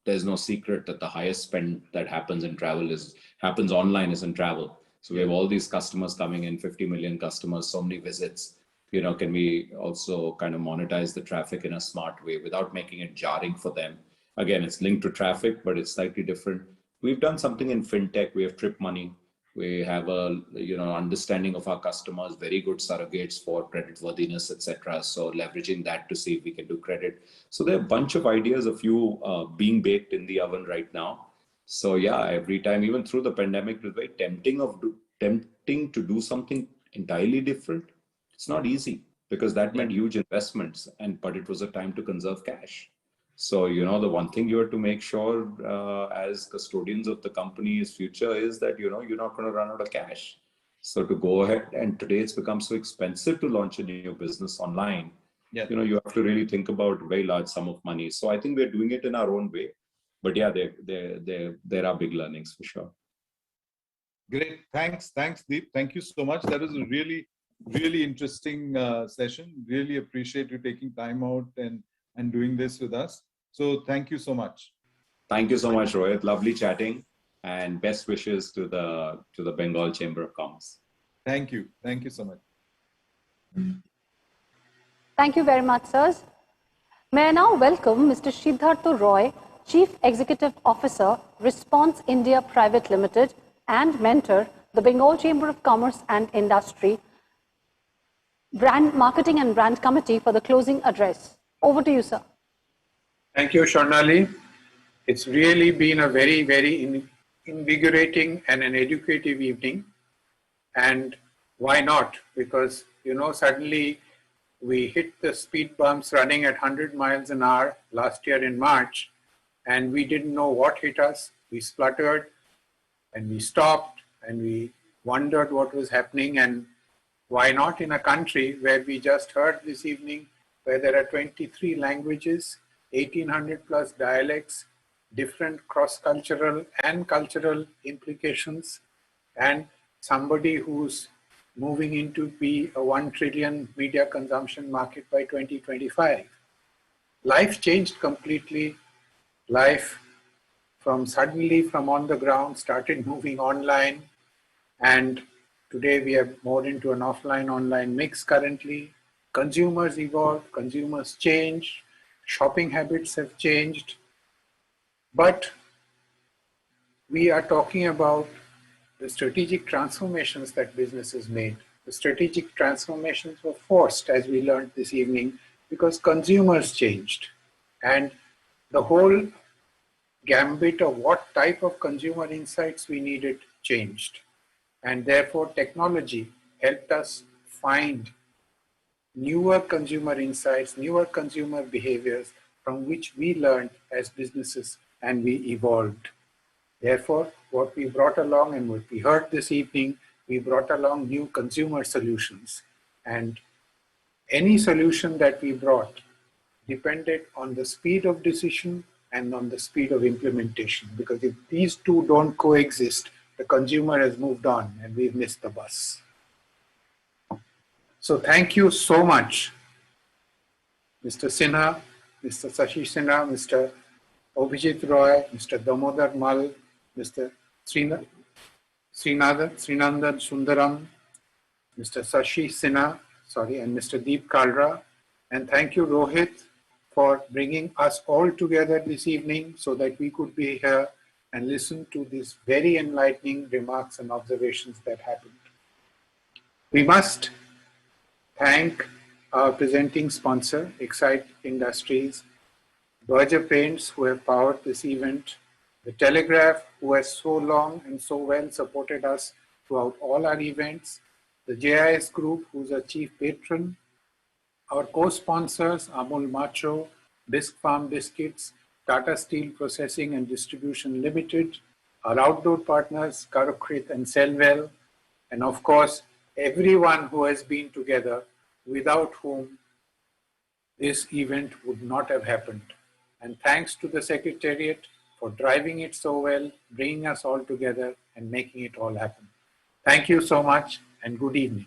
S20: there's no secret that the highest spend that happens in travel happens online is in travel. So we have all these customers coming in, 50 million customers, so many visits. Can we also kind of monetize the traffic in a smart way without making it jarring for them? Again, it's linked to traffic, but it's slightly different. We've done something in fintech. We have Trip Money. We have a understanding of our customers, very good surrogates for creditworthiness, etc. So leveraging that to see if we can do credit. So there are a bunch of ideas, a few being baked in the oven right now. So yeah, every time, even through the pandemic, it was very tempting to do something entirely different. It's not easy because that meant huge investments, but it was a time to conserve cash. So, the one thing you have to make sure as custodians of the company's future is that, you're not going to run out of cash. So to go ahead, and today it's become so expensive to launch a new business online, you have to really think about a very large sum of money. So I think we're doing it in our own way. But yeah, there are big learnings for sure.
S6: Great. Thanks, Deep. Thank you so much. That was a really, really interesting session. Really appreciate you taking time out and doing this with us. So thank you so much.
S20: Thank you so much, Rohit. Lovely chatting, and best wishes to the Bengal Chamber of Commerce.
S6: Thank you. Thank you so much.
S2: Thank you very much, sirs. May I now welcome Mr. Siddhartha Roy, Chief Executive Officer, Response India Private Limited, and mentor, the Bengal Chamber of Commerce and Industry, Brand Marketing and Brand Committee, for the closing address. Over to you, sir.
S1: Thank you, Swarnali. It's really been a very, very invigorating and an educative evening. And why not? Because, suddenly we hit the speed bumps running at 100 miles an hour last year in March, and we didn't know what hit us. We spluttered and we stopped and we wondered what was happening. And why not in a country where we just heard this evening, where there are 23 languages, 1,800 plus dialects, different cross-cultural and cultural implications, and somebody whose moving into be a 1 trillion media consumption market by 2025. Life changed completely. Life suddenly from on the ground started moving online, and today we are more into an offline-online mix currently. Consumers evolve, consumers change, shopping habits have changed, but we are talking about the strategic transformations that businesses made. The strategic transformations were forced, as we learned this evening, because consumers changed. And the whole gambit of what type of consumer insights we needed changed. And therefore, technology helped us find newer consumer insights, newer consumer behaviors from which we learned as businesses and we evolved. Therefore, what we brought along and what we heard this evening, we brought along new consumer solutions. And any solution that we brought depended on the speed of decision and on the speed of implementation. Because if these two don't coexist, the consumer has moved on and we've missed the bus. So thank you so much, Mr. Sinha, Mr. Sashi Sinha, Mr. Abhijit Roy, Mr. Damodar Mal, Mr. Srinandan Sundaram, Mr. Sashi Sinha, and Mr. Deep Kalra. And thank you, Rohit, for bringing us all together this evening so that we could be here and listen to these very enlightening remarks and observations that happened. We must thank our presenting sponsor, Excite Industries, Berger Paints, who have powered this event, The Telegraph, who has so long and so well supported us throughout all our events, the JIS Group, who's our chief patron, our co-sponsors, Amul Macho, Bisc Farm Biscuits, Tata Steel Processing and Distribution Limited, our outdoor partners, Karokrit and Selwell, and of course, everyone who has been together, without whom this event would not have happened. And thanks to the Secretariat for driving it so well, bringing us all together and making it all happen. Thank you so much and good evening.